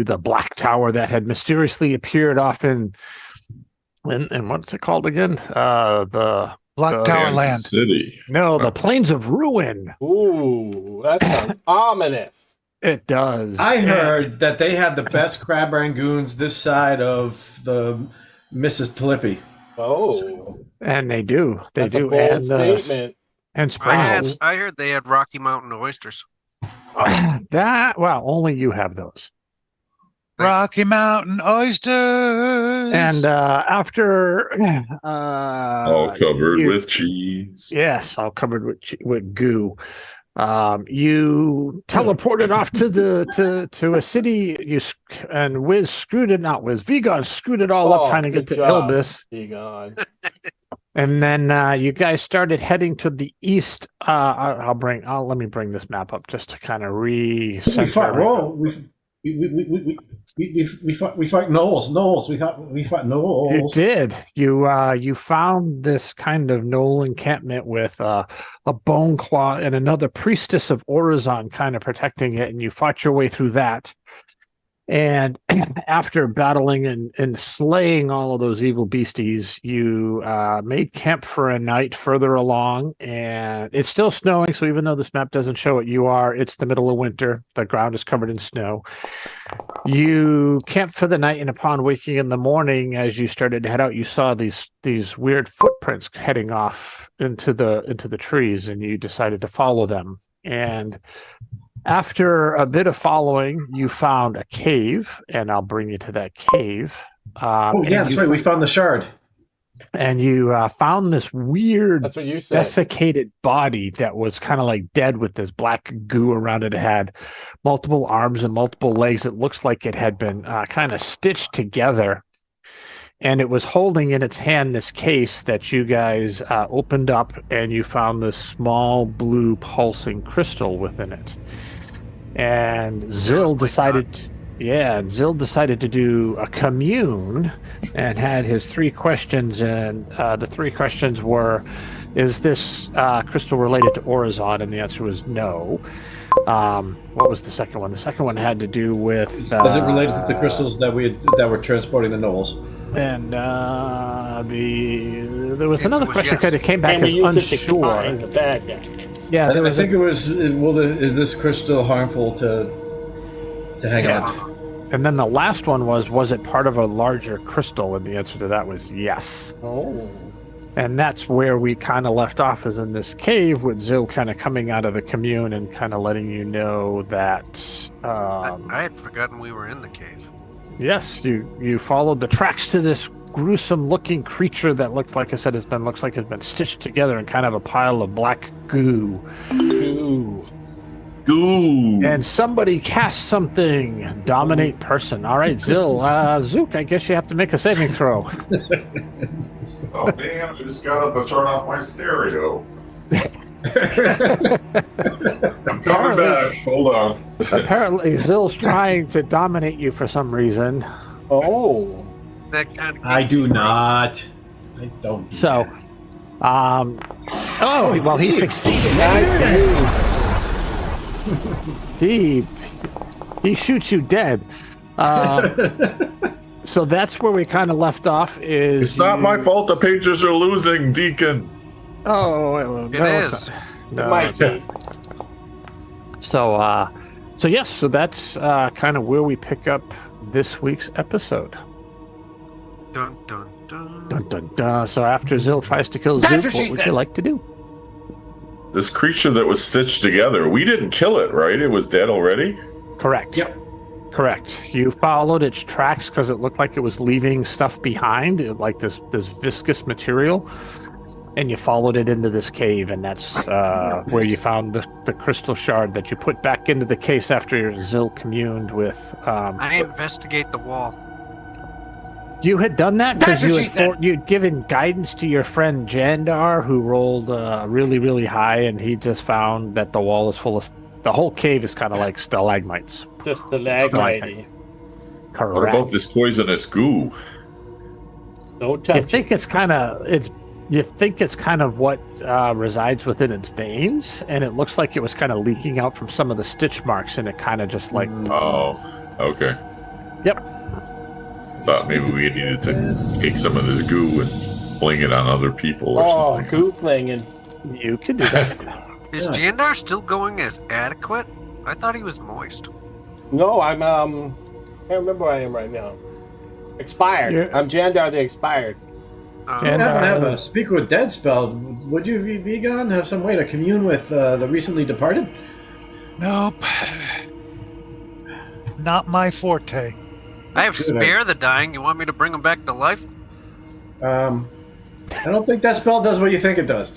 the black tower that had mysteriously appeared off in what's it called again? The Black Tower Land. City. No, the Plains of Ruin. Ooh, that sounds ominous. It does. I heard that they had the best crab rangoons this side of the Mrs. Tlippy. Oh. And they do. They That's do. a bold And, statement. And Springholes. I heard they had Rocky Mountain oysters. Only you have those. Rocky Mountain oysters. And after all covered with cheese. Yes, all covered with goo. You teleported off to a city. Vegan screwed it all up trying to get to Elbis. Vegan. And then you guys started heading to the east. Let me bring this map up just to kind of We fought Gnolls. We fought Gnolls. You did. You found this kind of Gnoll encampment with a bone claw and another priestess of Orizon kind of protecting it, and you fought your way through that. And after battling and slaying all of those evil beasties, you made camp for a night further along, and it's still snowing. So even though this map doesn't show it, it's the middle of winter. The ground is covered in snow. You camped for the night, and upon waking in the morning, as you started to head out, you saw these weird footprints heading off into the trees, and you decided to follow them. And after a bit of following, you found a cave, and I'll bring you to that cave. That's right. We found the shard. And you found this weird, that's what you said, desiccated body that was kind of like dead with this black goo around it. It had multiple arms and multiple legs. It looks like it had been kind of stitched together. And it was holding in its hand this case that you guys opened up, and you found this small blue pulsing crystal within it. And Zill decided to do a commune and had his 3 questions. And the 3 questions were, is this crystal related to Orizon? And the answer was no. What was the second one? The second one had to do with... is it related to the crystals that were transporting the Gnolls? And there was another question that came back as unsure. The bad guys. Yeah, I think it was. Is this crystal harmful to hang on? And then the last one was it part of a larger crystal? And the answer to that was yes. Oh. And that's where we kind of left off, is in this cave with Zill kind of coming out of the commune and kind of letting you know that. I had forgotten we were in the cave. Yes, you followed the tracks to this gruesome-looking creature that looks like it's been stitched together in kind of a pile of black goo. Goo. And somebody cast something. Dominate person. All right, Zill. Zook, I guess you have to make a saving throw. Oh, man, I just got up to turn off my stereo. I'm coming back. Hold on. Apparently, Zill's trying to dominate you for some reason. Oh. That kind of I do not. I don't. So, he succeeded. He shoots you dead. So that's where we kind of left off. It's not my fault the Patriots are losing, Deacon. Oh, it is. It might be. So that's kind of where we pick up this week's episode. Dun, dun, dun. Dun, dun, dun. So after Zill tries to kill Zook, what would you like to do? This creature that was stitched together, we didn't kill it, right? It was dead already? Correct. Yep. Correct. You followed its tracks because it looked like it was leaving stuff behind, like this viscous material. And you followed it into this cave, and that's where you found the crystal shard that you put back into the case after Zill communed with. I investigate the wall. You had done that because you'd given guidance to your friend Jadar, who rolled really, really high, and he just found that the wall is full of... The whole cave is kind of like stalagmites. Just stalagmite. Correct. What about this poisonous goo? Don't touch You think it's kind of what resides within its veins, and it looks like it was kind of leaking out from some of the stitch marks, and it kind of just like... Oh, okay. Yep. Thought maybe we needed to take some of this goo and fling it on other people or Oh, something. goo flinging. You can do that. Is Jadar still going as adequate? I thought he was moist. No, I'm can't remember where I am right now. Expired. I'm Jadar the Expired. You And, happen to have a speak with dead spell. Would you, Vegan, have some way to commune with the recently departed? Nope. Not my forte. I have Good, spare the dying. You want me to bring him back to life? I don't think that spell does what you think it does.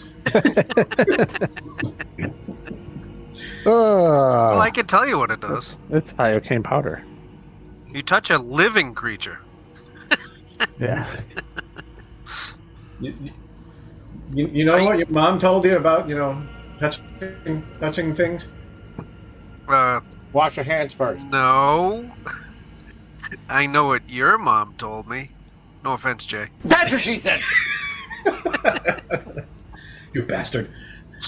Well, I can tell you what it does. It's iocane powder. You touch a living creature. Yeah. You know what your mom told you about, touching things? Wash your hands first. No. I know what your mom told me. No offense, Jay. That's what she said. You bastard.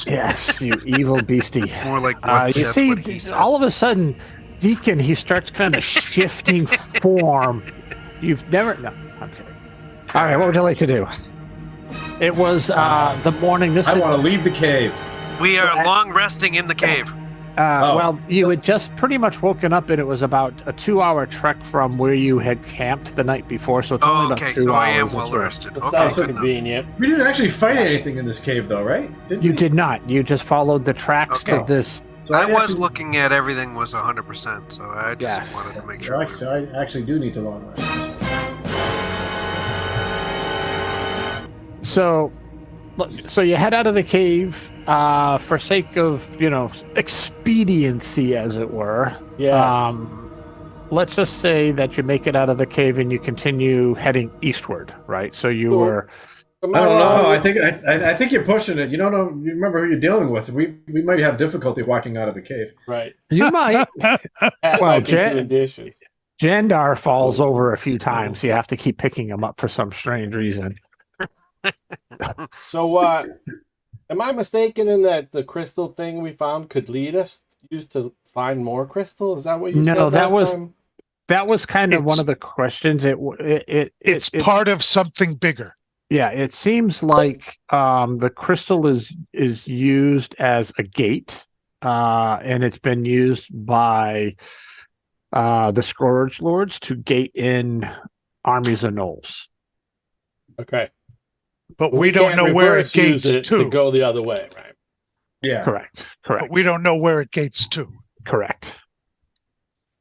Yes, you evil beastie. More like what, You that's see, what he said. all of a sudden, Deacon, he starts kind of shifting form. You've never... No, I'm kidding. All right, what would you like to do? It was the morning. I want to leave the cave. We are long resting in the cave. Well, you had just pretty much woken up, and it was about a 2-hour trek from where you had camped the night before. So it's only Oh, about okay, 2 so hours. I am into well it. rested. That Okay, sounds so good enough. convenient. We didn't actually fight anything in this cave, though, right? You did not. You just followed the tracks Okay. to this. So I was actually- looking at everything was 100%, so I just Yes. wanted to make So sure. I actually do need to long rest. So you head out of the cave for sake of, expediency, as it were. Yes. Let's just say that you make it out of the cave and you continue heading eastward, right? So you were... I don't know. I think you're pushing it. You don't know. You remember who you're dealing with. We might have difficulty walking out of the cave. Right. You might. Well, Doing dishes. Jandar falls over a few times. You have to keep picking him up for some strange reason. So, am I mistaken in that the crystal thing we found could lead us used to find more crystal? Is that what you said last time? That was kind of It's- one of the questions. It's part of something bigger. Yeah, it seems like the crystal is used as a gate, and it's been used by the Scourge Lords to gate in armies of Gnolls. Okay. But we don't can't know where it reverse use gates it to. go the other way, right? Yeah. Correct. But we don't know where it gates to. Correct.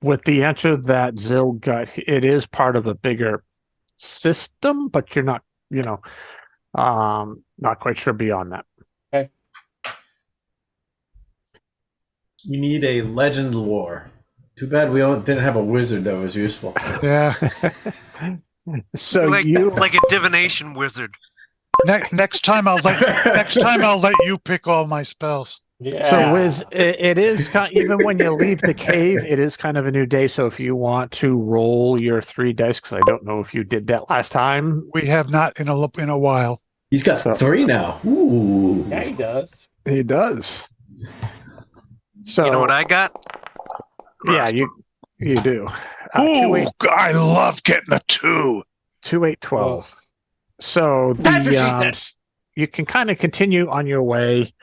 With the answer that Zill got, it is part of a bigger system, but you're not, not quite sure beyond that. We need a legend lore. Too bad we didn't have a wizard that was useful. Yeah. So like a divination wizard. Next time I'll let you pick all my spells. Yeah. So, Wiz, it is even when you leave the cave, it is kind of a new day. So, if you want to roll your 3 dice, because I don't know if you did that last time. We have not in a while. He's got 3 now. Ooh. Yeah, he does. He does. So, You know what I got? Yeah, you do. Ooh, I love getting a 2. 2, 8, 12. So That's what she said. You can kind of continue on your way.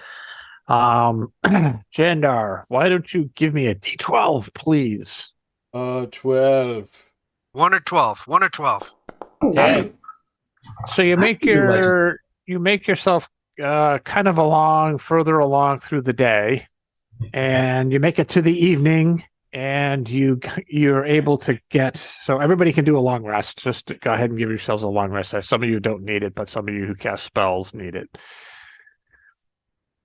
Jandar, why don't you give me a D12, please? 12. 1 or 12. 1 or 12. 10. So you make yourself kind of further along through the day, and you make it to the evening, and you're able to get. So everybody can do a long rest. Just go ahead and give yourselves a long rest. Some of you don't need it, but some of you who cast spells need it.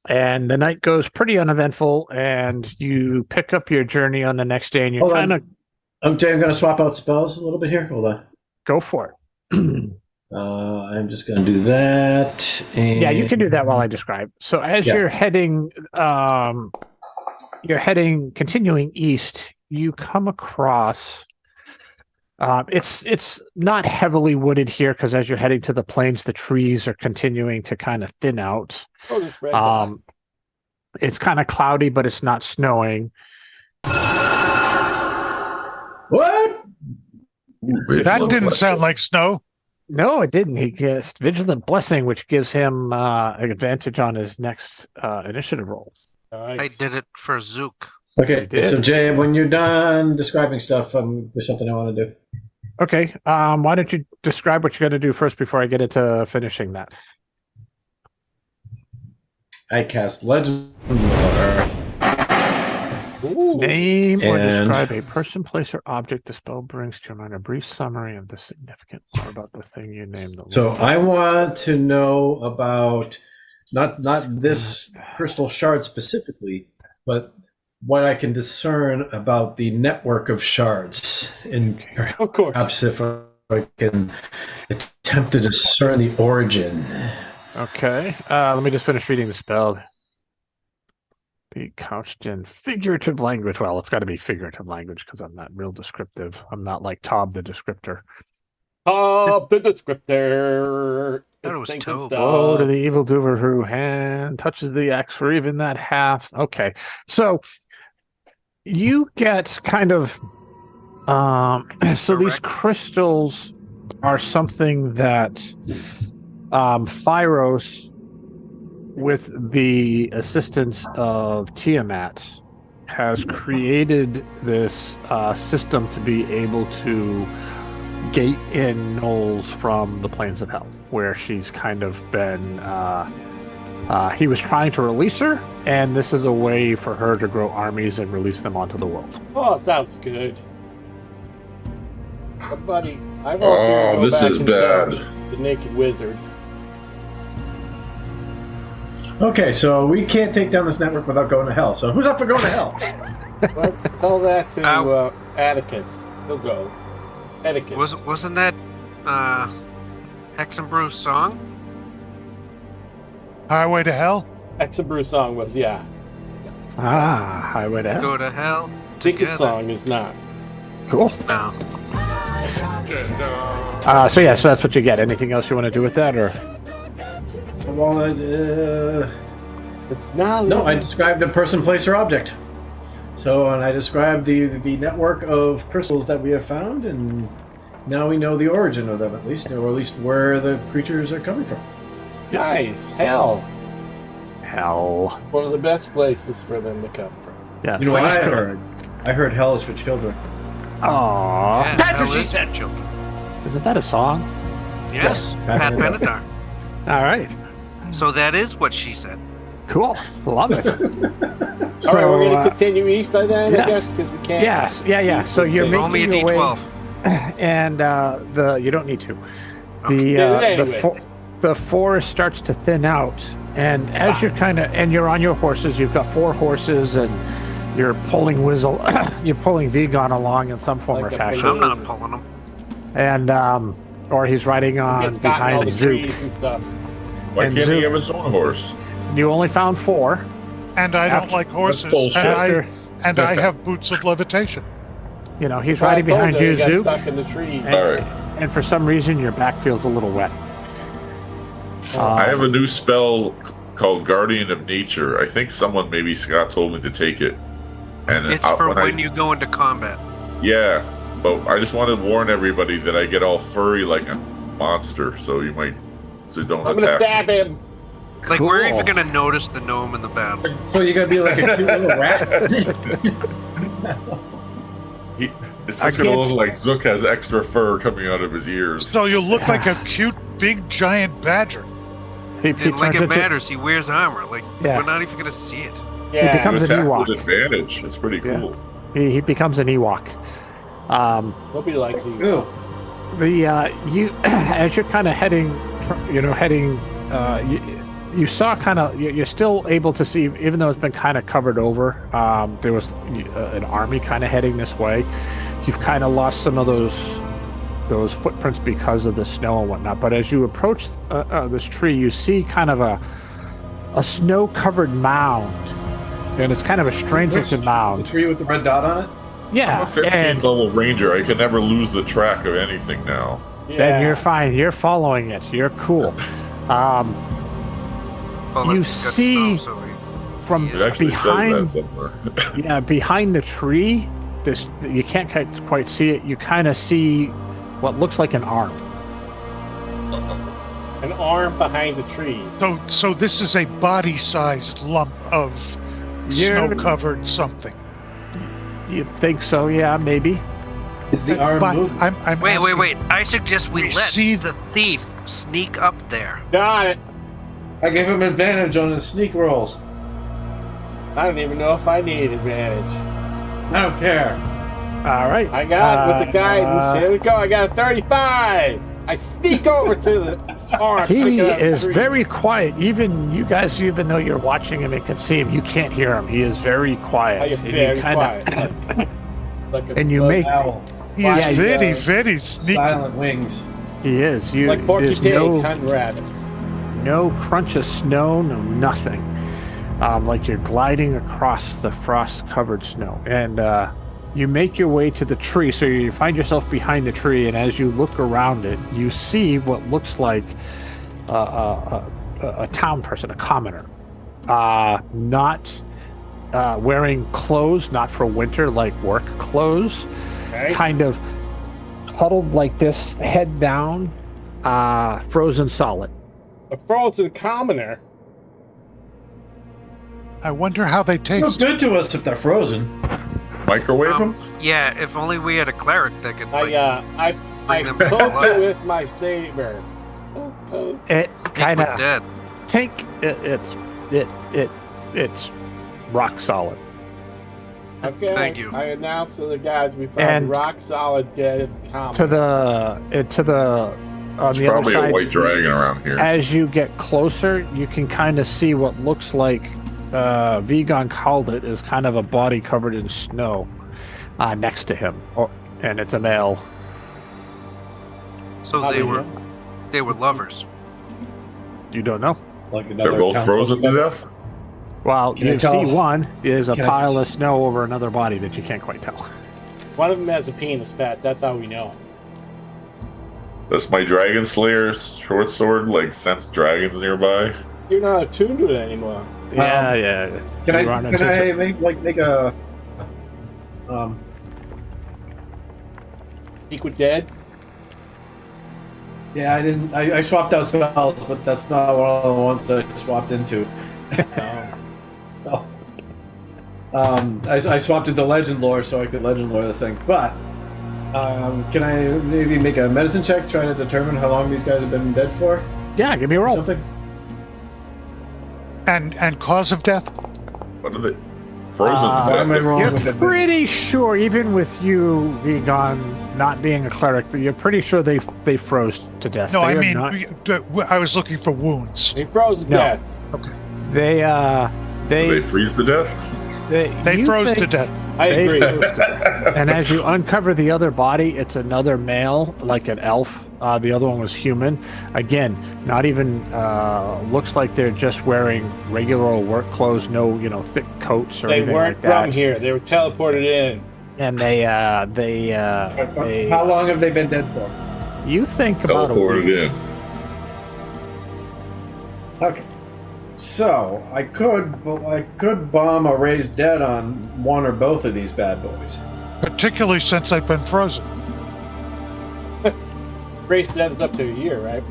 And the night goes pretty uneventful, and you pick up your journey on the next day, and you're kind of I'm going to swap out spells a little bit here. Hold on. go for it. I'm just going to do that. And... Yeah, you can do that while I describe. So as you're heading, continuing east, you come across. It's not heavily wooded here because as you're heading to the plains, the trees are continuing to kind of thin out. Oh, this red dot. It's kind of cloudy, but it's not snowing. What? Ooh, That vigilant didn't blessing. sound like snow. No, it didn't. He gets Vigilant Blessing, which gives him an advantage on his next initiative roll. I Nice. did it for Zook. Okay, You did. so Jay, when you're done describing stuff, there's something I want to do. Okay. Why don't you describe what you're going to do first before I get into finishing that? I cast Legend Lore. Ooh. Name or And- describe a person, place, or object the spell brings to your mind. A brief summary of the significant part about the thing you named. So I want to know about not this crystal shard specifically, but what I can discern about the network of shards, and Of course. perhaps if I can attempt to discern the origin. Okay. Let me just finish reading the spell. Be couched in figurative language. Well, it's got to be figurative language because I'm not real descriptive. I'm not like Tob the descriptor. Top the descriptor. Thought it was Instincts and Tob. stuff. Oh, to the evildoer who hand touches the axe for even that half. Okay. So you get kind of so these Correct. crystals are something that Phyros, with the assistance of Tiamat, has created this system to be able to gate in Gnolls from the plains of hell, where she's kind of been he was trying to release her, and this is a way for her to grow armies and release them onto the world. Oh, sounds good. Buddy, I volunteer to Oh, go this back is and bad. charge the naked wizard. Okay, so we can't take down this network without going to hell. So who's up for going to hell? Let's tell that to Ow. Atticus. He'll go. Etiquette. Wasn't that Hex and Bruce song? Highway to hell? Exabrew song was, yeah. Highway to hell. Go to hell Ticket together. song is not. Cool. No. So that's what you get. Anything else you want to do with that, or? Well, It's not. no, I described a person, place, or object. So, and I described the network of crystals that we have found, and now we know the origin of them, at least, or at least where the creatures are coming from. Nice. Hell. Hell. One of the best places for them to come from. Yeah. You know what French I Scourge. heard? I heard hell is for children. Aww. Yeah, That's what hell she is said. for children. Isn't that a song? Yes, Pat Pat Benatar. Benatar. All right. So that is what she said. Cool. Love it. All right, we're going to continue east then, I yes. guess, because we can't. Yes. Yeah. So you're Okay. making Roll me a your way, D12. and you don't need to. Yeah, The forest starts to thin out, and as you're you're on your horses, you've got 4 horses, and you're pulling you're pulling Vegan along in some form Like or a fashion, I'm not pulling them. and or he's riding on It's got all behind the Zook. trees and stuff. Why And can't he Zook- have his own horse? You only found 4. And I don't After- like horses. bullshit. And I have boots of levitation. You know, he's That's why I riding told behind him you, he got Zook, stuck in the trees. and, All right. and for some reason your back feels a little wet. I have a new spell called Guardian of Nature. I think maybe Scott told me to take it. And It's for when when you go into combat. Yeah, but I just wanted to warn everybody that I get all furry like a monster, so don't I'm going to attack. stab him. Like, we're Cool. even going to notice the gnome in the battle. So you're gonna be like a cute little rat. It's just gonna look like Zook has extra fur coming out of his ears. So you look like a cute, big, giant badger. He And like turns it into- matters, he wears armor. Like, Yeah. we're not even going to see it. Yeah. becomes an Attack Ewok. with advantage. It's pretty Yeah. cool. He becomes an Ewok. Nobody likes you. Ew. You as you're kind of heading, you saw you're still able to see, even though it's been kind of covered over. There was an army kind of heading this way. You've kind of lost some of those footprints because of the snow and whatnot. But as you approach this tree, you see kind of a snow-covered mound, and it's kind of a strange looking The mound. tree with the red dot on it. Yeah, I'm a 15th and level ranger. I can never lose the track of anything now. Yeah. then you're fine. You're following it. You're cool. Well, You it's got see snow, so From It It actually behind, says that somewhere. behind the tree, you can't quite see it. You kind of see what looks like an arm. An arm behind a tree. So this is a body-sized lump of snow-covered something. You think so? Yeah, maybe. Is the arm But moving? I'm asking, Wait. I suggest we let see- the thief sneak up there. Got it. I gave him advantage on his sneak rolls. I don't even know if I need advantage. I don't care. All right. I got it with the guidance. Here we go. I got a 35. I sneak over to the arm. He sticking out of the is tree. very quiet. Even you guys, even though you're watching him and can see him, you can't hear him. He is very quiet. I am And you very kinda- quiet. Like a- And you like- make- Owl. he is Yeah, very, he's, very sneaky. Silent wings. He is. You. like Porky There's Pig no hunting rabbits. no crunch of snow, no nothing. Like you're gliding across the frost-covered snow, and you make your way to the tree. So you find yourself behind the tree, and as you look around it, you see what looks like a town person, a commoner, not wearing clothes, not for winter, like work clothes, Okay. kind of huddled like this, head down, frozen solid. A frozen commoner. I wonder how they They're taste. good to us if they're frozen. Microwave them? Yeah, if only we had a cleric that could. I bring them back to poke life. it with my saber. Poke, poke. It kind We're of dead. it's rock solid. Okay. Thank you. I announced to the guys we found And rock solid dead commoner. To the on There's the other probably side. a white dragon around here. As you get closer, you can kind of see what looks like Vegan called it is kind of a body covered in snow next to him, and it's a male. So How they do you were know? they were lovers. You don't know. Like another They're both town frozen to person. death? Well, Can I you tell- see one is a Can I- pile of snow over another body that you can't quite tell. One of them has a penis, Pat. That's how we know. Does my Dragon Slayer short sword like sense dragons nearby? You're not attuned to it anymore. Yeah. Can You run I into it. make a Speak with dead. yeah, I didn't I swapped out spells, but that's not one of the ones that I swapped into. Oh. I swapped into legend lore so I could legend lore this thing. But can I maybe make a medicine check, try to determine how long these guys have been dead for? Yeah, give me a Or roll. something? And cause of death? What are they? Frozen Uh, to What am I death? wrong You're with it? pretty sure, even with you, Vegan, not being a cleric, you're pretty sure they froze to death. No, They I are mean, not- I was looking for wounds. He froze to No. death. they Do they freeze to death? They you froze think to death. I they agree. froze to death. And as you uncover the other body, it's another male, like an elf. The other one was human. Again, not even looks like they're just wearing regular work clothes, no, thick coats or They anything weren't like that. from here. They were teleported in. And How long have they been dead for? you think about a Teleported week. in. Okay. So I could bomb a raised dead on one or both of these bad boys. Particularly since they've been frozen. Race dead is up to a year, right?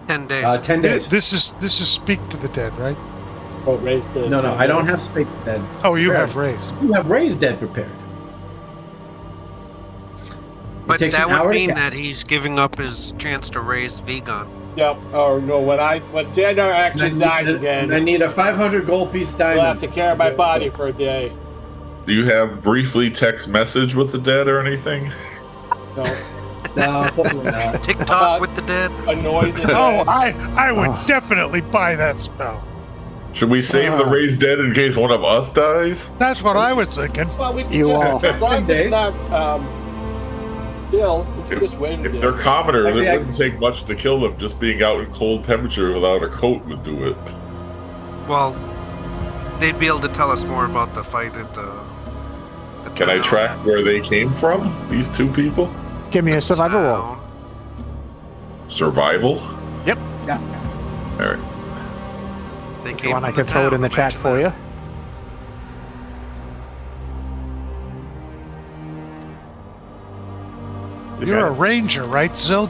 10 days. 10 days. This is speak to the dead, right? Oh, race dead. No, I don't have speak dead. Oh, you Prepared. have raised. You have raised dead prepared. but takes that an hour would to mean cast. that he's giving up his chance to raise Vegan. Yep. Or no, when Jadar actually dies I again, need a 500 gold piece you'll have diamond. to carry my body for a day. Do you have briefly text message with the dead or anything? No. No, hopefully not. TikTok with the dead. Annoyed the Oh, dead. I would definitely buy that spell. Should we save the raised dead in case one of us dies? That's what I was thinking. Well, we can You just, all- as long as 10 days. it's not Bill, we can just wait a If day. they're commoners, Actually, it I- wouldn't take much to kill them. Just being out in cold temperature without a coat would do it. Well, they'd be able to tell us more about the fight at the. Can I track where they came from? These two people? Give me a survival roll. Survival? Yep. Yeah. All right. They If came you want, I from can throw it in the town, chat imagine for that. you. You're a ranger, right, Zill?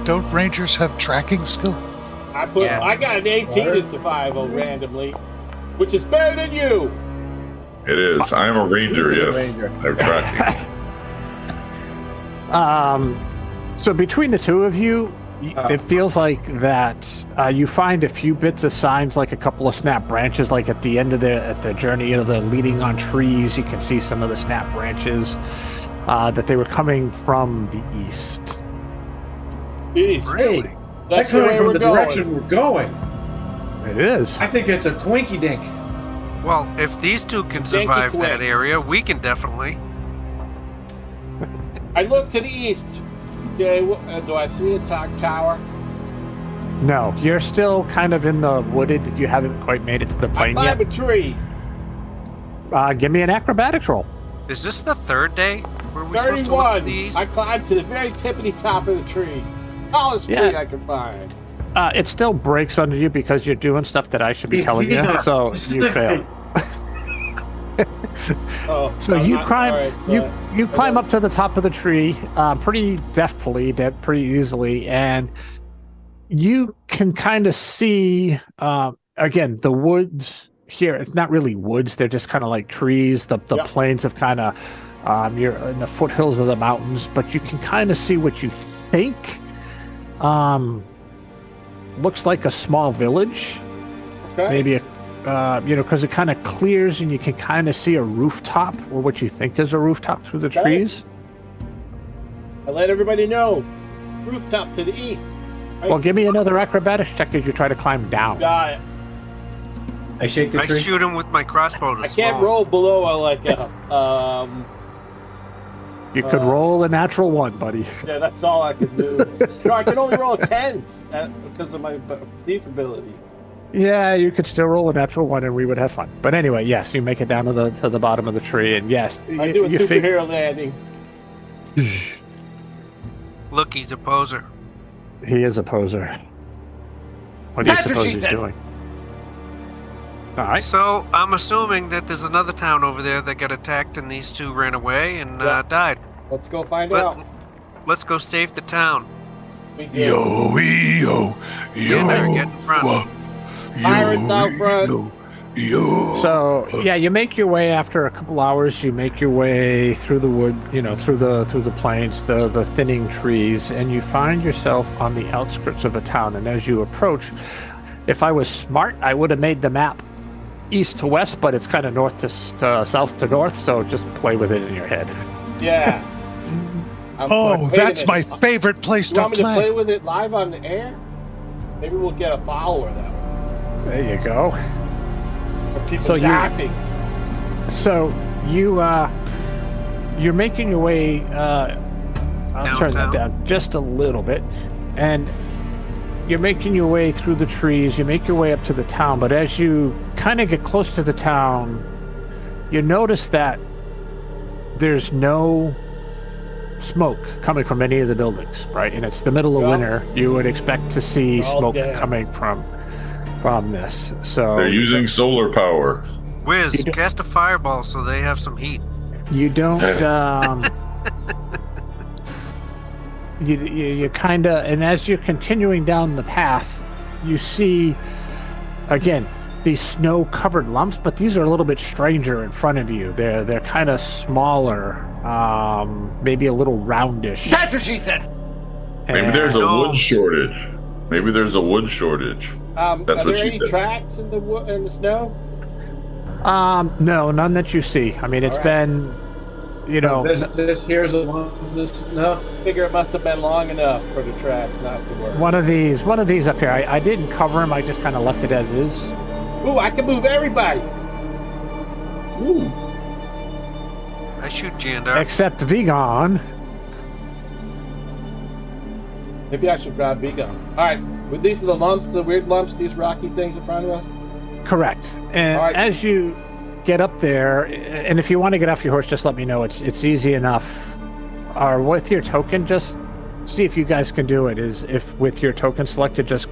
Don't rangers have tracking skill? I got an 18 in survival randomly, which is better than you. It is. I am a ranger, yes. I'm tracking. So between the two of you, it feels like that you find a few bits of signs, like a couple of snap branches, like at the end of the journey, they're leading on trees. You can see some of the snap branches that they were coming from the east. East. Really? Hey, That's they're coming from the going. direction we're going. It is. I think it's a quinky dink. Well, if these two can survive quick. that area, we can definitely. I look to the east. Okay, do I see a tower? No, you're still kind of in the wooded. You haven't quite made it to the I plain climb yet. a tree. Give me an acrobatics roll. Is this the third day? Were we supposed to look to 31. the east? I climbed to the very tippity top of the tree. Tallest tree I can find. It still breaks under you because you're doing stuff that I should be telling you, so you fail. So you climb, you climb up to the top of the tree, pretty deftly, pretty easily, and you can kind of see, again, the woods here. It's not really woods; they're just kind of like trees. The plains have kind of, you're in the foothills of the mountains, but you can kind of see what you think. Looks like a small village, maybe because it kind of clears and you can kind of see a rooftop, or what you think is a rooftop through the trees. I let everybody know. Rooftop to the east. Right? Well, give me another acrobatics check as you try to climb down. Got it. I shake the tree. I shoot him with my crossbow to I slow can't him. roll below You could roll a natural 1, buddy. Yeah, that's all I can do. No, I can only roll 10s because of my thief ability. Yeah, you could still roll a natural 1 and we would have fun. But anyway, yes, you make it down to the bottom of the tree, and yes, I do a superhero landing. Look, he's a poser. He is a poser. What do you suppose he's doing? All right. So I'm assuming that there's another town over there that got attacked and these two ran away and died. Let's go find out. Let's go save the town. We do. Yo. You better get in front. Pirates out front. So yeah, you make your way after a couple hours. You make your way through the wood, through the plains, the thinning trees, and you find yourself on the outskirts of a town. And as you approach, if I was smart, I would have made the map east to west, but it's kind of north to south to north. So just play with it in your head. Yeah. That's my favorite place You to want me to play. play with it live on the air? Maybe we'll get a follower that way. There you go. Or people So yapping. You're making your way. I'll turn that down just a little bit, and you're making your way through the trees. You make your way up to the town, but as you kind of get close to the town, you notice that there's no smoke coming from any of the buildings, right? And it's the middle of winter. You would expect to see smoke coming from this. So they're using solar power. Wiz, cast a fireball so they have some heat. You don't. You kind of, and as you're continuing down the path, you see again these snow-covered lumps, but these are a little bit stranger in front of you. They're kind of smaller, maybe a little roundish. That's what she said. Maybe there's a wood shortage. That's Are what there she any said. tracks in the snow? No, none that you see. I mean, it's been, This here's a one. This no. I figure it must have been long enough for the tracks not to work. one of these up here. I didn't cover them. I just kind of left it as is. Ooh, I can move everybody. Ooh. I shoot Jadar. Except Vegan. Maybe I should grab Vegan. All right, these are the lumps, the weird lumps, these rocky things in front of us? Correct. And All right. as you get up there, and if you want to get off your horse, just let me know. It's easy enough. Or with your token, just see if you guys can do it. Is if with your token selected, just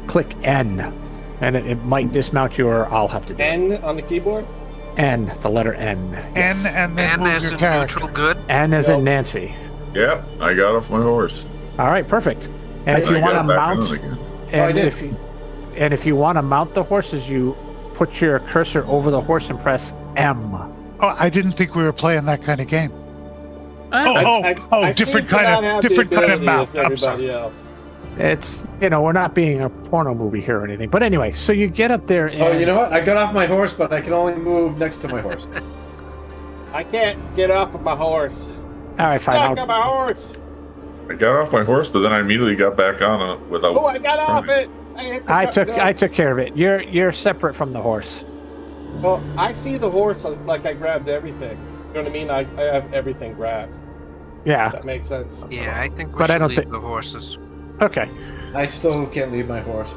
click N, and it might dismount you, or I'll have to do it. N on the keyboard? N, the letter N. Yes. And then And move as your in character. neutral good. N as in Nancy. Yep, I got off my horse. All right, perfect. And if you want to mount, and if you want to mount the horses, you put your cursor over the horse and press M. Oh, I didn't think we were playing that kind of game. I different kind of mount. I'm sorry. Else. It's, we're not being a porno movie here or anything. But anyway, so you get up there and... Oh, you know what? I got off my horse, but I can only move next to my horse. I can't get off of my horse. All right, fine. Stuck on my horse. I got off my horse, but then I immediately got back on it without... Oh, I got off it! I took care of it. You're separate from the horse. Well, I see the horse like I grabbed everything. You know what I mean? I have everything grabbed. Yeah. That makes sense. Yeah, I think we should leave the horses. Okay. I still can't leave my horse.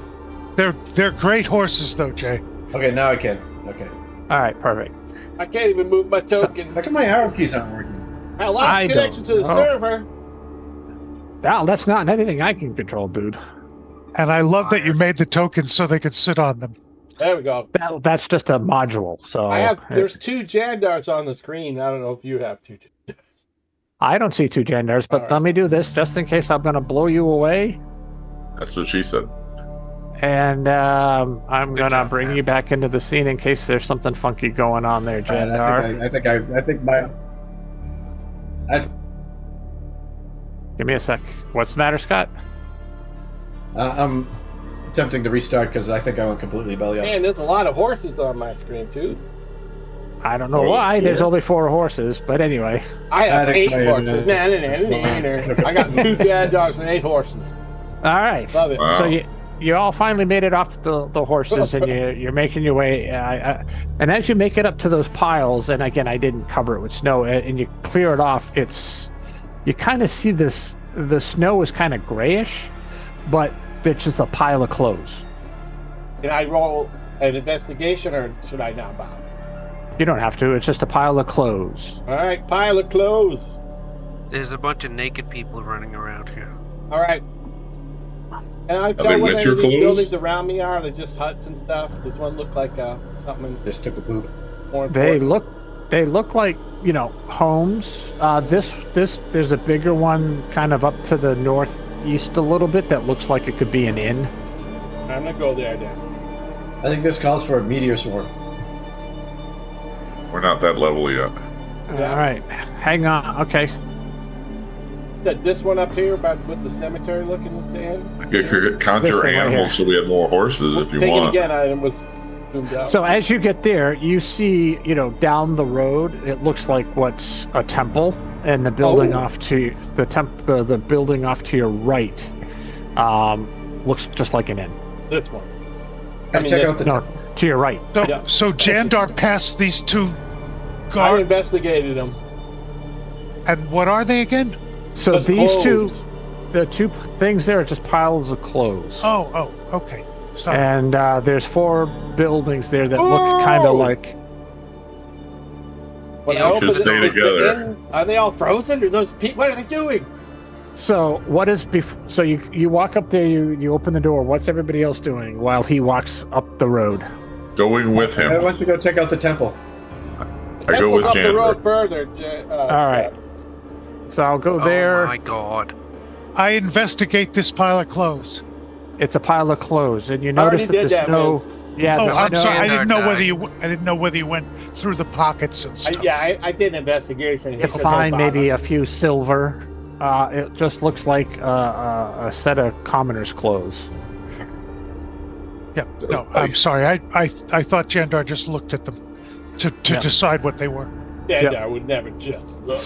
They're great horses, though, Jay. Okay, now I can. Okay. All right, perfect. I can't even move my token. How come my arrow keys aren't working? I lost connection to the server. Well, that's not anything I can control, dude. And I love that you made the tokens so they could sit on them. There we go. That's just a module. So there's 2 Jadars on the screen. I don't know if you have 2 Jadars. I don't see 2 Jadars, but let me do this just in case I'm going to blow you away. That's what she said. And I'm going to bring you back into the scene in case there's something funky going on there, Jadar. Give me a sec. What's the matter, Scott? I'm attempting to restart because I think I went completely belly up. Man, there's a lot of horses on my screen, too. I don't know why. There's only 4 horses, but anyway. I have 8 horses. I got 2 Jadars and 8 horses. All right. Love it. Wow. So you all finally made it off the horses, and you're making your way. And as you make it up to those piles, and again, I didn't cover it with snow, and you clear it off, you kind of see this. The snow is kind of grayish, but it's just a pile of clothes. Can I roll an investigation, or should I not bother? You don't have to. It's just a pile of clothes. All right, pile of clothes. There's a bunch of naked people running around here. All right. And I tell what any of these buildings around me are. They're just huts and stuff. Does one look like something? Just took a poop. They look like homes. There's a bigger one kind of up to the northeast a little bit that looks like it could be an inn. I'm gonna go there then. I think this calls for a meteor swarm. We're not that level yet. Yeah. All right, hang on. Okay. This one up here, with the cemetery looking this band. I could conjure animals so we had more horses if you want. Again, item was zoomed out. So as you get there, you see, down the road, it looks like what's a temple, and the building off to the building off to your right, looks just like an inn. This one. Check out to your right. So Jadar passed these 2 guards. I investigated them. And what are they again? So these the 2 things there are just piles of clothes. Oh, okay. Sorry. And there's 4 buildings there that look kind of like. Stay together. Are they all frozen? Or those people? What are they doing? So so you walk up there, you open the door. What's everybody else doing while he walks up the road? Going with him. I want to go check out the temple. I go with up the road Chandler. further. All right. So I'll go there. Oh my god. I investigate this pile of clothes. It's a pile of clothes, and you notice that the snow. Yeah, Oh, the I'm snow. sorry. I didn't know Jadar whether you went through the pockets and stuff. I did an investigation. You find maybe a few silver. It just looks like a set of commoner's clothes. Yeah. No, I'm sorry. I thought Jadar just looked at them to decide what they were. I would never just look.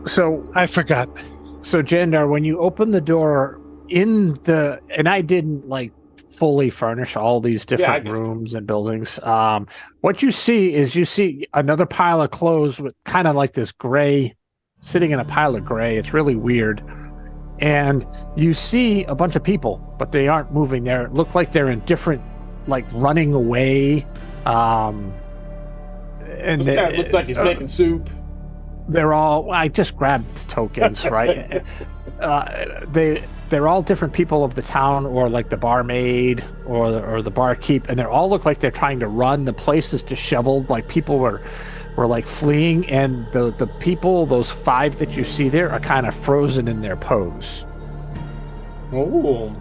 So I forgot. So Jandar, when you open the door and I didn't fully furnish all these different rooms and buildings. What you see another pile of clothes with kind of like this gray, sitting in a pile of gray. It's really weird. And you see a bunch of people, but they aren't moving. They look like they're in different, running away. And this guy looks like he's making soup. They're all. I just grabbed tokens, right? They're all different people of the town, or like the barmaid, or the barkeep, and they all look like they're trying to run. The place is disheveled, like people were were like fleeing, and the people, those 5 that you see there, are kind of frozen in their pose. Ooh.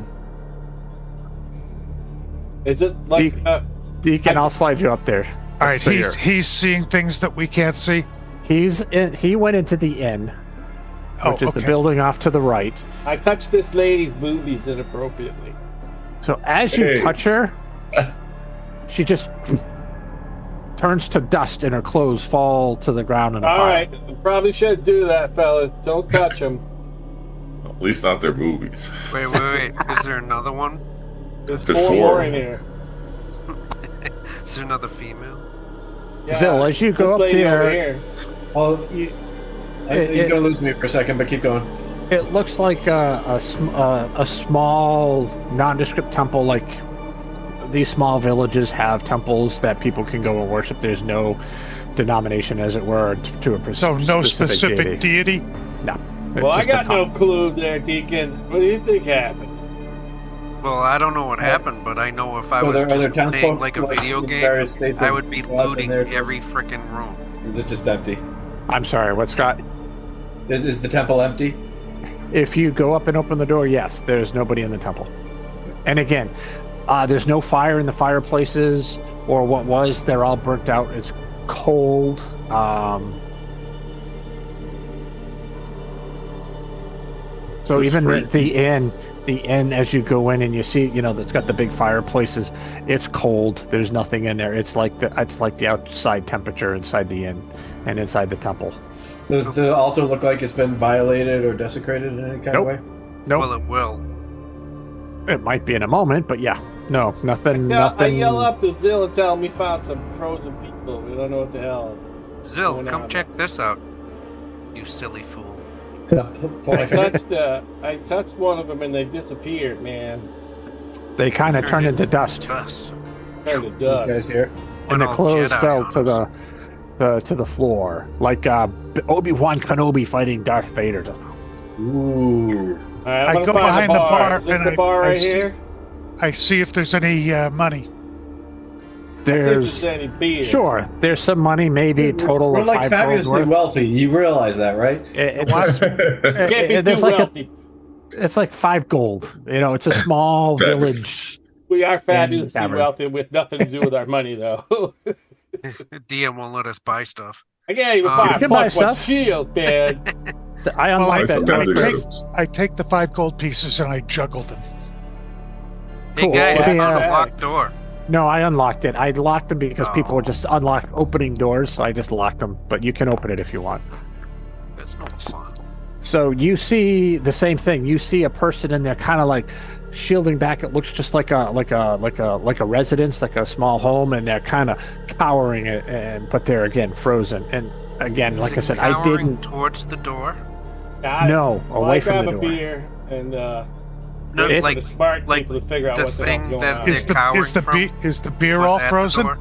Is it like Deacon, I'll slide you up there. All right, he's seeing things that we can't see. He went into the inn, which is the building off to the right. I touched this lady's boobies inappropriately. So as you touch her, she just turns to dust and her clothes fall to the ground in a pile. All right, probably shouldn't do that, fellas. Don't touch them. At least not their boobies. Wait. Is there another one? There's There's 4 4. more in here. Is there another female? Yeah, Zill, as you this go up lady over there, here. Well, you're going to lose me for a second, but keep going. it looks like a small, nondescript temple. Like these small villages have temples that people can go and worship. There's no denomination, as it were, to a So no specific deity? No. Well, I got no clue there, Deacon. What do you think happened? Well, I don't know what happened, but I know if I Well, was are there just townsfolk, playing like a like, video in game, various states I of would be loss in looting there, too? every freaking room. Or is it just empty? I'm sorry, what, Scott? Is the temple empty? If you go up and open the door, yes, there's nobody in the temple. And again, there's no fire in the fireplaces, or what was, they're all burnt out. It's cold. So It's even freaky. the inn, as you go in and you see, it's got the big fireplaces. It's cold. There's nothing in there. It's like the outside temperature inside the inn and inside the temple. Does the altar look like it's been violated or desecrated in any kind of way? Nope. Well, it will. It might be in a moment, but yeah, no, nothing. I yell up to Zill and tell him we found some frozen people. We don't know what the hell. Zill, going come on. check this out. You silly fool. I touched one of them and they disappeared, man. They kind of turned into dust, Dust. Turned to You guys dust. here? and the Went all clothes Jedi fell on to us. the floor, like Obi-Wan Kenobi fighting Darth Vader. Ooh. All right, I I'm gonna go find behind the bar Is this and the bar I right see- here? I see if there's any money. Let's see if There's there's any beer. sure, there's some money, maybe a total We're of like 5 gold fabulously worth. wealthy. You realize that, right? It's Can't be there's too like wealthy. it's like 5 gold. It's a small Fabulous. village. We are fabulously Tavern. wealthy with nothing to do with our money, though. DM won't let us buy stuff. I can't even You buy a can buy +1 stuff. shield, man. I Well, unlocked that sometimes door. they take- got- I take the 5 gold pieces and I juggle them. Hey Cool. guys, I Yeah. found a locked door. No, I unlocked it. I locked them because people Oh. were just opening doors, so I just locked them. But you can open it if you want. That's no fun. So you see the same thing. You see a person in there, kind of like shielding back. It looks just like a residence, like a small home, and they're kind of cowering it. But they're again frozen. And again, like I Is it said, I cowering didn't. towards the door. Got it. No, Well, away I from grab the a door. beer and No, wait for like the smart like people to figure out the what the hell's thing going that on. they're Is the cowering is the from is the beer was all at the frozen? door?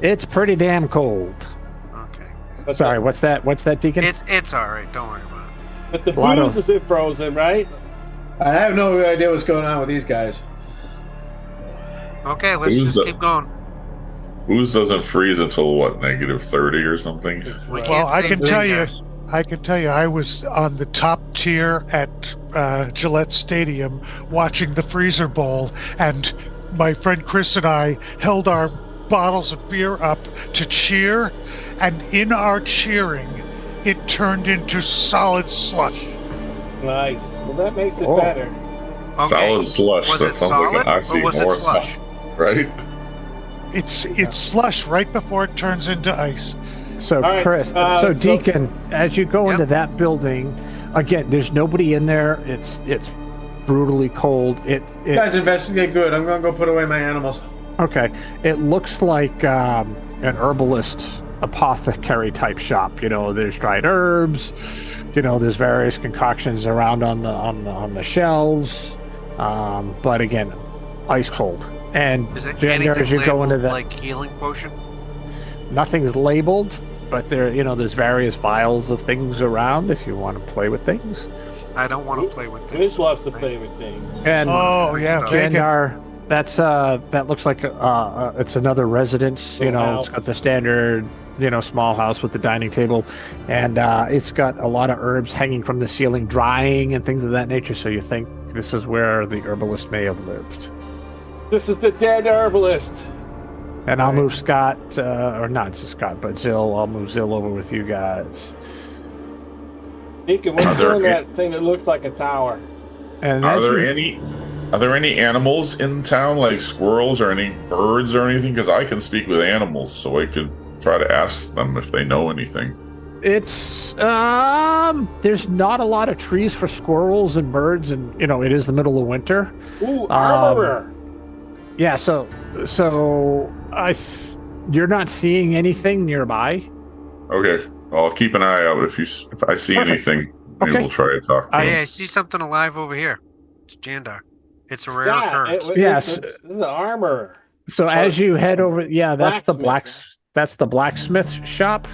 It's pretty damn cold. Okay. But Sorry, the, what's that, Deacon? It's all right. Don't worry about it. but the lot of- booze isn't frozen, right? I have no idea what's going on with these guys. Okay, let's Who's just the- keep going. Booze doesn't freeze until what, -30 or something? We Well, can't I save can the tell you- guys. I can tell you, I was on the top tier at Gillette Stadium watching the Freezer Bowl, and my friend Chris and I held our bottles of beer up to cheer, and in our cheering, it turned into solid slush. Nice. Well, that makes it Oh. better. Okay. Solid slush. Was That it sounds solid like an or was it oxymoron, slush? right? It's slush right before it turns into ice. So, All right, Chris, so- Deacon, as you go Yep. into that building, again, there's nobody in there. It's brutally cold. You guys investigate good. I'm going to go put away my animals. Okay. It looks like an herbalist apothecary type shop. There's dried herbs. There's various concoctions around on the shelves. But again, ice cold. And Is it Jadar, anything as you go into labeled that, like healing potion? nothing's labeled, but there's various vials of things around if you want to play with things. I don't want to play with Liz this. loves to play with things. And Oh yeah, Stuff. bacon. Jadar, that looks like it's another residence. Little It's house. got the standard small house with the dining table, and it's got a lot of herbs hanging from the ceiling, drying and things of that nature. So you think this is where the herbalist may have lived. This is the dead herbalist. And I'll move Scott, or not Scott, but Zill. I'll move Zill over with you guys. Deacon, what's doing that thing that looks like a tower? And Are there any animals in town, like squirrels or any birds or anything? Because I can speak with animals, so I could try to ask them if they know anything. It's there's not a lot of trees for squirrels and birds, and it is the middle of winter. Ooh, armorer. Yeah, so you're not seeing anything nearby. Okay, I'll keep an eye out. If I see anything, maybe we'll try to talk to Hey, them. I see something alive over here. It's Jadar. It's a rare occurrence. Yes, this is the armorer. So as you head over, that's the Blacksmith. that's the blacksmith shop.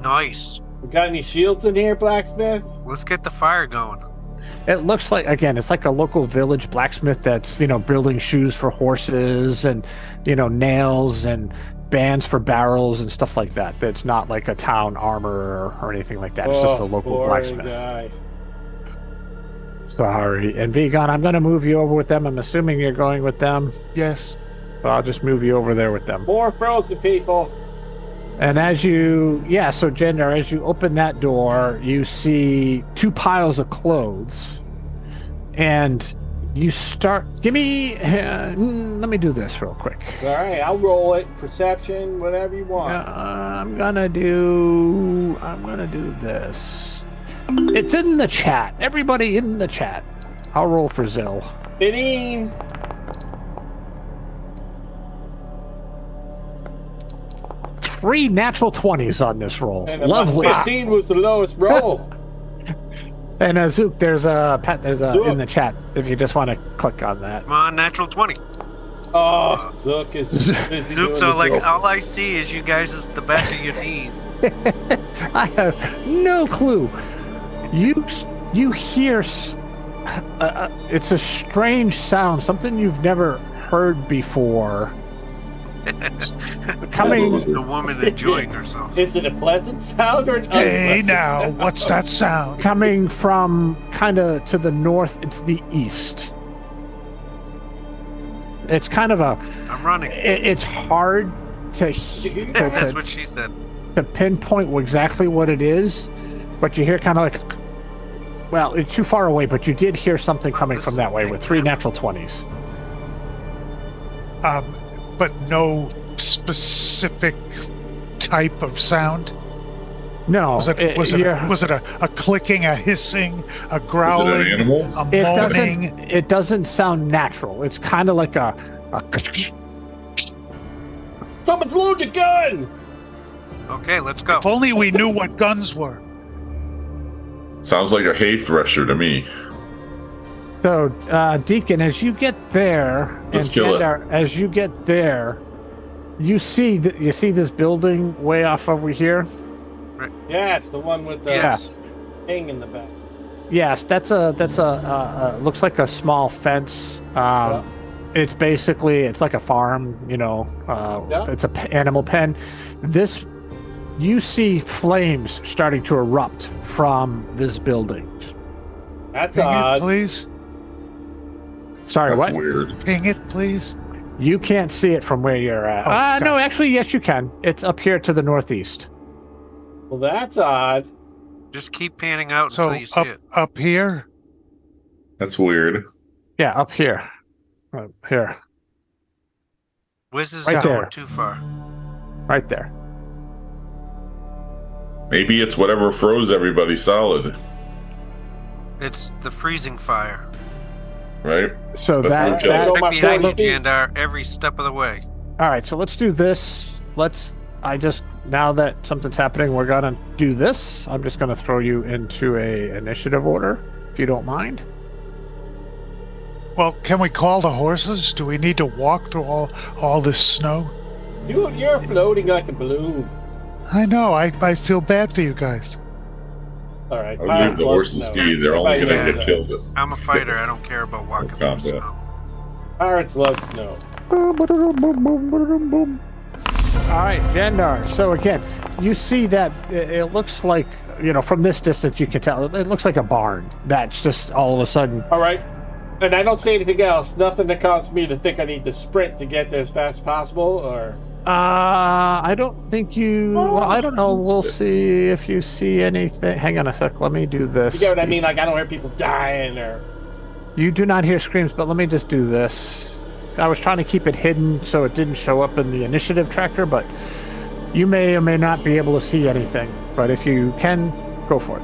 Nice. We got any shields in here, blacksmith? Let's get the fire going. It looks like, again, it's like a local village blacksmith that's building shoes for horses and nails and bands for barrels and stuff like that. It's not like a town armor or anything like that. It's just a local boring blacksmith. guy. Sorry. And Vegan, I'm going to move you over with them. I'm assuming you're going with them. Yes. So I'll just move you over there with them. More frozen people. And as you Jadar, as you open that door, you see two piles of clothes. And you start, let me do this real quick. All right, I'll roll it. Perception, whatever you want. I'm gonna do this. It's in the chat. Everybody in the chat. I'll roll for Zill. 15. Three natural 20s on this roll. And Lovely. 15 was the lowest roll. And Zook, there's a in the chat if you just want to click on that. Come on, natural 20. Oh, Zook is busy doing Zook's the all like, job. all I see is you guys is the back of your knees. I have no clue. You hear it's a strange sound, something you've never heard before. Coming, The woman enjoying herself. Is it a pleasant sound or an Hey unpleasant now, sound? what's that sound? coming from kind of to the north and to the east. It's kind of I'm running. it's hard to That's what she said. to pinpoint exactly what it is, but you hear kind of like, well, it's too far away, but you did hear something coming from that way with three natural 20s. But no specific type of sound. No, Was it a clicking, a hissing, a Is it growling, an animal? a it moaning? doesn't sound natural. It's kind of like a Someone's loaded a gun! Okay, let's go. If only we knew what guns were. Sounds like a hay thresher to me. So, Deacon, as you get there, Let's and kill it. Jadar, as you get there, you see this building way off over here. Yeah, it's the one with the Yes. thing in the back. Yes, that's a looks like a small fence. It's like a farm, It's a animal pen. You see flames starting to erupt from this building. That's Ping it, odd. please. Sorry, That's what? weird. Ping it, please. You can't see it from where you're at. Oh, okay. No, actually, yes, you can. It's up here to the northeast. Well, that's odd. Just keep panning out So until you see it. up here. That's weird. Yeah, up here. Up here. Wiz is Right going there. too far. Right there. Maybe it's whatever froze everybody solid, It's the freezing fire. right? So That's that, okay. that Go Right my behind you, first feet. Jadar, every step of the way. all right, so let's do this. Now that something's happening, we're gonna do this. I'm just gonna throw you into a initiative order, if you don't mind. Well, can we call the horses? Do we need to walk through all this snow? You're floating like a balloon. I know. I feel bad for you guys. All right. I would leave pirates the love horses snow. be. They're only Everybody going to knows get that. killed. I'm a fighter. I don't care about walking through Combat. snow. Pirates love snow. All right, Jadar. So again, you see that it looks like, from this distance you can tell it looks like a barn that's just all of a sudden. All right. And I don't see anything else. Nothing that causes me to think I need to sprint to get there as fast as possible, or. I don't think you. Well, I don't know. We'll see if you see anything. Hang on a sec. Let me do this. You get what I mean? Like, I don't hear people dying or. You do not hear screams, but let me just do this. I was trying to keep it hidden so it didn't show up in the initiative tracker, but you may or may not be able to see anything. But if you can, go for it.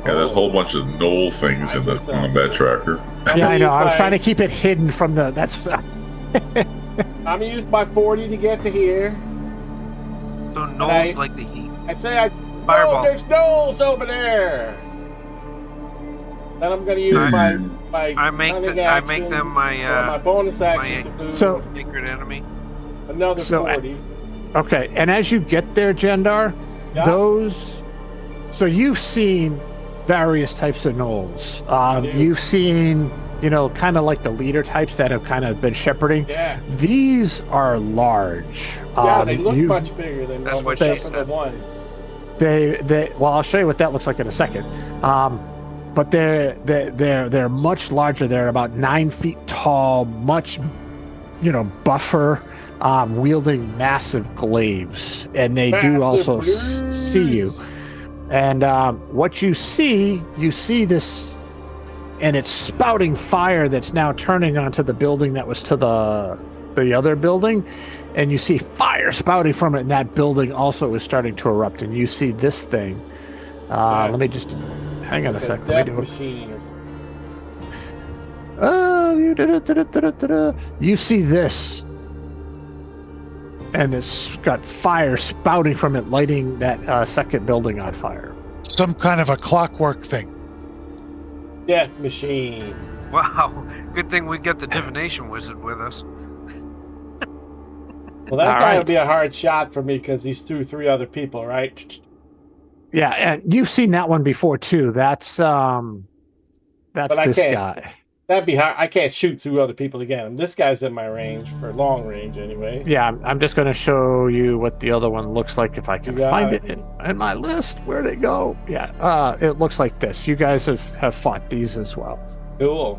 Yeah, there's a whole bunch of Gnoll things in the combat tracker. Yeah, I know. I was trying to keep it hidden from the. That's. I'm gonna use my 40 to get to here. So Gnolls like the heat. I'd say Fireball. Oh, there's Gnolls over there. Then I'm gonna use my I make them my bonus action to move. So sacred enemy. Another 40. Okay, and as you get there, Jadar, those. So you've seen various types of Gnolls. You've seen. Kind of like the leader types that have kind of been shepherding. Yes. These are large. Yeah, they look much bigger than that's what she said. One. Well, I'll show you what that looks like in a second. But they're much larger. They're about 9 feet tall, much, buffer, wielding massive glaives, and they do also see you. And what you see this. And it's spouting fire that's now turning onto the building that was to the other building. And you see fire spouting from it, and that building also is starting to erupt. And you see this thing. Let me just hang on a second. Let me do machine or something. You see this. And it's got fire spouting from it, lighting that second building on fire. Some kind of a clockwork thing. Death machine. Wow. Good thing we got the divination wizard with us. Well, that guy would be a hard shot for me because he's through 3 other people, right? Yeah, and you've seen that one before too. That's this guy. That'd be hard. I can't shoot through other people to get him. This guy's in my range for long range, anyways. Yeah, I'm just going to show you what the other one looks like if I can find it in my list. Where'd it go? Yeah, it looks like this. You guys have fought these as well. Cool.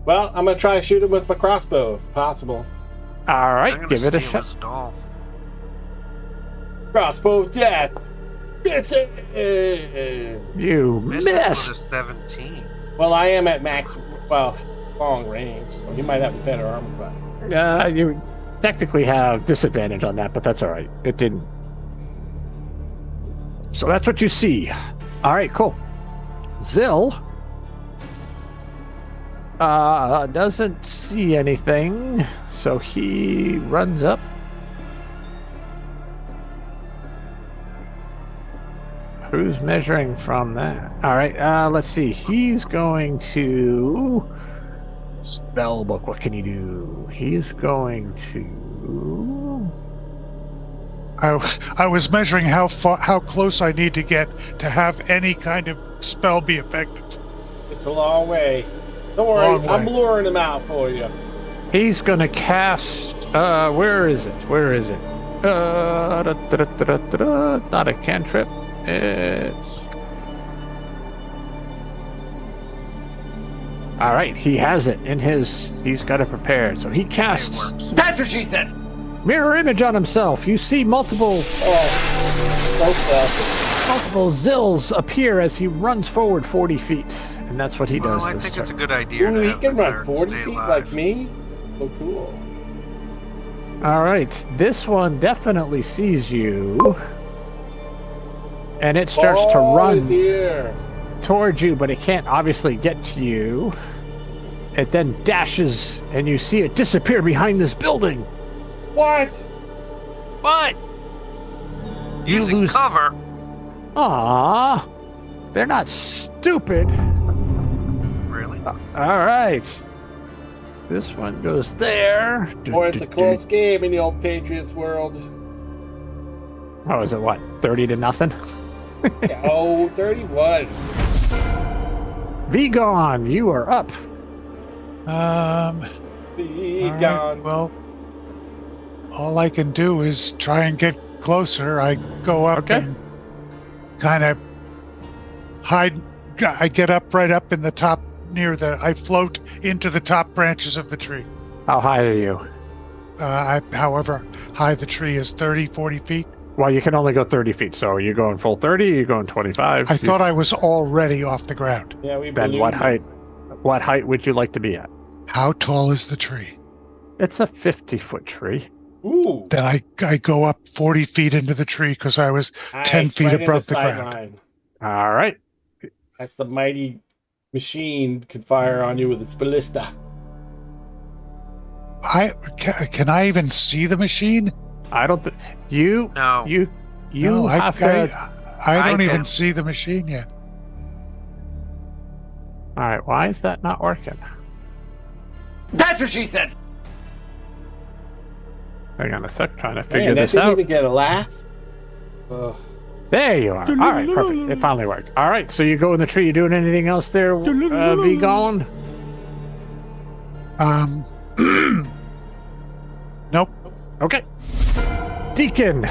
Well, I'm going to try to shoot him with my crossbow if possible. All right, give it a shot. Crossbow of death. It's You missed. With a 17. Well, I am at max, long range, so he might have a better armor class. You technically have disadvantage on that, but that's all right. It didn't. So that's what you see. All right, cool. Zill doesn't see anything, so he runs up. Who's measuring from that? All right, let's see. He's going to spellbook. What can he do? He's going to. I was measuring how close I need to get to have any kind of spell be effective. It's a long way. Don't worry, I'm luring him out for you. He's going to cast. Where is it? Not a cantrip. It's all right. He has it in his. He's got it prepared, so he casts. That's what she said. Mirror image on himself. You see multiple Zills appear as he runs forward 40 feet, and that's what he does. I think it's a good idea. Ooh, he can run 40 feet like me. Oh, cool. All right, this one definitely sees you. And it starts to run towards you, but it can't obviously get to you. It then dashes, and you see it disappear behind this building. What? Using cover. Ah, they're not stupid. Really? All right. This one goes there. Boy, it's a close game in the old Patriots world. Oh, is it what? 30-0? 31. Vegan, you are up. Vegan. Right, well, all I can do is try and get closer. I go up and kind of hide. I get up right up in the top I float into the top branches of the tree. How high are you? However high the tree is, 30, 40 feet. Well, you can only go 30 feet, so are you going full 30 or are you going 25? I thought I was already off the ground. Yeah, we Ben, what height would you like to be at? How tall is the tree? It's a 50-foot tree. Ooh. Then I go up 40 feet into the tree because I was 10 feet right above the sight ground. line. All right. That's the mighty machine can fire on you with its ballista. Can I even see the machine? I don't think you. No. You No, have to. I don't I even can. see the machine yet. All right. Why is that not working? That's what she said. Hang on a sec. Trying to figure Man, that this didn't out. even get a laugh. Ugh. There you are. All right. Perfect. It finally worked. All right. So you go in the tree. You doing anything else there, Vegan? Nope. Okay. Deacon.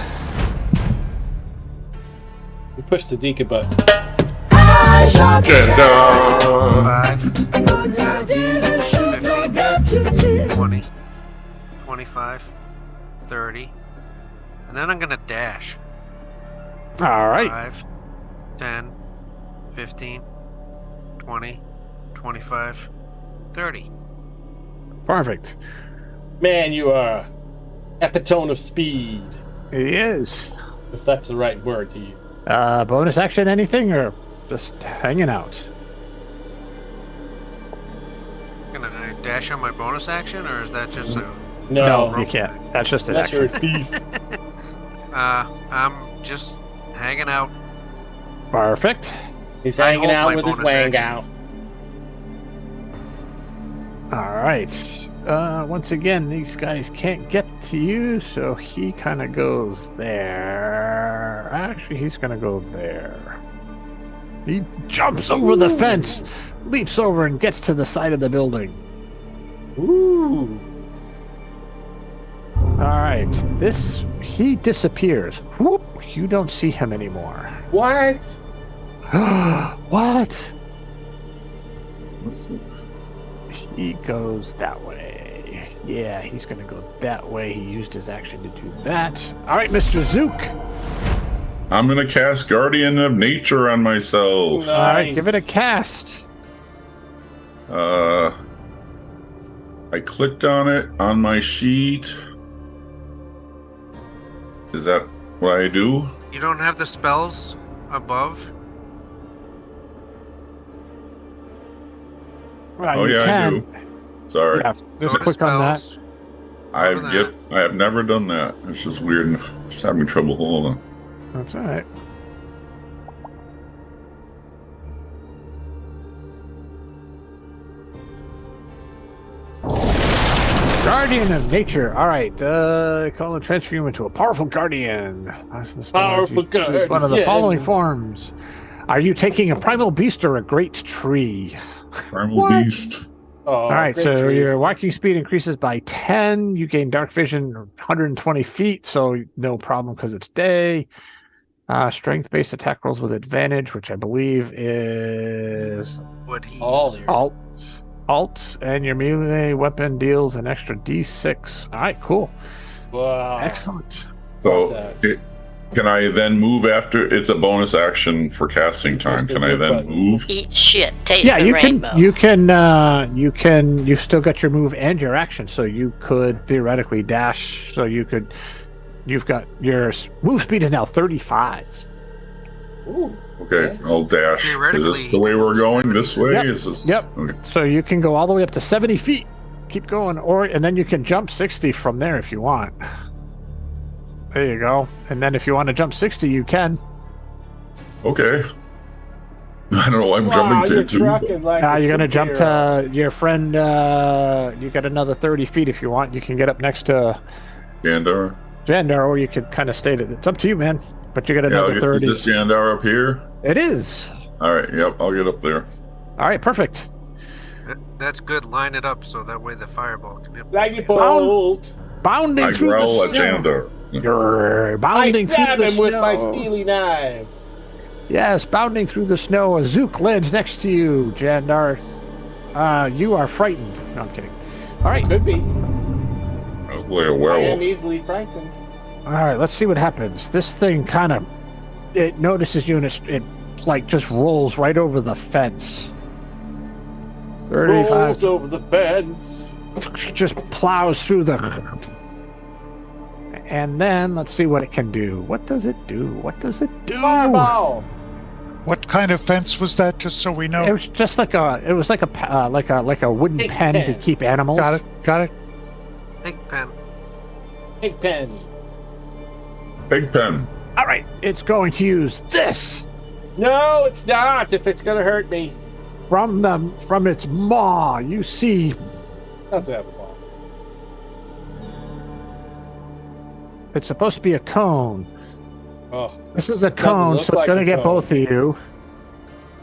We pushed the Deacon button. 5, 10, 15, 20, 25, 30. And then I'm going to dash. All right. 5, 10, 15, 20, 25, 30. Perfect. Man, you are epitome of speed. He is. If that's the right word to use. Bonus action, anything, or just hanging out? Can I dash on my bonus action, or is that just a... No, you can't. That's just an unless you're a action. thief. I'm just hanging out. Perfect. He's I hanging hold out my with his bonus wang action. out. All right. Once again, these guys can't get to you, so he kind of goes there. Actually, he's going to go there. He jumps over the fence, leaps over, and gets to the side of the building. Ooh. All right. He disappears. Whoop! You don't see him anymore. What? What? He goes that way. Yeah, he's going to go that way. He used his action to do that. All right, Mr. Zook. I'm going to cast Guardian of Nature on myself. Nice. All right, give it a cast. I clicked on it on my sheet. Is that what I do? You don't have the spells above? Right, Oh you yeah, I can. do. Sorry. Yeah, Go just to click on that. spells. I have never done that. It's just weird. I'm just having trouble. Hold on. That's all right. Guardian of Nature. All right. Call and transfer you into a powerful guardian. That's the spell. Powerful You choose one of the guardian. following forms. Are you taking a primal beast or a great tree? Primal What? Beast. Oh, All right, great so tree. your walking speed increases by 10. You gain dark vision 120 feet, so no problem because it's day. Strength-based attack rolls with advantage, which I believe is What he all yours. alt, and your melee weapon deals an extra d6. All right, cool. Wow. Excellent. So, can I then move after? It's a bonus action for casting time. Push the Can I Zook then button. move? Eat shit. Taste Yeah, the you rainbow. you've still got your move and your action, so you could theoretically dash. So you've got your move speed is now 35. Ooh. Okay, Yes. I'll dash. Is Theoretically, this the way we're going? This way? Yep. Is this? Yep. Okay. So you can go all the way up to 70 feet. Keep going, and then you can jump 60 from there if you want. There you go. And then if you want to jump 60, you can. Okay. I don't know. I'm Wow, jumping you're to two. trucking like a You're going to jump superhero. to your friend. You got another 30 feet if you want. You can get up next to Jandar. Jandar, or you could kind of stay it. It's up to you, man. But you got Yeah, another 30. is this Jandar up here? It is. All right. Yep. I'll get up there. All right, perfect. That's good. Line it up so that way the fireball can hit. Lightning bolt. bounding I through growl the at snow. Jadar. You're I bounding through stab the him snow. with my steely knife. Yes, bounding through the snow. A Zook lands next to you, Jadar. You are frightened. No, I'm kidding. All right. Could be. Oh, like a I am werewolf. easily frightened. All right, let's see what happens. This thing kind of, it notices you and it like just rolls right over the fence. 35. Rolls over the fence. Just plows through the. And then let's see what it can do. What does it do? What does it do? Fireball. What kind of fence was that? Just so we know. It was just like a. It was like a wooden Big pen to pen. keep animals. Got it. Got it. Big pen. Big pen. Big pen. All right, it's going to use this No, it's not. If it's gonna hurt me, from its maw. You see, that's have a ball. it's supposed to be a cone. Oh, This is a Doesn't cone, look so like it's going to a get cone. both of you.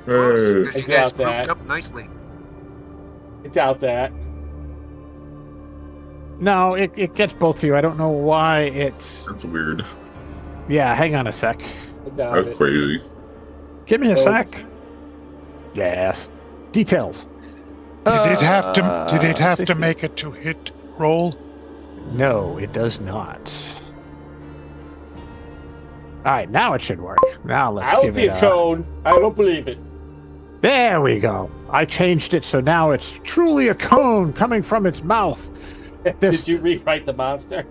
Close, Hey. 'cause I you guys doubt that. grouped up nicely. I doubt that. No, it gets both of you. I don't know why it's. That's weird. Yeah, hang on a sec. I doubt That's it. crazy. Give me a Oh. sec. Yes. Details. Did it have to 50. make a two-hit roll? No, it does not. All right, now it should work. Now let's I don't give see it a cone. I don't believe it. There we go. I changed it so now it's truly a cone coming from its mouth. This- Did you rewrite the monster?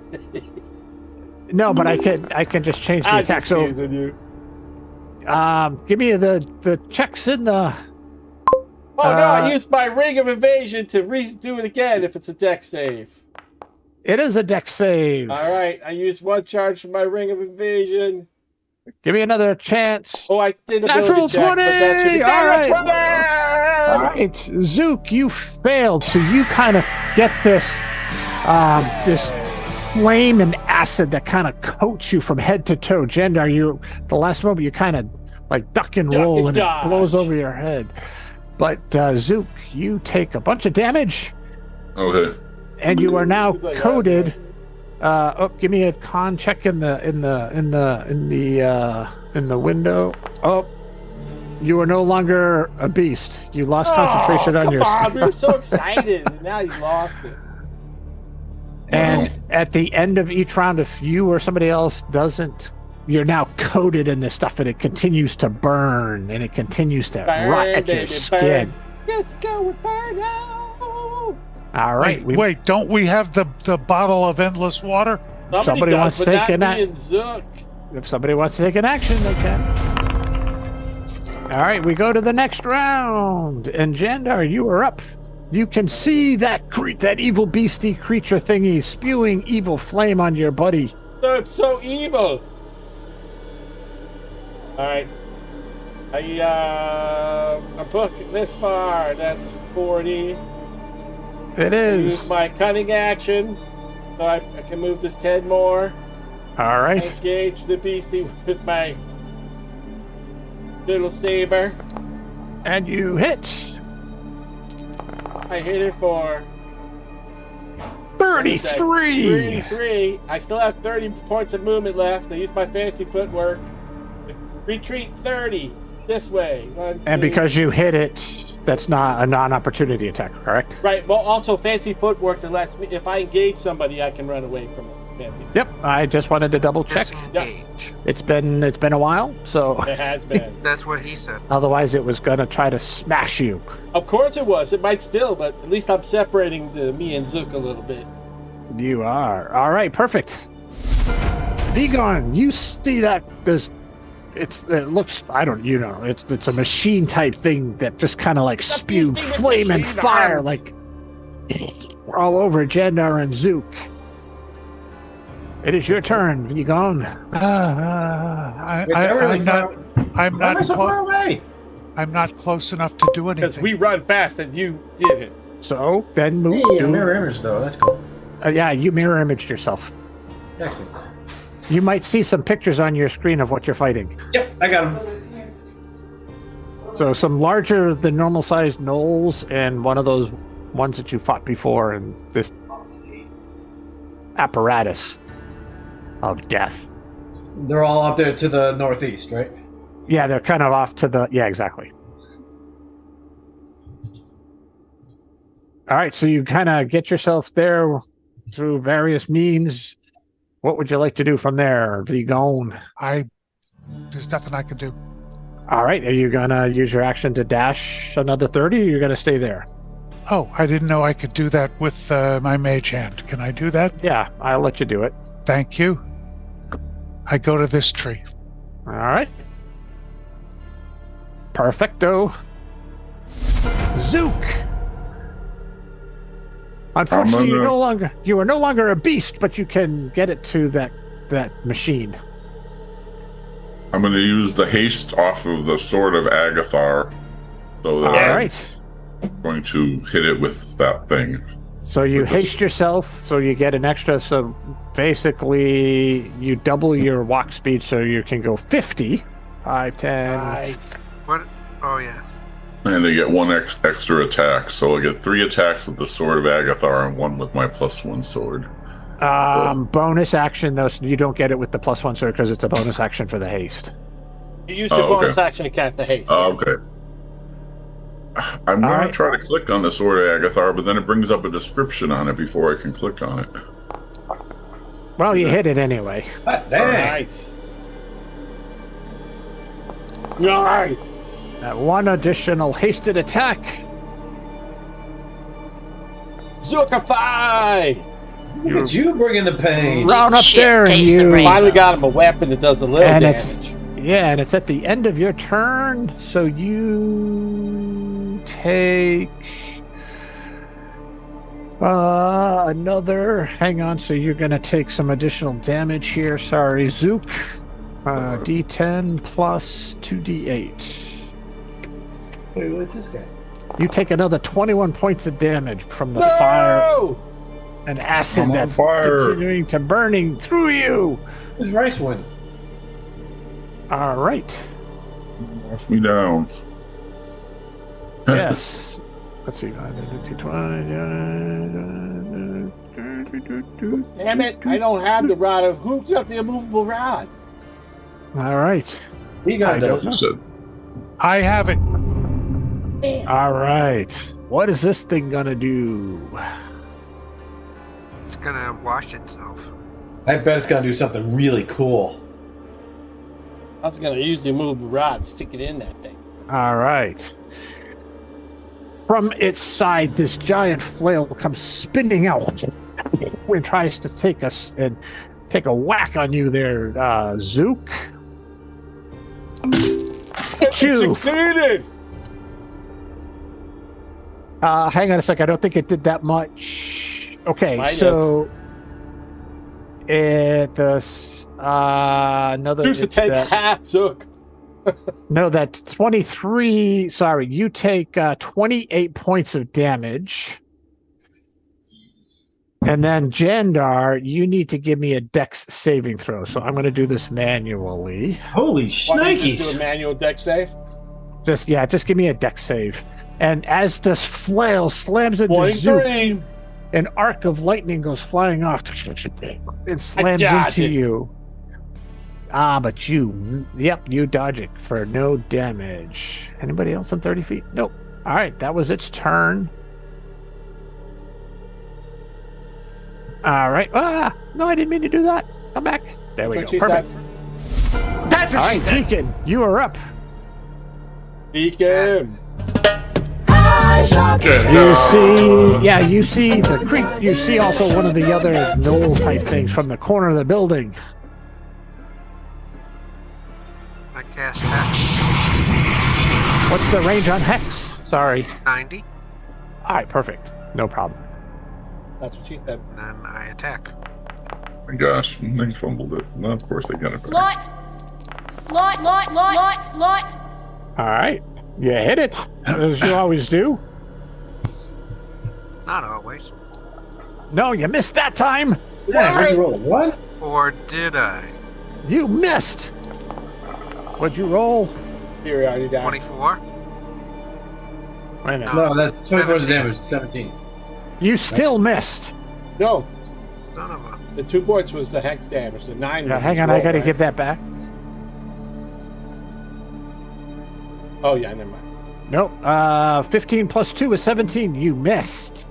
No, but I can just change the I attack. just So, teasing you. give me the checks in the. Oh no! I used my ring of evasion to redo it again. If it's a deck save. It is a dex save. All right, I used one charge for my ring of evasion. Give me another chance. Oh, I did a Natural ability check, but that should be 20! All right. Natural 20! All right, Zook, you failed, so you kind of get this flame and acid that kind of coats you from head to toe. Jadar, the last moment you kind of like duck and Duck roll, and and dodge. it blows over your head. But Zook, you take a bunch of damage, Okay. and you are now He's like, coated. Give me a con check in the window. Oh, you are no longer a beast. You lost concentration on come your. on, we were so excited, and now you lost it. And at the end of each round, if you or somebody else doesn't, you're now coated in this stuff, and it continues to burn, and it continues to Burn, rot at your baby, skin. burn. Let's go with burn now. All right, Wait, don't we have the bottle of endless water? Somebody does, wants to but take not a nap. me and Zook. If somebody wants to take an action, they can. All right, we go to the next round, and Jadar, you are up. You can see that evil beastie creature thingy spewing evil flame on your buddy. I'm so evil. All right. I booked this far. That's 40. It Use is. my cunning action, so I can move this 10 more. All right. Engage the beastie with my little saber. And you hit. I hit it for 33. 33. I still have 30 points of movement left. I use my fancy footwork. Retreat 30 this way. One, And two. because you hit it, that's not a non-opportunity attack, correct? Right. Well, also fancy footworks. It lets me. If I engage somebody, I can run away from it. Fancy. Yep. I just wanted to double check. Disengage. It's been a while, so It has been. That's what he said. otherwise it was gonna try to smash you. Of course it was. It might still, but at least I'm separating me and Zook a little bit. You are. All right, perfect. Vegan, you see that it looks, I don't, it's a machine type thing that just kind of like It's a spewed beastie with flame and machine fire arms. like all over Jadar and Zook. It is your turn, Vegan. Wait, they're really far- I'm Why am I not so far away? I'm not close enough to do Because anything. we run fast and you did it. So then move. Hey, a to- mirror image though. That's cool. yeah, you mirror imaged yourself. Excellent. You might see some pictures on your screen of what you're fighting. Yep, I got him. So some larger than normal sized gnolls and one of those ones that you fought before, and this apparatus of death. They're all up there to the northeast, right? Yeah, they're kind of off to the... Yeah, exactly. All right, so you kind of get yourself there through various means. What would you like to do from there, Vegan? There's nothing I can do. All right, are you going to use your action to dash another 30, or you're going to stay there? Oh, I didn't know I could do that with my mage hand. Can I do that? Yeah, I'll let you do it. Thank you. I go to this tree. All right. Perfecto. Zook. Unfortunately, you are no longer a beast, but you can get it to that machine. I'm going to use the haste off of the Sword of Agathar, so that I'm going to hit it with that thing. So you haste yourself, so you get an extra. So basically, you double your walk speed, so you can go 50, 5, 10. Nice. What? Oh, yeah. And I get one extra attack, so I get 3 attacks with the Sword of Agathar and 1 with my +1 sword. Bonus action, though, so you don't get it with the +1 sword because it's a bonus action for the haste. You use your bonus action to cast the haste. Okay. I'm going to try to click on the Sword of Agathar, but then it brings up a description on it before I can click on it. Well, you hit it anyway. Nice. Nice. That one additional hasted attack. Zookify! Look at you bringing the pain. Round up there, and taste the you rain. Finally got him a weapon that does a little damage. And it's at the end of your turn, so you take another. Hang on, so you're going to take some additional damage here. Sorry, Zook. D10 plus 2d8. Wait, what's this guy? You take another 21 points of damage from the fire and acid that's continuing to burning through you. Where's Rice one? All right. Knock me down. Yes. Let's see. Damn it, I don't have the rod of... Who's got the immovable rod? All right. He got those. I have it. All right. What is this thing gonna do? It's gonna wash itself. I bet it's gonna do something really cool. I was gonna use the immovable rod and stick it in that thing. All right. From its side, this giant flail comes spinning out and tries to take a whack on you there, Zook. It succeeded! Hang on a sec. I don't think it did that much. Okay, so another. Used to take half, Zook. No, that's 23. Sorry, you take 28 points of damage. And then, Jadar, you need to give me a dex saving throw. So I'm going to do this manually. Holy shnikes! Just do a manual dex save? Just give me a dex save. And as this flail slams into Zook, an arc of lightning goes flying off and slams into you. But you dodge it for no damage. Anybody else in 30 feet? Nope. All right, that was its turn. All right. No, I didn't mean to do that. Come back. There we go. Perfect. That's what she said. Deacon, you are up. Deacon. You see the creep. You see also one of the other Gnolls type things from the corner of the building. I cast Hex. What's the range on Hex? Sorry. 90. All right, perfect. No problem. That's what she said. And then I attack. Oh my gosh, they fumbled it. Well, of course they got it back. Slut. All right. You hit it, as you always do. Not always. No, you missed that time. Yeah, what'd you roll? What? Or did I? You missed. What'd you roll? Superiority die. 24? Wait a minute. No, that 24 is damage. 17. You still missed. No. None of them. The 2 points was the hex damage. The 9 was hang his on, roll, I got to right? give that back. Oh, yeah, never mind. Nope. 15 plus 2 is 17. You missed.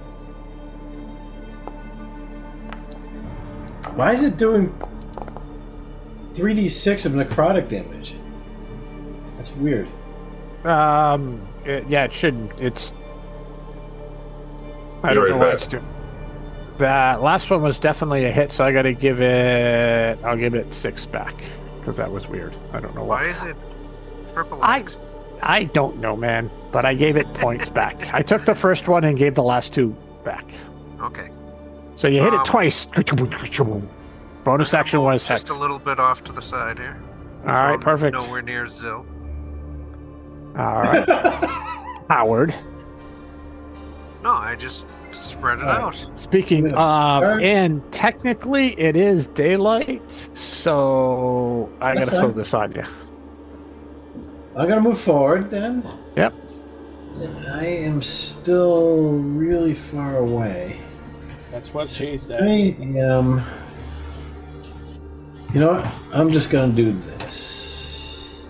Why is it doing 3d6 of necrotic damage? That's weird. Yeah, it shouldn't. It's. I Be don't right know what back. it's doing. That last one was definitely a hit, so I got to give it. I'll give it 6 back because that was weird. I don't know why. Why is it triple I- X? I don't know, man, but I gave it points back. I took the first one and gave the last 2 back. Okay. So you hit it twice. Bonus action Moved was hex. just a little bit off to the side here. All right, I'm perfect. Nowhere near Zill. All right, Howard. No, I just spread it out. Speaking Yes, of, sir. and technically it is daylight, so I That's gotta throw fine. this on you. I'm gonna move forward then. Yep. And I am still really far away. That's what she said. I am. You know what? I'm just gonna do this.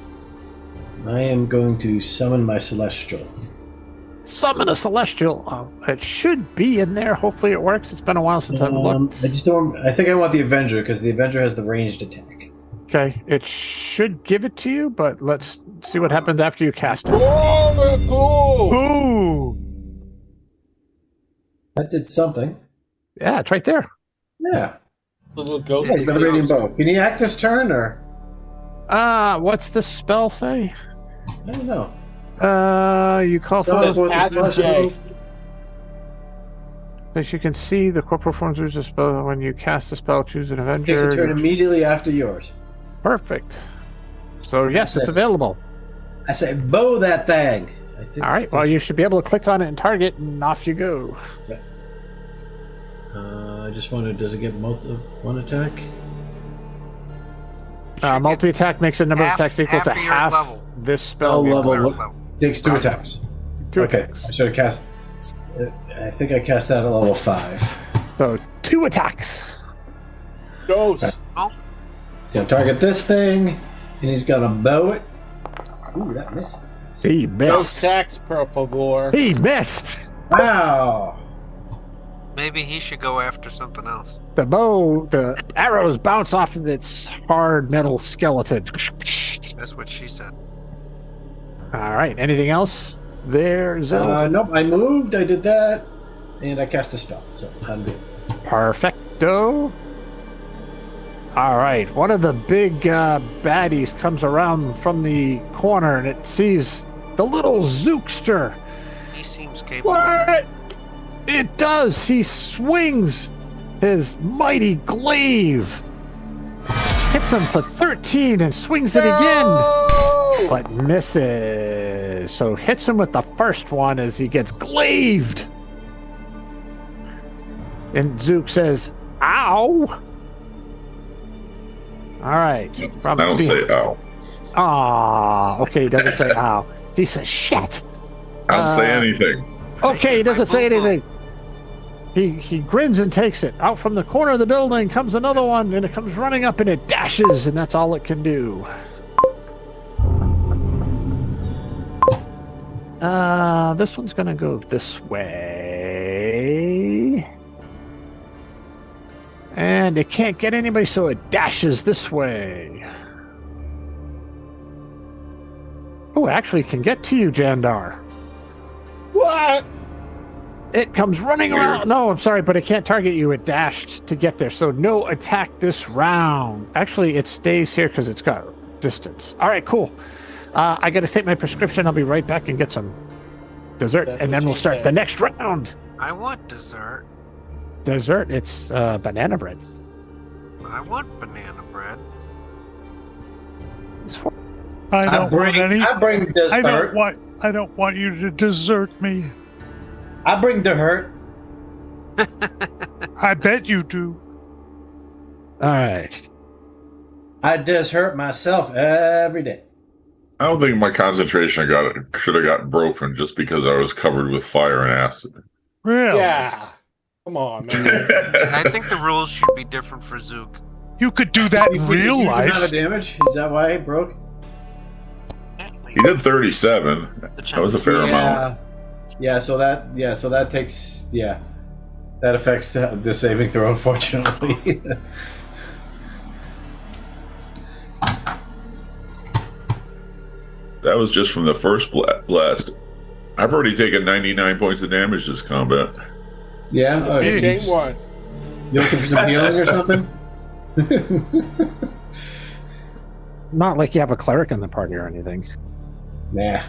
I am going to summon my celestial. Summon a celestial. It should be in there. Hopefully it works. It's been a while since I've looked. I just don't. I think I want the Avenger because the Avenger has the ranged attack. Okay, it should give it to you, but let's see what happens after you cast it. Oh, Ooh! That did something. Yeah, it's right there. Yeah. little ghost. Yeah, he's got the radiant bow. Can he act this turn or? What's the spell say? I don't know. You call for Tell the us what the Ask celestial- Jay. As you can see, the corporal forms use a spell. When you cast a spell, choose an Takes Avenger. a turn immediately after yours. Perfect. So yes, it's available. I say, bow that thing. I think All right. Well, you should be able to click on it and target, and off you go. I just wondered, does it get one attack? Multi attack makes a number of half- attacks equal to half of your half level. this spell. Level. Clear what- level. Takes 2 attacks. 2 Okay, attacks. I should have cast. I think I cast that at level 5. So 2 attacks. Ghost. Oh, He's gonna target this thing, and he's gonna bow it. Ooh, that missed. He Ghost missed. tax, per favor. He missed. Wow. maybe he should go after something else. The arrows bounce off of its hard metal skeleton. That's what she said. All right. Anything else? There's Nope. I moved. I did that, and I cast a spell. So I'm good. Perfecto. All right. One of the big baddies comes around from the corner, and it sees the little Zookster. He seems capable. What? It does. He swings his mighty glaive, hits him for 13, and swings it again, but misses. So hits him with the first one as he gets glaved. And Zook says, "Ow!" All right. I don't say ow. Ah, okay. He doesn't say ow. He says shit. I don't say anything. Okay, he doesn't say anything. He grins and takes it. Out from the corner of the building comes another one, and it comes running up, and it dashes, and that's all it can do. This one's gonna go this way. And it can't get anybody, so it dashes this way. Oh, it actually can get to you, Jadar. What? It comes running around. No, I'm sorry, but it can't target you. It dashed to get there, so no attack this round. Actually, it stays here because it's got distance. All right, cool. I got to take my prescription. I'll be right back and get some dessert, That's and what then we'll she start said. the next round. I want dessert. Dessert, it's banana bread. I want banana bread. It's for- I don't want any. I bring dessert. I don't want you to desert me. I bring the hurt. I bet you do. All right. I just hurt myself every day. I don't think my concentration should have got broken just because I was covered with fire and acid. Really? Yeah. Come on, man. I think the rules should be different for Zook. You could do that in real Huge amount life. of damage. Is that why it broke? He did 37. That was a fair amount. Yeah. So that takes. Yeah, that affects the saving throw, unfortunately. That was just from the first blast. I've already taken 99 points of damage this combat. Yeah. Oh, It ain't one. you looking for some healing or something? Not like you have a cleric in the party or anything. Nah.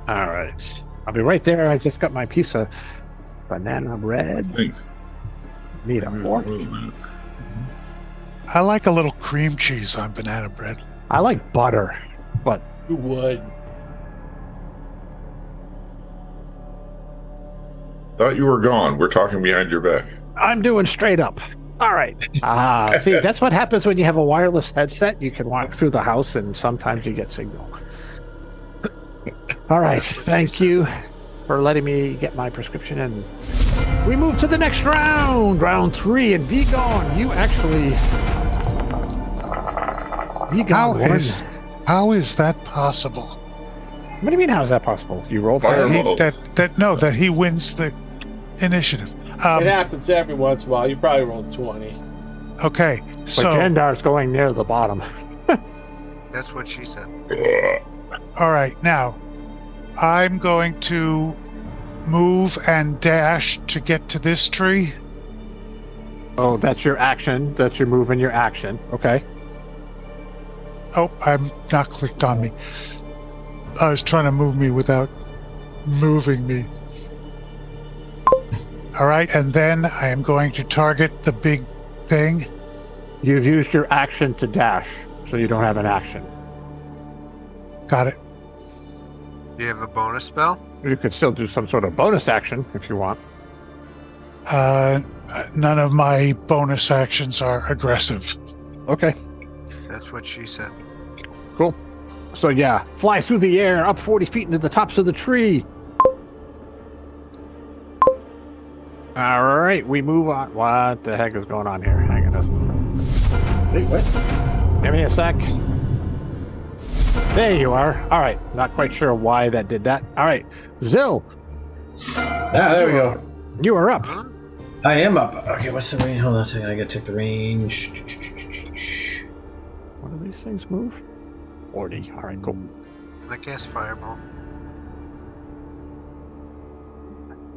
All right. I'll be right there. I just got my piece of banana I bread. think. Need a fork. I like a little cream cheese on banana bread. I like butter, but You would. Thought you were gone. We're talking behind your back. I'm doing straight up. All right. See, that's what happens when you have a wireless headset. You can walk through the house and sometimes you get signal. All right. Thank you for letting me get my prescription. And we move to the next round, round 3. And Vegan, you actually... Vegan How is that possible? What do you mean, how is that possible? You rolled Fire fire. mode. That he wins the initiative. It happens every once in a while. You probably rolled 20. Okay, But so Jadar's going near the bottom. That's what she said. all right, now I'm going to move and dash to get to this tree. Oh, that's your action. That's your move and your action. Okay. Oh, I'm not clicked on me. I was trying to move me without moving me. All right, and then I am going to target the big thing. You've used your action to dash, so you don't have an action. Got it. Do you have a bonus spell? You could still do some sort of bonus action if you want. None of my bonus actions are aggressive. Okay, That's what she said. cool. So yeah, fly through the air, up 40 feet into the tops of the tree. All right, we move on. What the heck is going on here? Hang on a second. Wait, what? Give me a sec. There you are. All right, not quite sure why that did that. All right, Zill, There we go. you are up. Huh? I am up. Okay, what's the range? Hold on a second. I gotta check the range. What do these things move? 40. All right, cool. I guess fireball.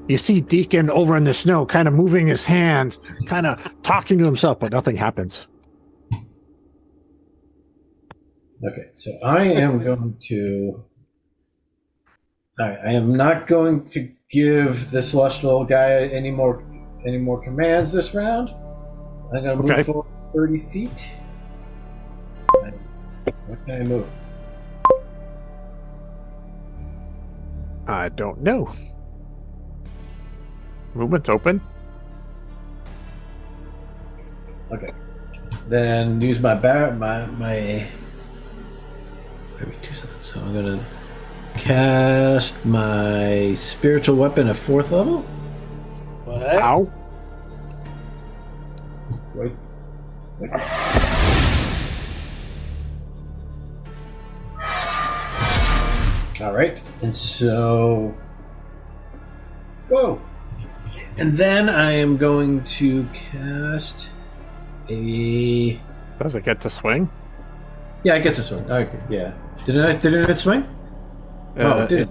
You see Deacon over in the snow, kind of moving his hands, kind of talking to himself, but nothing happens. Okay, so I am going to. All right, I am not going to give the celestial guy any more commands this round. I'm going to move Okay. forward 30 feet. What can I move? I don't know. Movement's open. Okay, then use my my. Maybe 2 seconds. So I'm going to cast my spiritual weapon at 4th level. What? Ow. Wait. All right, and so, whoa, and then I am going to cast a. Does it get to swing? Yeah, I guess this one. Okay, yeah. Didn't it swing? Oh, it did.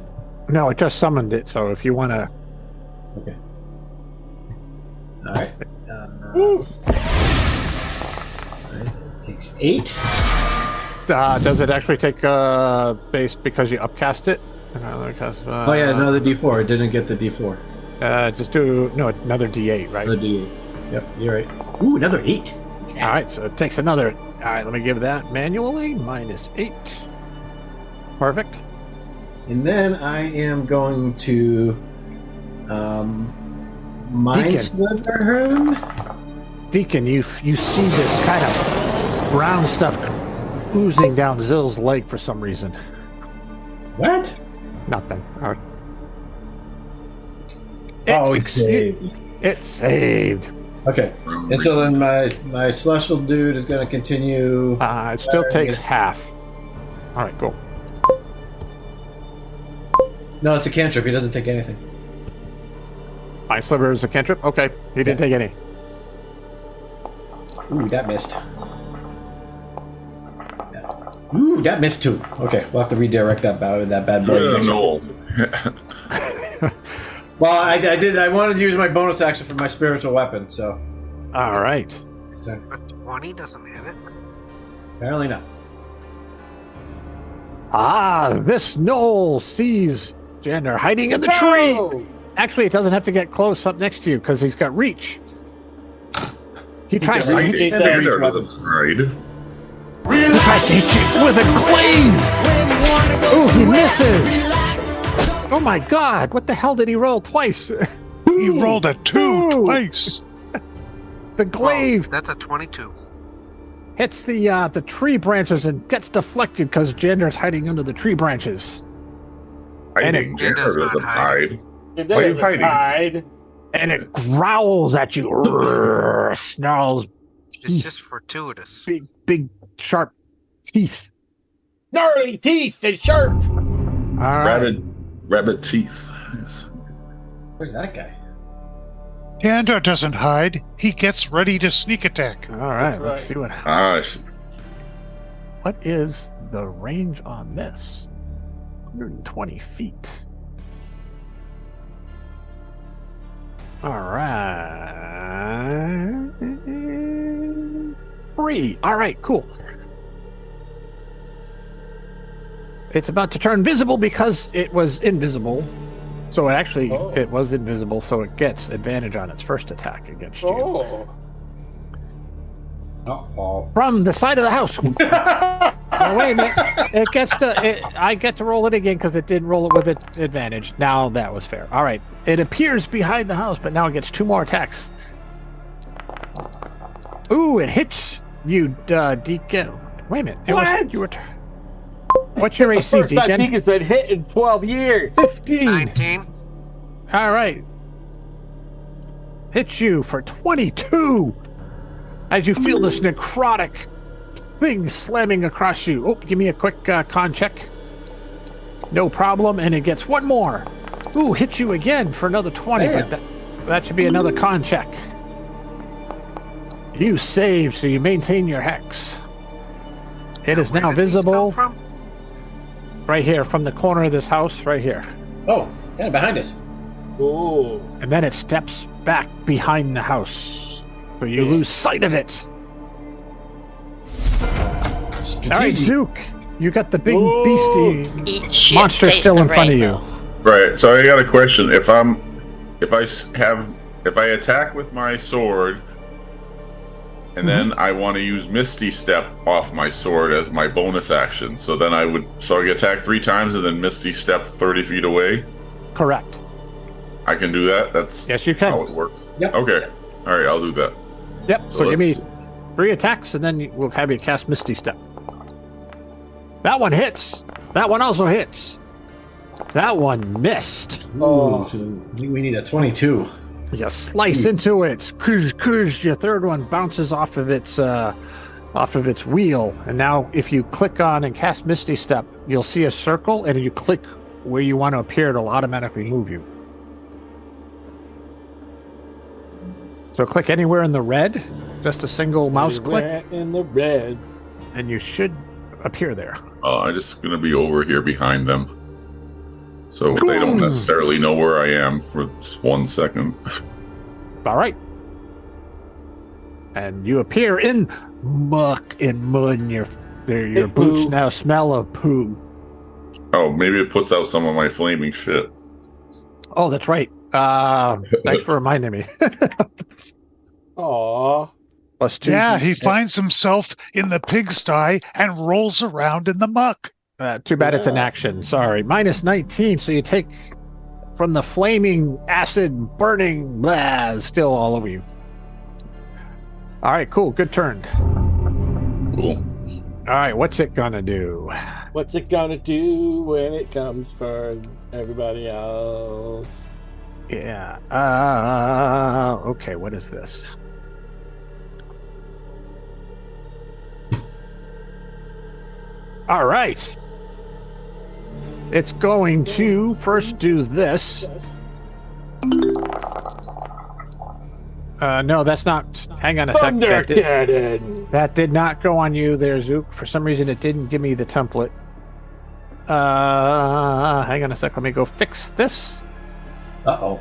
No, it just summoned it, so if you want to... Okay. All right. Takes 8. does it actually take base because you upcast it? Oh yeah, another D4. It didn't get the D4. Just do... No, another D8, right? Another D8. Yep, you're right. Ooh, another 8. All right, so it takes another... All right, let me give that manually. -8. Perfect. And then I am going to mind slither him. Deacon, you see this kind of brown stuff oozing down Zill's leg for some reason. What? Nothing. All right. It's saved. It's saved. Okay. And so then my celestial dude is going to continue. It still takes half. All right, cool. No, it's a cantrip. He doesn't take anything. My sliver is a cantrip? Okay, he didn't take any. Ooh, that missed. Ooh, that missed too. Okay, we'll have to redirect that bad boy. No. Well, I wanted to use my bonus action for my spiritual weapon, so. All right. A 20 doesn't hit it. Apparently not. This Gnoll sees Jadar hiding in the tree. Actually, it doesn't have to get close up next to you because he's got reach. He tries to hit you. Jadar doesn't hide. He tries to hit you with a glaive. Ooh, he misses. Oh my God! What the hell did he roll twice? He rolled a 2 twice. The glaive That's a 22. hits the tree branches and gets deflected because Jadar's hiding under the tree branches. Hiding. Jadar doesn't hide. Why are you hiding? And it growls at you. Snarls. It's just fortuitous. Big, sharp teeth. Gnarly teeth and sharp. All right. Rabbit teeth. Yes. Where's that guy? Jadar doesn't hide. He gets ready to sneak attack. All right. That's Let's see what. I see. What is the range on this? 120 feet. All right. 3. All right, cool. It's about to turn visible because it was invisible. So it was invisible, so it gets advantage on its first attack against you. Uh-oh. From the side of the house. Oh, wait a minute. I get to roll it again because it didn't roll it with its advantage. Now that was fair. All right. It appears behind the house, but now it gets 2 more attacks. Ooh, it hits you, Deacon. Wait a minute. What's your AC, First time Deacon? Deacon's been hit in 12 years. 15. 19. All right. Hits you for 22. As you feel this necrotic thing slamming across you. Oh, give me a quick con check. No problem. And it gets 1 more. Ooh, hits you again for another 20. Damn. But that should be another con check. You save, so you maintain your hex. It is now Where did these visible come from? right here from the corner of this house, right here. Oh, yeah, behind us. Ooh. And then it steps back behind the house. So you lose sight of it. Strategic. All right, Zook, you got the big Ooh. beastie Eat shit, monster taste still the in front of you. rainbow. Right. So I got a question. If I attack with my sword, and then I want to use Misty Step off my sword as my bonus action, so then I get attacked 3 times and then Misty Step 30 feet away. Correct. I can do that. That's Yes, you can. how it works. Yep. Okay. All right. I'll do that. Yep. So give me 3 attacks, and then we'll have you cast Misty Step. That one hits. That one also hits. That one missed. Ooh, so we need a 22. You slice into it. Your third one bounces off of its wheel, and now if you click on and cast Misty Step, you'll see a circle, and if you click where you want to appear, it'll automatically move you. So click anywhere in the red, just a single mouse click, In the red. and you should appear there. I'm just gonna be over here behind them, so they don't necessarily know where I am for this 1 second. All right. And you appear in muck and mud, and your boots poo. now smell of poo. Oh, maybe it puts out some of my flaming shit. Oh, that's right. Thanks for reminding me. Aw. +2. Yeah, he finds himself in the pigsty and rolls around in the muck. Too bad it's an action. Sorry. -19, so you take from the flaming acid burning still all over you. All right, cool. Good turn. Cool. All right, what's it gonna do? What's it gonna do when it comes for everybody else? Yeah. Okay, what is this? All right. It's going to first do this. No, that's not. Hang on a second. That did not go on you there, Zook. For some reason, it didn't give me the template. Hang on a sec. Let me go fix this. Uh-oh.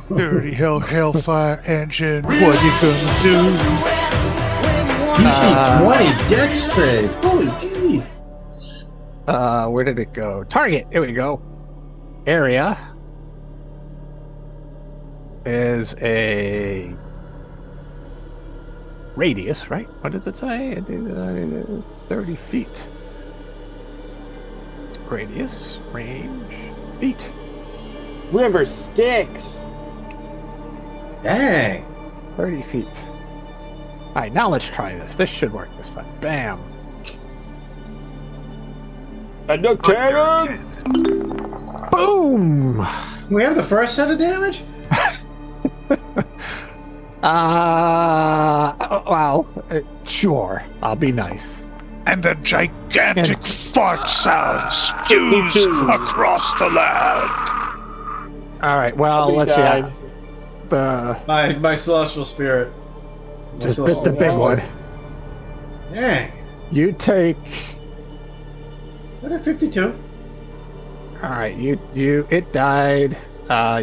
Dirty hellfire engine. What you gonna do? DC 20 dex save. Holy jeez. Where did it go? Target. Here we go. Area is a radius, right? What does it say? 30 feet. Radius, range, feet. River Styx. Dang. 30 feet. All right, now let's try this. This should work this time. Bam. And no cannon. Boom. We have the first set of damage? Sure. I'll be nice. And a gigantic fart sound spews across the land. All right. Well, let's see. My celestial spirit. Just bit the big one. Dang. You take. What at 52? All right. It died.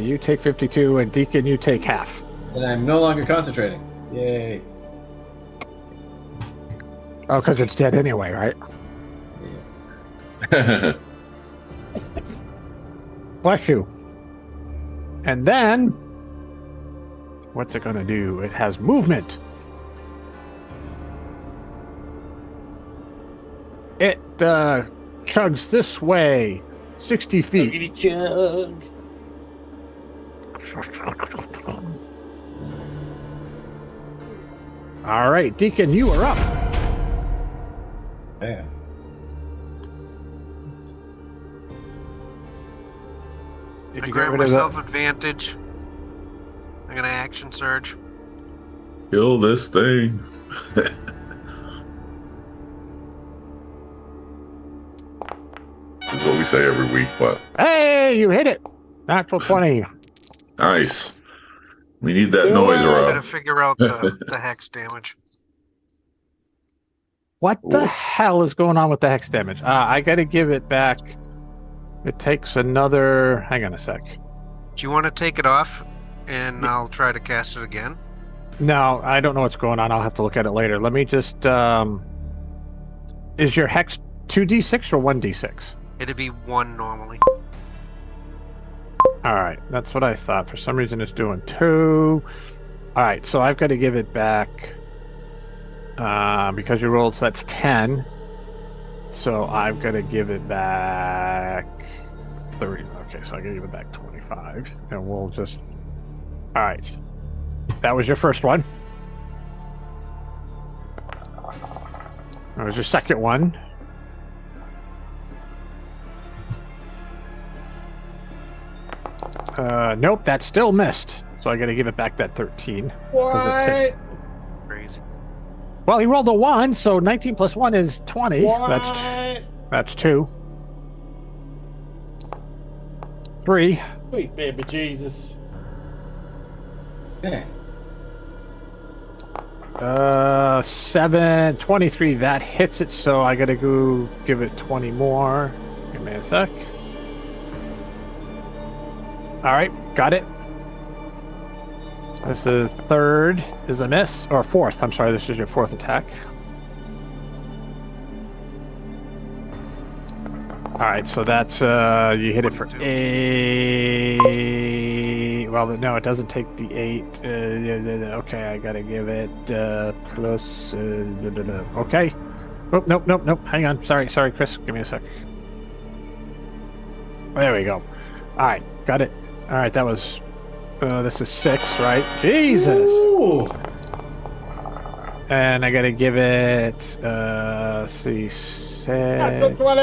You take 52, and Deacon, you take half. And I'm no longer concentrating. Yay. Oh, because it's dead anyway, right? Bless you. And then, what's it going to do? It has movement. It chugs this way, 60 feet. Chug. All right, Deacon, you are up. Man. I grant myself advantage. I'm gonna action surge. Kill this thing. This is what we say every week, but Hey, you hit it. Natural 20. nice. We need that noise I'm gonna around. figure out the hex damage. What the hell is going on with the hex damage? I got to give it back. It takes another... Hang on a sec. Do you want to take it off, and I'll try to cast it again? No, I don't know what's going on. I'll have to look at it later. Let me just... Is your hex 2d6 or 1d6? It'd be 1 normally. All right, that's what I thought. For some reason, it's doing 2. All right, so I've got to give it back... because you rolled, so that's 10. So I've got to give it back 30. Okay, so I got to give it back 25. And we'll just... All right. That was your first one. That was your second one. Nope, that still missed. So I got to give it back that 13. What? Crazy. Well, he rolled a 1, so 19 plus 1 is 20. What? That's 2. 3. Sweet baby Jesus. Dang. 7, 23. That hits it, so I gotta go give it 20 more. Give me a sec. Alright, got it. This is third is a miss, or fourth. I'm sorry, this is your fourth attack. Alright, so that's, you hit it for 8. Well, no, it doesn't take the 8. Okay, I gotta give it, plus, okay. Oh, nope. Hang on. Sorry, Chris. Give me a sec. There we go. Alright, got it. Alright, that was, this is 6, right? Jesus! Ooh. And I gotta give it, let's see, 6, 7. Natural 20!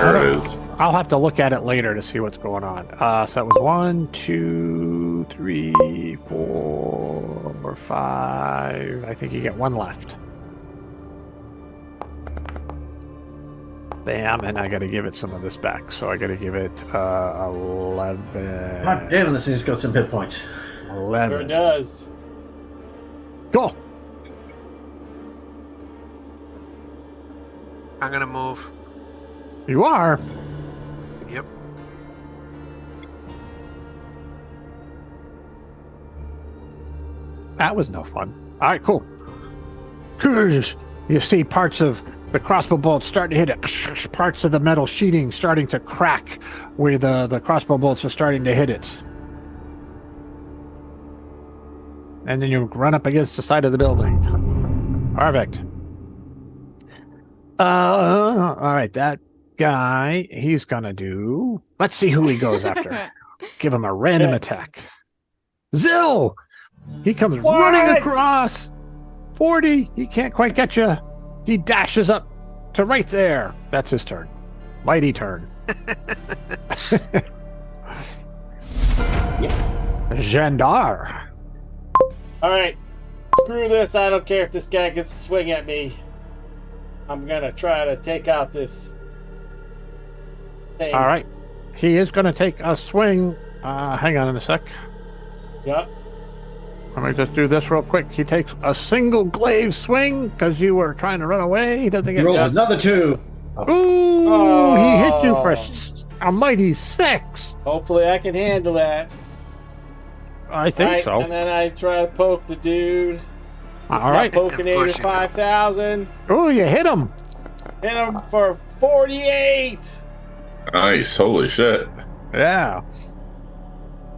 Okay. I'll have to look at it later to see what's going on. So that was 1, 2, 3, 4, 5. I think you get 1 left. Bam, and I got to give it some of this back. So I got to give it 11. God damn, this thing's got some hit points. 11. Sure does. Cool. I'm gonna move. You are. Yep. That was no fun. All right, cool. You see parts of the crossbow bolts starting to hit it. Parts of the metal sheeting starting to crack where the crossbow bolts are starting to hit it. And then you run up against the side of the building. Perfect. All right, that guy, he's gonna do... Let's see who he goes after. Give him a random attack. Zill! He comes running across. 40, he can't quite get you. He dashes up to right there. That's his turn. Mighty turn. Jadar. All right. Screw this. I don't care if this guy gets to swing at me. I'm going to try to take out this thing. All right. He is going to take a swing. Hang on a sec. Yep. Let me just do this real quick. He takes a single glaive swing because you were trying to run away. He doesn't get Rolls another 2. Ooh, he hit you for a mighty 6. Hopefully I can handle that. I think Right, so. And then I try to poke the dude. All right. Poking Of course 5,000. Oh, you hit him. Hit him for 48. Nice. Holy shit. Yeah.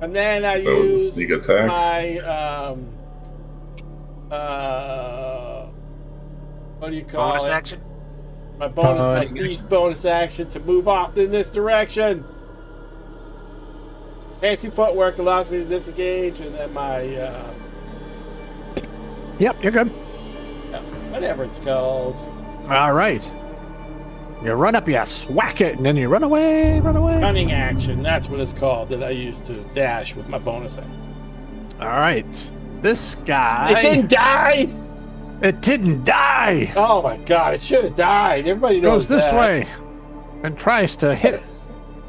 And then I So use sneak attack. my what do you call Bonus it? action? My thief bonus action to move off in this direction. Fancy footwork allows me to disengage, and then my Yep, you're good. whatever it's called. All right. You run up, you swack it, and then you run away, run away. Cunning action, that's what it's called, that I use to dash with my bonus action. All right. This guy... It didn't die! It didn't die! Oh my god, it should have died. Everybody knows Goes this that. way and tries to hit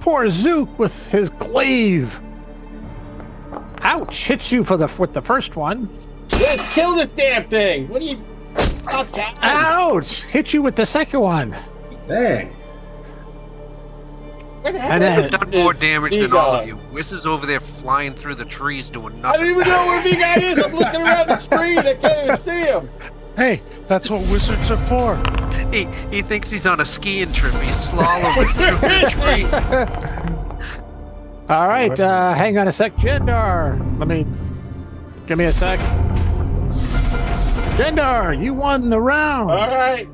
poor Zook with his glaive. Ouch! Hits you with the first one. Let's kill this damn thing! What are you... Okay. Ouch! Hit you with the second one. Dang. Where the hell And then- is It's done more this damage than all of Vegan? you. Wiss is over there flying through the trees doing I nothing. don't even know where Vegan is. I'm looking around the screen. I can't even see him. Hey, that's what wizards are for. He thinks he's on a skiing trip. He's slaloming through the tree. All right, hang on a sec. Jadar, give me a sec. Jadar, you won the round. All right.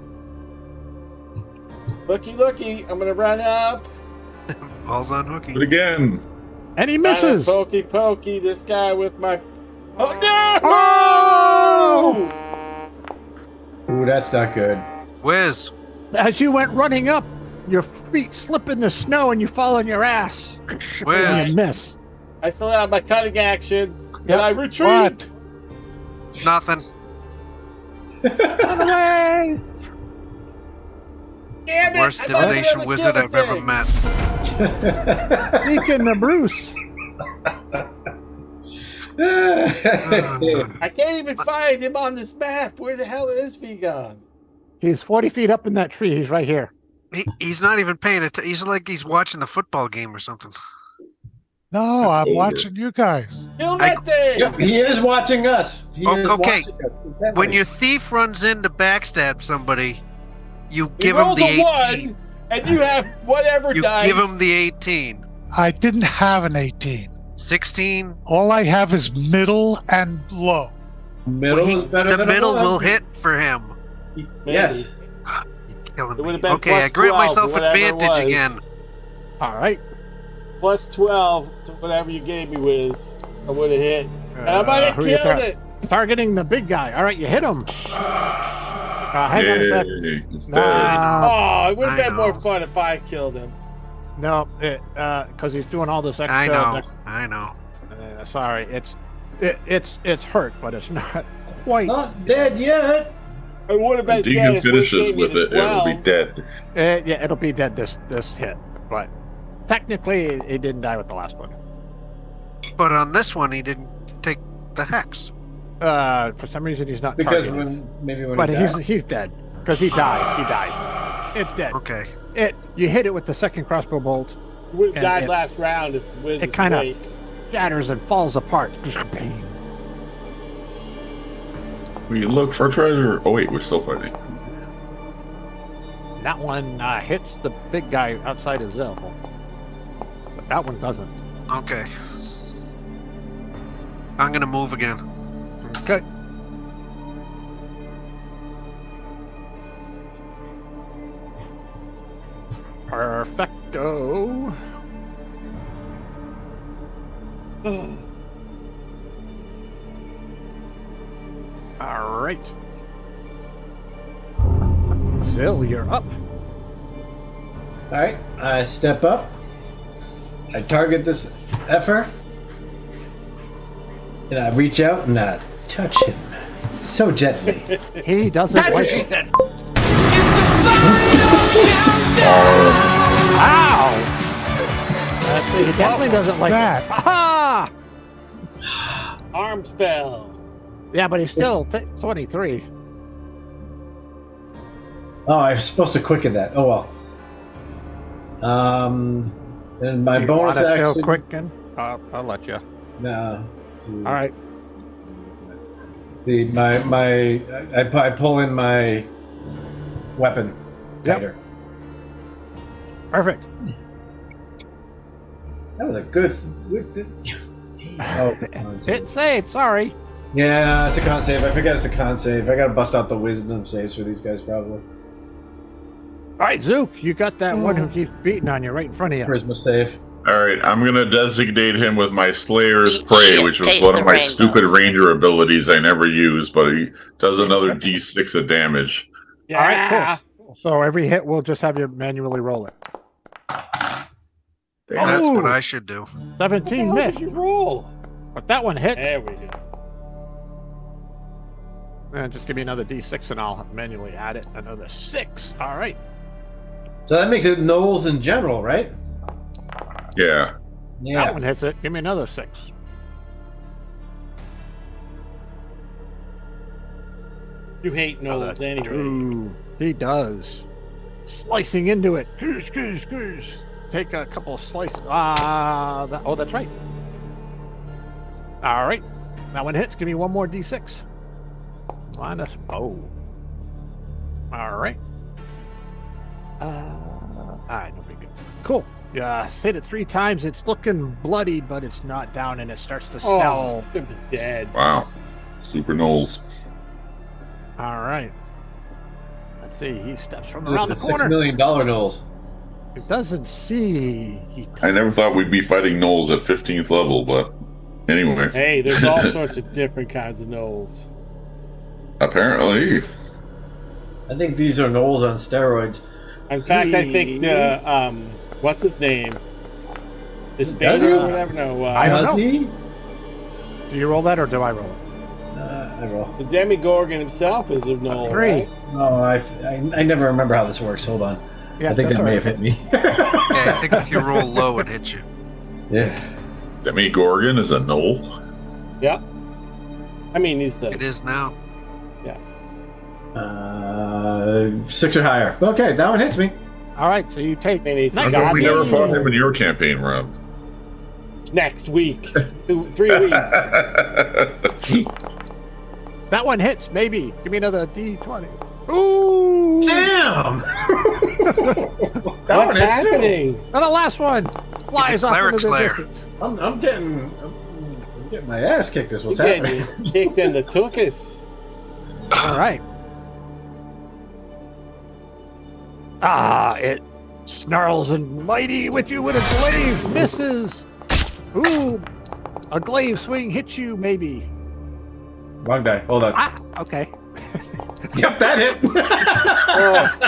Looky. I'm gonna run up. Ball's on hooky. But again. And he misses. Pokey. This guy with my. Oh no! Oh! Ooh, that's not good. Wiz. As you went running up, your feet slip in the snow and you fall on your ass. Wiz. And you miss. I still have my cutting action. Yep. And I retreat. What? Nothing. Run away. Damn it! Worst I thought I was divination gonna wizard kill I've the ever thing. met. Deacon Bruce. I can't even find him on this map. Where the hell is Vegan? He's 40 feet up in that tree. He's right here. He's not even paying attention. He's like he's watching the football game or something. No, I'm over. watching you guys. Kill that thing! Yep, he is watching us. He is Okay. watching us intently. When your thief runs in to backstab somebody, you He give him rolled the a 18. 1, and you have whatever You dice. give him the 18. I didn't have an 18. 16. All I have is middle and low. middle is better The than middle a one. will hit for him. Yes. Killing It me. would've been Okay, plus I grant 12, myself whatever it advantage was. again. All right. Plus 12 to whatever you gave me, Wiz. I would have hit. I might have who you killed tar- it. Targeting the big guy. All right, you hit him. Hang on a sec. Yay, it's Nah. dead. Oh, it would have I been more know. fun if I killed him. No, because he's doing all this extra. I know. Sorry, it's hurt, but it's not quite Not dead yet. I would have been dead Deacon if we finishes gave me with the it, it'll 12. be dead. Yeah, it'll be dead this hit, but technically it didn't die with the last one. But on this one, he didn't take the hex. For some reason he's not Because targeted. when But he died. he's dead because he died. It's dead. Okay. You hit it with the second crossbow bolt. Would have And died it- last round if Wiz it was kinda- awake. Shatters and falls apart. We look for treasure. Oh wait, we're still fighting. That one hits the big guy outside of Zill, but that one doesn't. Okay. I'm gonna move again. Okay. Perfecto. All right. Zill, you're up. All right, I step up. I target this effer, and I reach out and I touch him so gently. He doesn't That's what like she it. said. Ow! He definitely doesn't like that? it. Aha! Arm spell. Yeah, but he's still 23. Oh, I was supposed to quicken that. Oh well. And my You bonus wanna still action. quicken? I'll let you. No. All right. I pull in my weapon tighter. Perfect. That was a good. Oh, it's a con save. Hit save. Sorry. Yeah, no, it's a con save. I forget it's a con save. I gotta bust out the wisdom saves for these guys probably. All right, Zook, you got that one who keeps beating on you right in front of you. Charisma save. All right, I'm gonna designate him with my Slayer's Eat Prey, shit, which was taste one the of my rainbow. stupid ranger abilities I never use, but he does another D6 of damage. Yeah. All right, cool. So every hit, we'll just have you manually roll it. That's Ooh. what I should do. 17 How miss, did you roll? but that one hit. There we go. And just give me another D6 and I'll manually add it. Another 6. All right. So that makes it Gnolls in general, right? Yeah. That one hits it. Give me another 6. You hate Gnolls anyway. Ooh, he does. Slicing into it. Goose. Take a couple of slices. That's right. All right. That one hits. Give me one more D6. Minus. Oh. All right. All right, no big deal. Cool. Yeah, hit it 3 times. It's looking bloody, but it's not down, and it starts to smell. Oh, could be dead. Wow. Super Gnolls. All right. Let's see. He steps from The around the $6 corner. million Gnolls. It doesn't see. I never thought we'd be fighting Gnolls at 15th level, but anyway. Hey, there's all sorts of different kinds of Gnolls. Apparently. I think these are Gnolls on steroids. In fact, I think what's his name? The Does Spader he? or whatever. No, I don't Does know. he? Do you roll that or do I roll it? I roll. the Demigorgon himself is a Gnoll. 3. Right? Oh, I never remember how this works. Hold on. Yeah, I think that's that may all have hit me. Yeah, I think if you roll low, it hits you. Yeah. Demigorgon is a Gnoll? Yeah. I mean, he's the. It is now. 6 or higher. Okay, that one hits me. All right, so you take. I mean, he's Nice. How come we goddamn- never fought him in your campaign, Rob? next week. 3 weeks. That one hits, maybe. Give me another D20. Ooh! Damn! What's happening? And the last one flies off cleric into the slayer. distance. I'm getting my ass kicked. Is what's You're happening. getting kicked in the tuchus. All right. It snarls and mighty with you with a glaive, misses. Ooh, a glaive swing hits you, maybe. Wrong die. Hold on. Okay. Yep, that hit. Oh,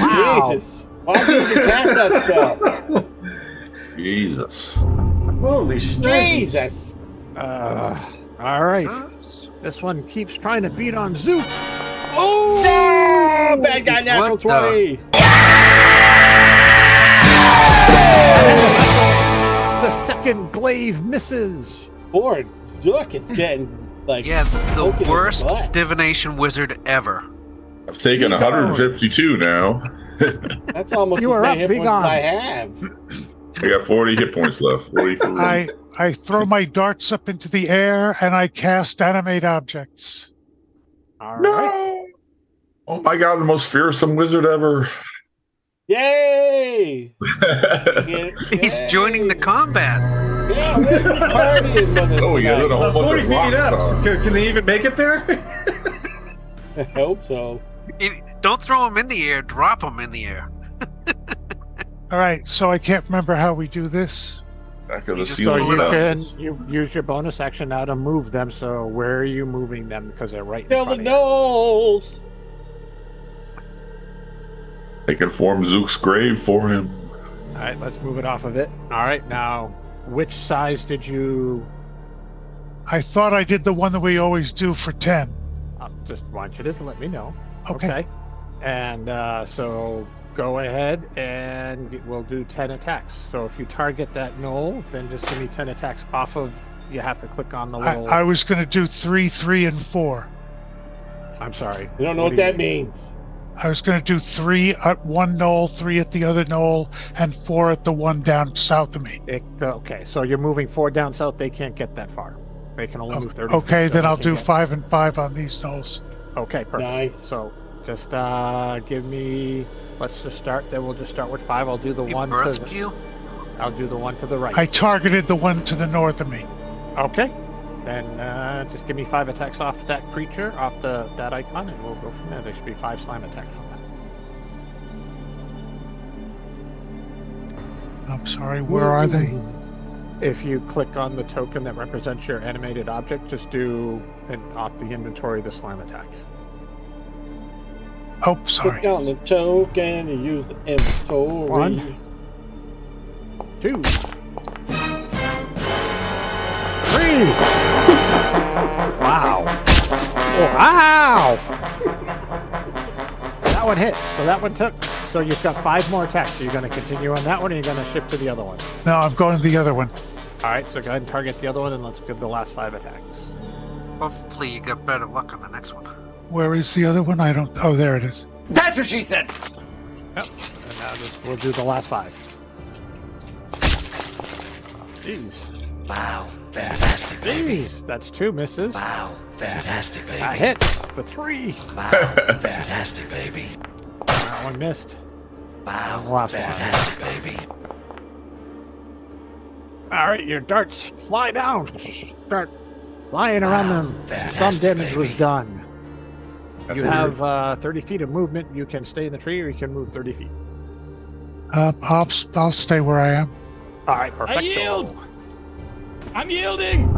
Wow. Jesus. Why did you even cast that spell? Jesus. Holy shit. Jesus! All right. This one keeps trying to beat on Zook. Oh! No! Bad guy natural What the- 20! The second glaive misses. Bored. Zook is getting, like... Yeah, the poking in worst butt. divination wizard ever. I've taken 152 now. That's almost You as are many up, hit points as Vegan. I have. I got 40 hit points left. 43. I throw my darts up into the air and I cast animate objects. All No! right. Oh my god, the most fearsome wizard ever. Yay! He's joining the combat. Yeah, we're partying with us Oh, yeah, tonight. a whole 40 bunch of feet rocks up. on. Can they even make it there? I hope so. Don't throw him in the air, drop him in the air. All right, so I can't remember how we do this. Back of the You just So ceiling. pull you it up. can you use your bonus action now to move them. So where are you moving them? Because they're right in Kill the front of you. Gnolls! They can form Zook's grave for him. All right, let's move it off of it. All right, now, which size did you... I thought I did the one that we always do for 10. I just want you to let me know. Okay. And so go ahead and we'll do 10 attacks. So if you target that Gnoll, then just give me 10 attacks off of... You have to click on the little... I was going to do 3, 3, and 4. I'm sorry. You don't know what do that you- means. I was going to do 3 at one knoll, 3 at the other knoll, and 4 at the one down south of me. Okay, so you're moving 4 down south. They can't get that far. They can only move 30 Okay, feet, so then they I'll can do get- 5 and 5 on these knolls. Okay, perfect. Nice. So just give me... Let's just start. Then we'll just start with 5. I'll do the He one birthed to... you? I'll do the one to the right. I targeted the one to the north of me. Okay. Then just give me 5 attacks off that creature, off that icon, and we'll go from there. There should be 5 slime attacks on that. I'm sorry, where are they? If you click on the token that represents your animated object, just do off the inventory the slime attack. Oh, sorry. Click on the token and use the inventory. 1, 2, 3. Wow. Wow. That one hit. So that one took. So you've got 5 more attacks. So you're going to continue on that one, or you're going to shift to the other one? No, I'm going to the other one. All right. So go ahead and target the other one, and let's give the last 5 attacks. Hopefully you got better luck on the next one. Where is the other one? I don't... Oh, there it is. That's what she said. Yep. And now we'll do the last 5. Jeez. Wow, fantastic, baby. Jeez. That's 2 misses. Wow, fantastic, baby. That hits for 3. Wow, fantastic, baby. That one missed. Wow, Last one. fantastic, baby. All right, your darts fly down. Start flying around them. Some fantastic, damage was baby. done. That's You weird. have 30 feet of movement. You can stay in the tree, or you can move 30 feet. I'll stay where I am. All right, perfect. yield! I'm yielding!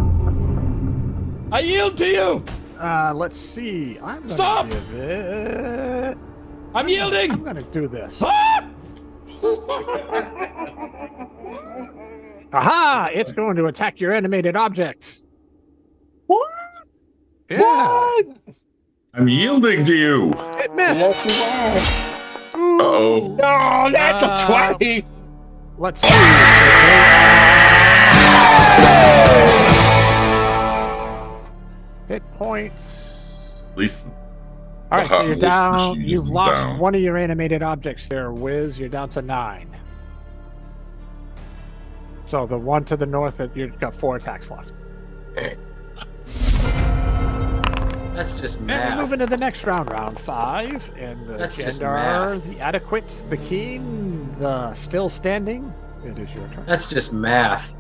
I yield to you! Let's see. I'm gonna Stop! give it... I'm yielding! I'm gonna do this. Ah! Aha! It's going to attack your animated object. What? Yeah. I'm yielding to you. It missed. Yes, you are. Uh-oh. No, natural 20! Let's see. Hit points. At least All right, so you're This down. machine You've is lost down. one of your animated objects there, Wiz. You're down to 9. So the one to the north, you've got 4 attacks left. That's just And we math. move into the next round, round 5, and the That's just Jadar, math. the adequate, the keen, the still standing. It is your turn. That's just math.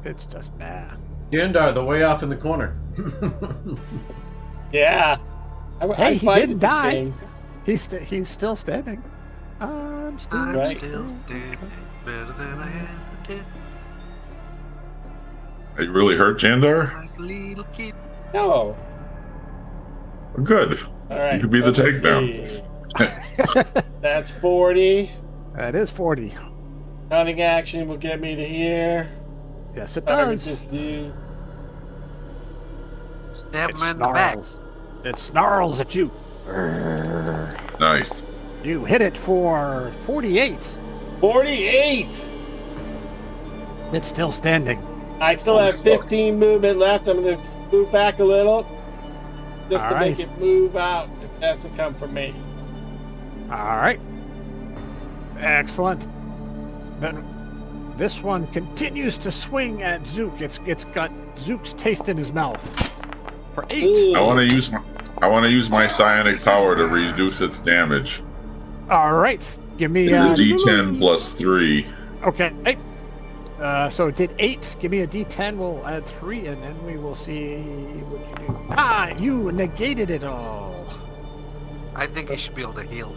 It's just math. Jandar, the way off in the corner. Yeah. Hey, he fight didn't the die. thing. He's still standing. I'm still I'm Right. still standing better than I ever did. Are you really hurt, Jandar? Like a little kid. No. Good. All right. You could be the let's takedown. see. That's 40. That is 40. Counting action will get me to here. Yes, it What I would does. just do. Stab It him in the back. snarls. It snarls at you. Nice. You hit it for 48. 48! It's still standing. I still have 15 movement left. I'm going to move back a little. Just All to make right. it move out if it doesn't come from me. All right. Excellent. Then this one continues to swing at Zook. It's got Zook's taste in his mouth. For 8. Ooh. I want to use my psionic power to reduce its damage. All right. Give me It's a D10 plus 3. Okay. Hey. So it did 8. Give me a D10. We'll add 3, and then we will see what you do. Ah, you negated it all. I think he should be able to heal.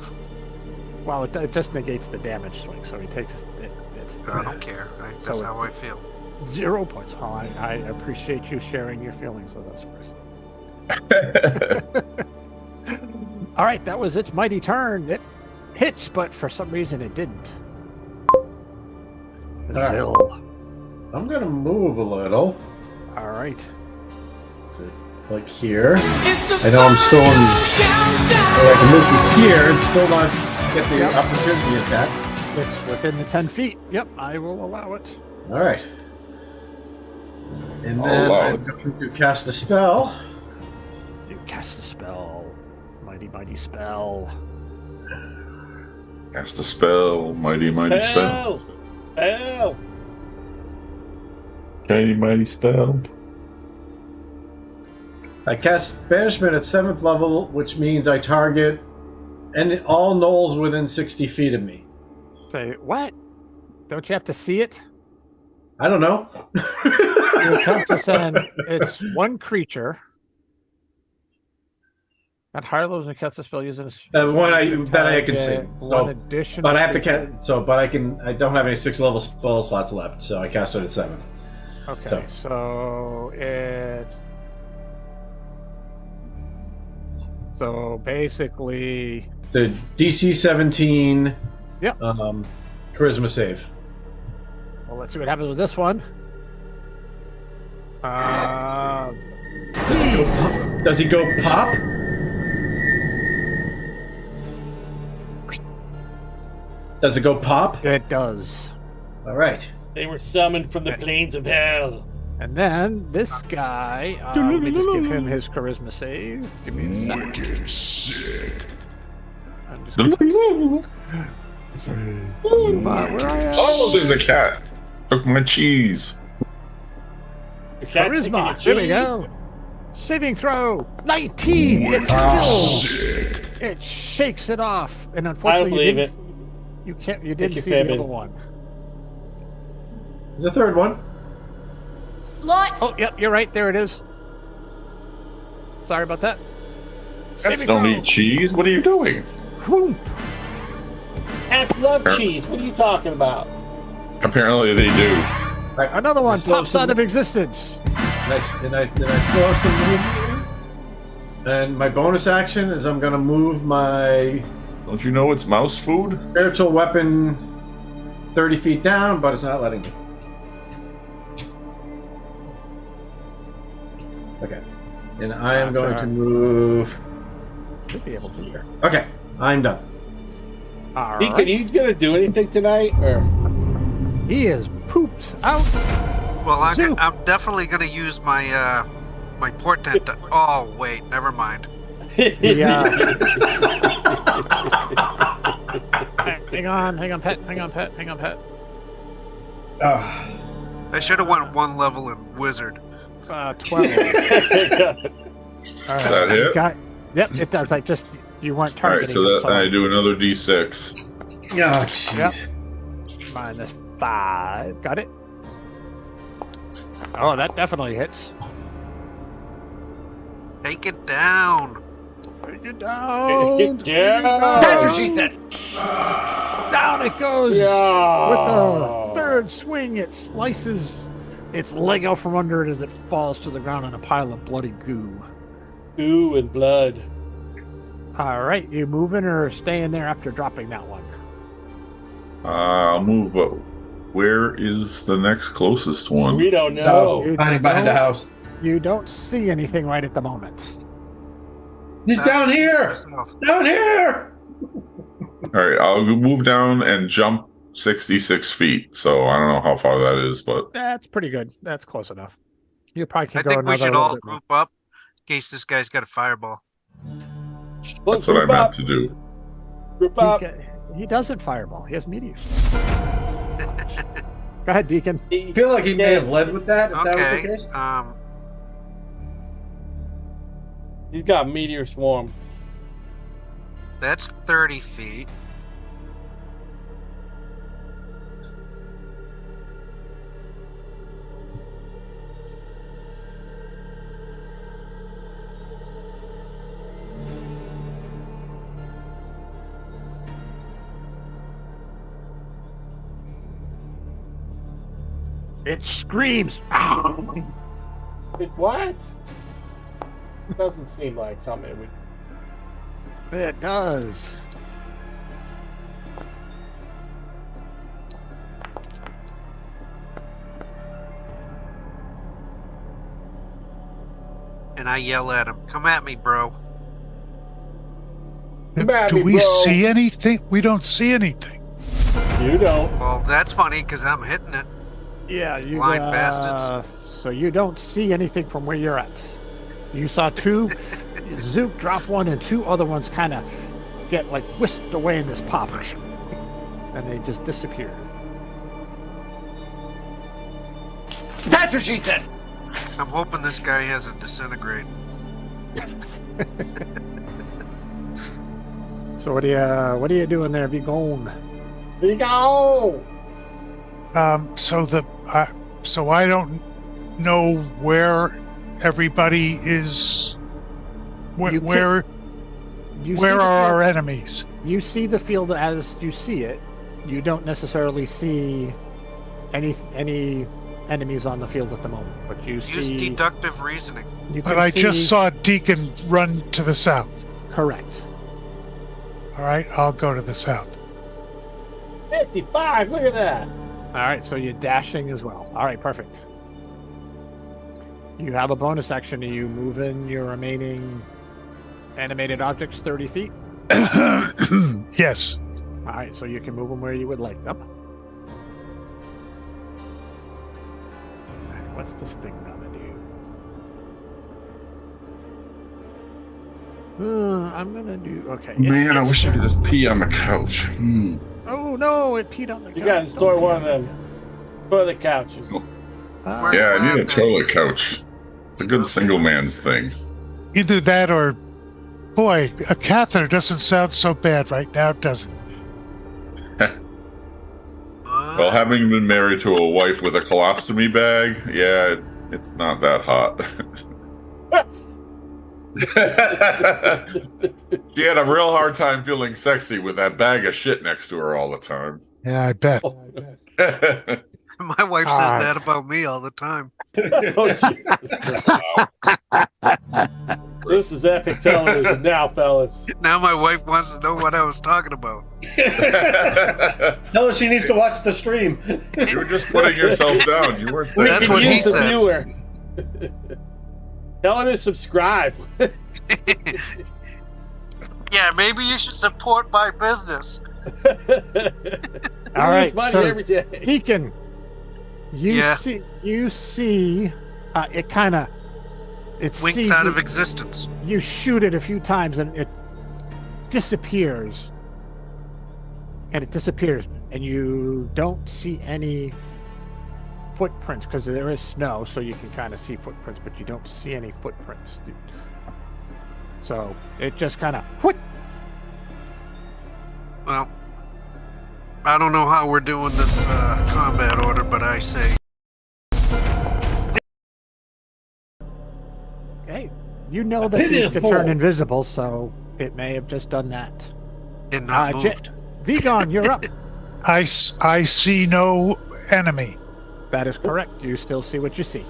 Well, it just negates the damage swing, so he takes it. I don't care. That's So how I feel. 0 points. Oh, I appreciate you sharing your feelings with us, Chris. All right, that was its mighty turn. It hits, but for some reason it didn't. right. Zill. I'm going to move a little. All right. Like here. I know I'm still in. I can move from here and still not get the opportunity attack. It's within the 10 feet. Yep, I will allow it. All right. And I'll then allow I'm it. going to cast a spell. You cast a spell. Mighty spell. Cast a spell. Mighty spell. Hell! Mighty spell. I cast Banishment at 7th level, which means I target and all gnolls within 60 feet of me. Say, what? Don't you have to see it? I don't know. You attempt to send, it's one creature. At higher levels, when it casts a spell using a One that I can see. So, one additional but I have to creature. cast. So, but I can. I don't have any 6th level spell slots left, so I cast it at 7th. Okay, so it's so basically The DC 17. Yep. Charisma save. well, let's see what happens with this one. Does he go pop? Does it go pop? It does. All right. They were summoned from the plains of hell. And then this guy, let me just give him his charisma save. Give me a second. Wicked sick. I'm just gonna, where I am? Oh, there's a cat. Took my cheese. The cat taking your Charisma. There we cheese? go. Saving throw. 19. It's still. It shakes it off, and I don't unfortunately, believe you it. didn't. You can't. You didn't you, see the Fabian. other one. There's a third one. Slut! Oh, yep. You're right. There it is. Sorry about that. Cats Saving don't throw. eat cheese. What are you doing? Whoop. Cats love cheese. What are you talking about? Apparently they do. Right. Another one Still have pops some- out of existence. Nice. And I still have some movement. And my bonus action is I'm going to move my Don't you know it's mouse food? spiritual weapon 30 feet down, but it's not letting me. Okay. And I am going to move. Should be able to hear. Okay. I'm done. All Deacon, right. you gonna do anything tonight, or He is pooped out. Well, Zook. I'm definitely going to use my my portent. Oh wait, never mind. Yeah. hang on, pet. I should have went one level in wizard. 12. All right. That hit? Yep, it does. I just you weren't All right, targeting. so it, that I do another D6. Oh, jeez. Yep. -5. Got it. Oh, that definitely hits. Take it down. Take it down. Get down. That's what she said. Down it goes. Yeah. With the third swing, it slices its leg out from under it as it falls to the ground in a pile of bloody goo. Goo and blood. All right, you moving or staying there after dropping that one? I'll move, but where is the next closest one? We don't South, know. hiding behind the house. You don't see anything right at the moment. He's down here! Down here! All right, I'll move down and jump 66 feet. So I don't know how far that is, but That's pretty good. That's close enough. You probably can I go think we another should little all bit more. group up in case this guy's got a fireball. that's what I meant to do. Group up. He doesn't fireball. He has meteors. Go ahead, Deacon. I feel like he may have led with that, if that was the Okay. case. He's got meteor swarm. That's 30 feet. It screams. What? Doesn't seem like something it would. It does. And I yell at him, "Come at me, bro." Do we see anything? We don't see anything. You don't. Well, that's funny because I'm hitting it. Yeah, you Blind bastards. So you don't see anything from where you're at. You saw two. Zook drop one, and two other ones kind of get like whisked away in this pop, and they just disappear. That's what she said. I'm hoping this guy has a disintegrate. So what are you doing there, Vegan? There you go. So I don't know where everybody is. You Where You see are the our field- enemies? You see the field as you see it. You don't necessarily see any enemies on the field at the moment, but you Use see. deductive reasoning. You But can I see, just saw Deacon run to the south. Correct. All right, I'll go to the south. 55. Look at that. All right, so you're dashing as well. All right, perfect. You have a bonus action. Are you moving your remaining animated objects 30 feet? Yes. All right, so you can move them where you would like them. All right, what's this thing gonna do? I'm gonna do okay. Man, I wish I could just pee on the couch. Oh no! It peed on the couch. You got to store one of them for the couches. Yeah, I need a toilet couch. It's a good single man's thing. Either that or, boy, a catheter doesn't sound so bad right now, does it? Well, having been married to a wife with a colostomy bag, yeah, it's not that hot. She had a real hard time feeling sexy with that bag of shit next to her all the time. Yeah, I bet. My wife says that about me all the time. Oh, Jesus Christ. This is epic television now, fellas. Now my wife wants to know what I was talking about. Tell her she needs to watch the stream. You were just putting yourself down. You weren't saying That's what he Use the said. viewer. Tell her to subscribe. Yeah, maybe you should support my business. All right, money so every day. Deacon, you Yeah. see, it kind of Winks sees out you- of existence. You shoot it a few times and it disappears, and you don't see any footprints because there is snow, so you can kind of see footprints, but you don't see any footprints. So it just kind of Well, I don't know how we're doing this combat order, but I say hey, you know that these could turn invisible, so it may have just done that. and not moved. Vegan, you're up. I see no enemy. That is correct. You still see what you see.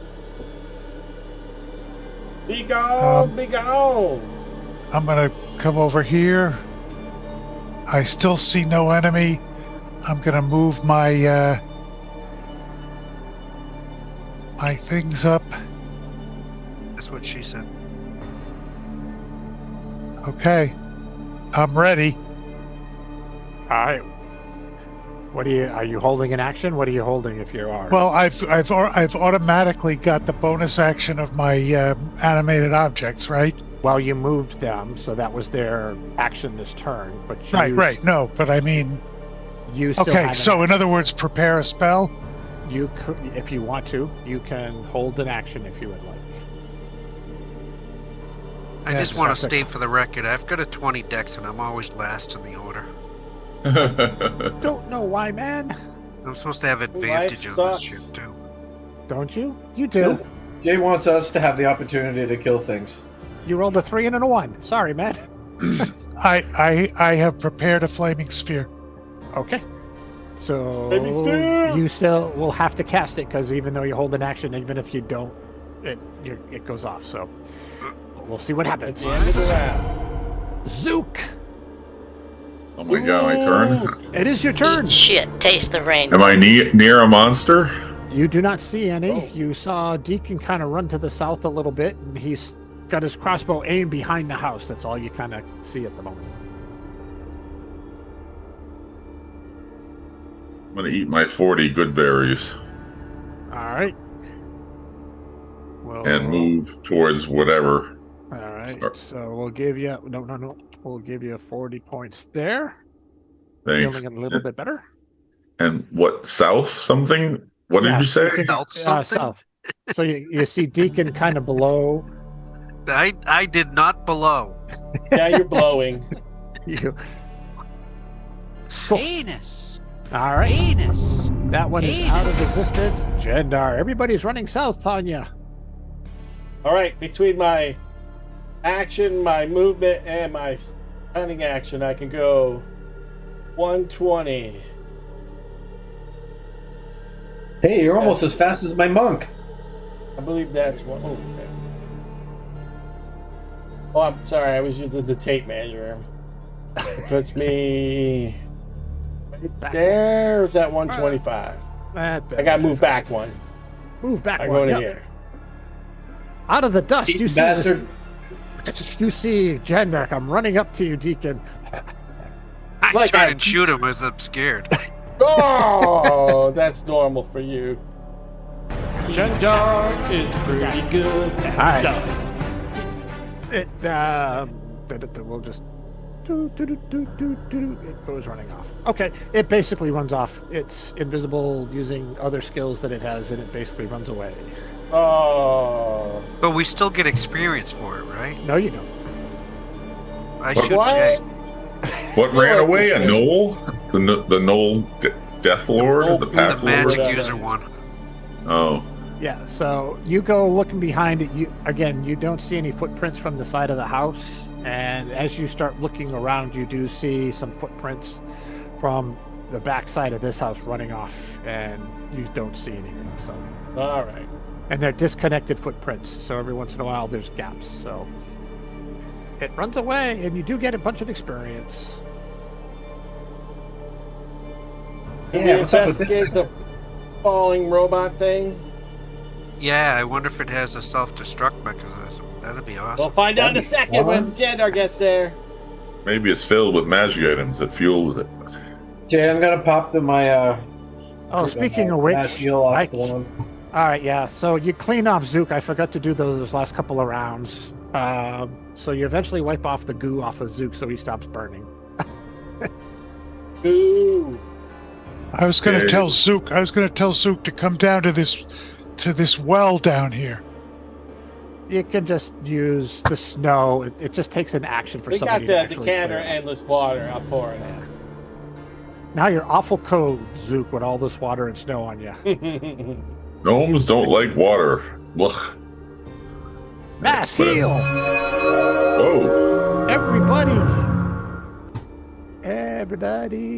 Be gone, be gone. I'm going to come over here. I still see no enemy. I'm gonna move my my things up. That's what she said. Okay, I'm ready. All right. Are you holding an action? What are you holding if you are? Well, I've automatically got the bonus action of my animated objects, right? Well, you moved them, so that was their action this turn. But Right. No, but I mean, you still okay. have So in other words, prepare a spell. you could, if you want to, you can hold an action if you would like. I Yes. just want to state for the record, I've got a 20 dex and I'm always last in the order. Don't know why, man. I'm supposed to have advantage on this sucks. shit too. Don't you? You do. Jay wants us to have the opportunity to kill things. You rolled a 3 and a 1. Sorry, man. I have prepared a flaming sphere. Okay. So Flaming sphere! you still will have to cast it because even though you hold an action, even if you don't, it goes off. So we'll see what At happens. the end of the round. Zook, Oh my god, my turn. it is your turn. Eat shit, taste the rain. Am I near a monster? You do not see any. You saw Deacon kind of run to the south a little bit, and he's got his crossbow aimed behind the house. That's all you kind of see at the moment. I'm gonna eat my 40 good berries All right. Well, and move towards whatever. All right. Start. So we'll give you no. We'll give you 40 points there. Thanks. Feeling a little bit better. And what, south something? What did you say? South something? South. So you see Deacon kind of below I did not blow. Yeah, you're blowing. you. Cool. Penis. All right. Penis. That one is out of existence. Jadar. Everybody's running south on you. All right, between my action, my movement, and my stunning action, I can go 120. Hey, you're almost as fast as my monk. I believe that's one. Oh, okay. Oh, I'm sorry. I was using the tape measure. It puts me right there. Or is that 125? I got to move back one. Move back I'm one. going Yep. here. Out of the dust, you see Bastard. You see Jadar come running up to you, Deacon. I Like tried I- and shoot him as I'm scared. Oh, that's normal for you. Jadar is pretty good at right. stuff. We'll just it goes running off. Okay, it basically runs off. It's invisible using other skills that it has, and it basically runs away. Oh. But we still get experience for it, right? No, you don't. I What? shoot What? Jay. What ran away? A Gnoll? The Gnoll Death Lord? Oh, The The Past Lord? magic Lord. user one. Oh. Yeah, so you go looking behind it. You don't see any footprints from the side of the house, and as you start looking around, you do see some footprints from the back side of this house running off, and you don't see anything. So, All right. and they're disconnected footprints. So every once in a while, there's gaps. So it runs away, and you do get a bunch of experience. Can Yeah, we what's up with this investigate the falling robot thing? Yeah, I wonder if it has a self-destruct mechanism. That'd be awesome. We'll find out in a second when Jadar gets there. Maybe it's filled with magic items that fuels it. Jay, I'm gonna pop my Speaking of which, mass heal off I- the one. All right, yeah. So you clean off Zook. I forgot to do those last couple of rounds. So you eventually wipe off the goo off of Zook so he stops burning. Ooh. I was going to Okay. tell Zook. I was going to tell Zook to come down to this well down here. You can just use the snow. It just takes an action for We got somebody to the actually decanter, clear it. endless water. I'll pour it Now you're awful cold, Zook, with all this water and snow on you. in. Gnomes don't like water. Ugh. Mass Whatever. heal! Whoa. Everybody!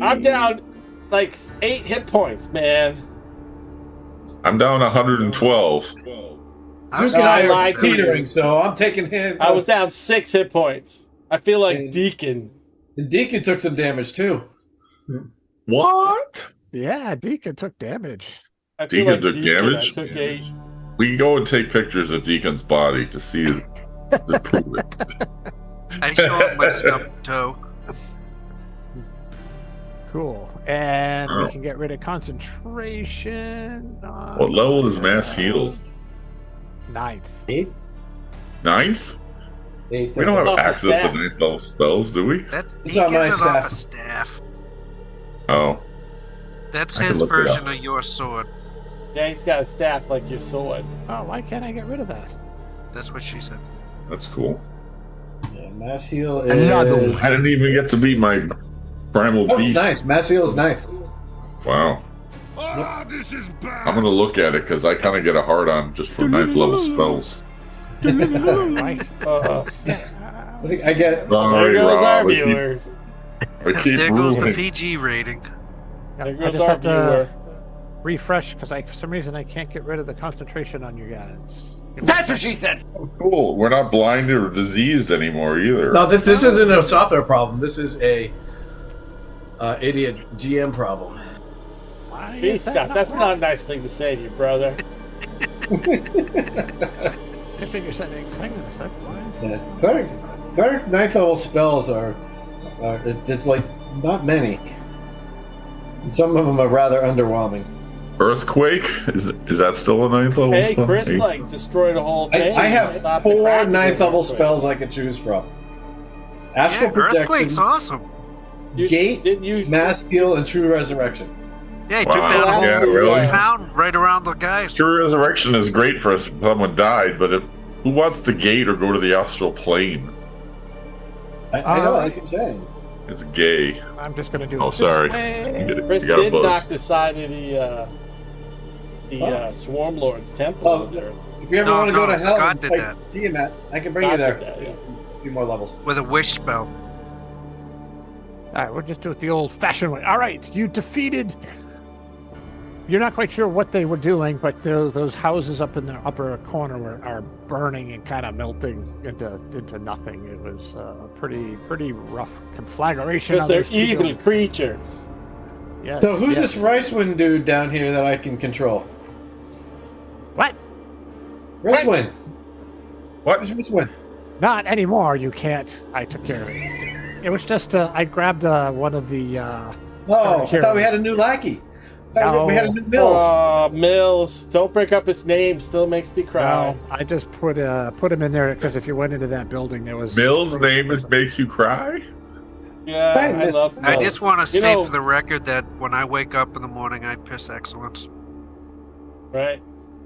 I'm down like 8 hit points, man. I'm down 112. Zook and I are lied to you. teetering, so I'm taking him. I was down 6 hit points. I feel like And- Deacon. And Deacon took some damage too. What? Yeah, Deacon took damage. I feel Deacon like took Deacon, damage? I took 8. We can go and take pictures of Deacon's body to see to prove it. I show him my stubbed toe. Cool. And Oh. we can get rid of concentration. What level is mass heal? 9th. 8th? 9th? 8th. We don't have Off the access staff. to 9th level spells, do we? That's It's on Deacon my is staff. off a staff. Oh. That's I can his look it version up. of your sword. Yeah, he's got a staff like your sword. Oh, why can't I get rid of that? That's what she said. That's cool. Yeah, mass heal is... I didn't even get to beat my primal Oh, it's beast. nice. Mass heal is nice. Wow. This is bad. I'm gonna look at it because I kind of get a hard on just for 9th level spells. Right? I think I get... There Sorry, goes our Rob. viewer. I keep There goes the ruining. PG rating. There I goes just our have to viewer. refresh because for some reason I can't get rid of the concentration on your guys. That's what she said. Cool. We're not blinded or diseased anymore either. No, this isn't a software problem. This is a idiot GM problem. Why Hey, is that Scott, that's working? not a nice thing to say to you, brother. I think you're settings. Hang on a sec. Why is Yeah. Cleric 9th level spells are it's like not many. And some of them are rather underwhelming. Earthquake? Is that still a 9th level Hey, spell? Chris, like, destroyed a whole thing. I have Stop the 4 cracking 9th level real quick. spells I could choose from. Astral Yeah, Projection, Earthquake's awesome. You Gate, didn't use Mass Heal, and True Resurrection. Yeah, he took Wow. down a Yeah, whole really? town right around the guys. True Resurrection is great for if someone died, but who wants to gate or go to the astral plane? I know, that's what I'm saying. It's gay. I'm just gonna do. Oh, it this sorry. way. You Chris got a did buzz. knock the side of the Swarm Lord's temple. Oh, there. if you ever No, want to go no, to hell Scott and did fight that. Tiamat, I can bring Scott you there. did that, yeah. A few more levels. With a wish spell. All right, we'll just do it the old-fashioned way. All right, you defeated. You're not quite sure what they were doing, but those houses up in the upper corner are burning and kind of melting into nothing. It was a pretty rough conflagration. Because on they're those two evil buildings. creatures. Yes. So who's yes. this Ricewind dude down here that I can control? What? Ricewind. What? Who's Ricewind? Not anymore. You can't. I took care of it. It was just I grabbed one of the. Oh, I heroes. thought we had a new lackey. I thought we had a No. new Mills. Mills. Don't break up his name. Still makes me cry. No, I just put him in there because if you went into that building, there was Mill's name makes you cry? Yeah, Hey, I Miss- love I Mills. just want to You state know- for the record that when I wake up in the morning, I piss excellence. Right.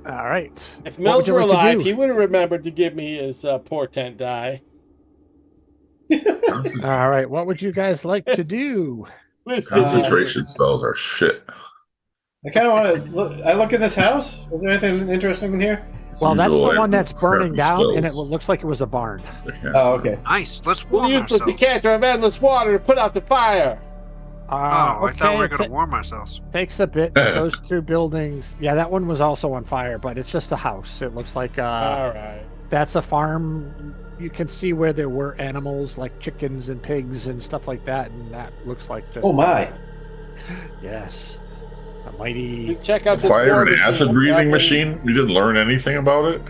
all right. If What Mills would you were like to alive, do? he would have remembered to give me his portent die. All right. What would you guys like to do? Concentration spells are shit. I kind of want to look. I look in this house. Is there anything interesting in here? Well, that's Usual the one that's burning crappy down, and it spells. looks like it was a barn. Yeah. Oh, okay. Nice. Let's We'll warm use the ourselves. decanter of endless water to put out the fire. Oh, I thought we were it going to warm ourselves. takes a bit. But those two buildings, yeah, that one was also on fire, but it's just a house. It looks like All right. that's a farm. You can see where there were animals like chickens and pigs and stuff like that, and that looks like just Oh my! yes, a You mighty. check out this Fire war and machine. acid breathing machine? We didn't learn anything about it?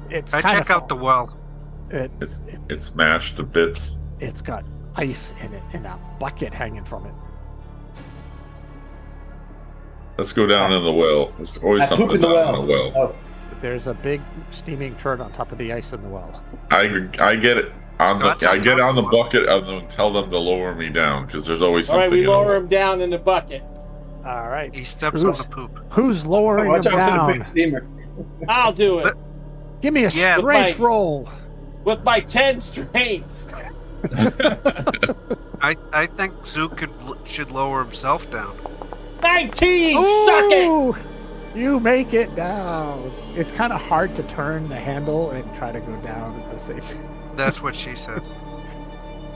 It's I kind check out the well. It's smashed to bits. It's got ice in it and a bucket hanging from it. Let's go down in the well. There's always I poop something in the down in the well. well. Oh, There's a big steaming turd on top of the ice in the well. I get it on Scott's the I on get top on the of the well. bucket and then tell them to lower me down because there's always All right, something we in the lower well. him down in the bucket. All right. He steps on the poop. Who's lowering watch him out for the down? big steamer. I'll do it Give me a Yeah, strength Mike. roll. with my 10 strength. I think Zook should lower himself down. 19. Suck it. Ooh, you make it down. It's kind of hard to turn the handle and try to go down at the same. That's what she said.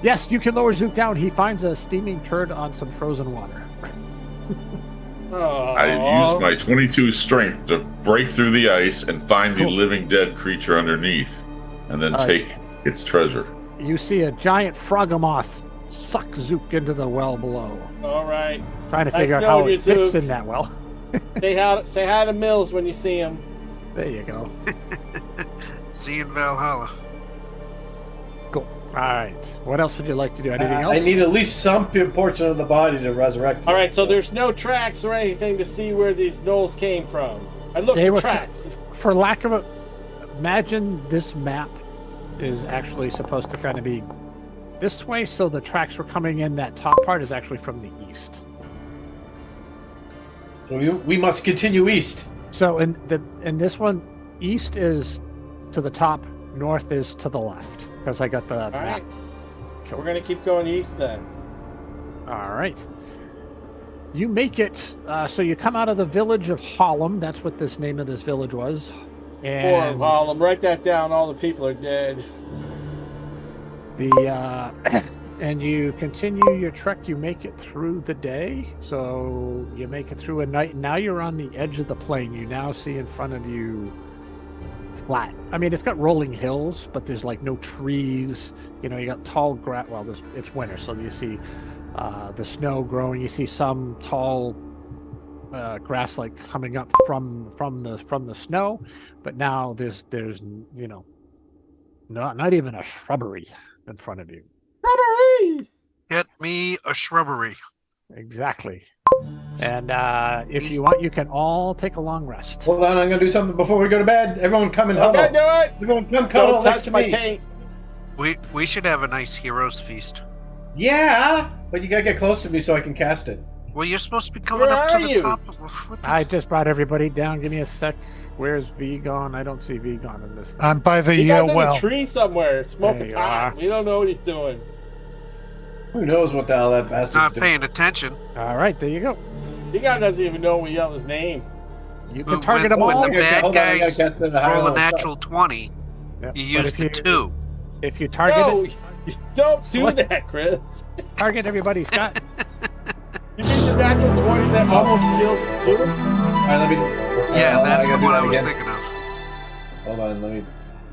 Yes, you can lower Zook down. He finds a steaming turd on some frozen water. I use my 22 strength to break through the ice and find the Cool. living dead creature underneath, and then All right. take its treasure. You see a giant frogomoth suck Zook into the well below. All right. Trying to Nice figure out how knowing it you, fits Zook. in that well. Say hi to Mills when you see him. There you go. See you in Valhalla. Cool. All right. What else would you like to do? Anything else? I need at least some portion of the body to resurrect. All right, so there's no tracks or anything to see where these gnolls came from. I looked They for were- tracks. For lack of a... Imagine this map is actually supposed to kind of be this way, so the tracks were coming in. That top part is actually from the east. So we must continue east. So in this one, east is to the top, north is to the left, because I got the All map. right. We're going to keep going east then. All right. You make it, so you come out of the village of Hollum. That's what this name of this village was. Poor And Harlem. Write that down. All the people are dead. and you continue your trek. You make it through the day. So you make it through a night. Now you're on the edge of the plain. You now see in front of you flat. I mean, it's got rolling hills, but there's like no trees. You know, you got tall grass. Well, it's winter, so you see the snow growing. You see some tall grass like coming up from the snow, but now there's you know, not even a shrubbery in front of you. Shrubbery! Get me a shrubbery. Exactly. And if you want, you can all take a long rest. Hold on, I'm gonna do something before we go to bed. Everyone come and huddle. Okay, do it! Everyone come cuddle Don't next touch to my me. tank. We should have a nice heroes feast. Yeah, but you gotta get close to me so I can cast it. Well, you're supposed to be coming Where up to are the you? top. What the I just brought everybody down. Give me a sec. Where's V gone? I don't see V gone in this thing. I'm by the He guy's in well. a tree somewhere, There smoking you pot. are. We don't know what he's doing. Who knows what the hell that bastard's not doing? paying attention. All right, there you go. The guy doesn't even know we yell his name. You can When- target them when all. the bad Hold on, I gotta guys cast it at a higher roll a level. natural 20, Yep. you But use if the 2. If you target No, it, you don't do Select- that, Chris. target everybody, Scott. You mean the natural 20 that almost killed you? All right, let me. Yeah, hold on, that's I the gotta do one that I was again. thinking of. Hold on, let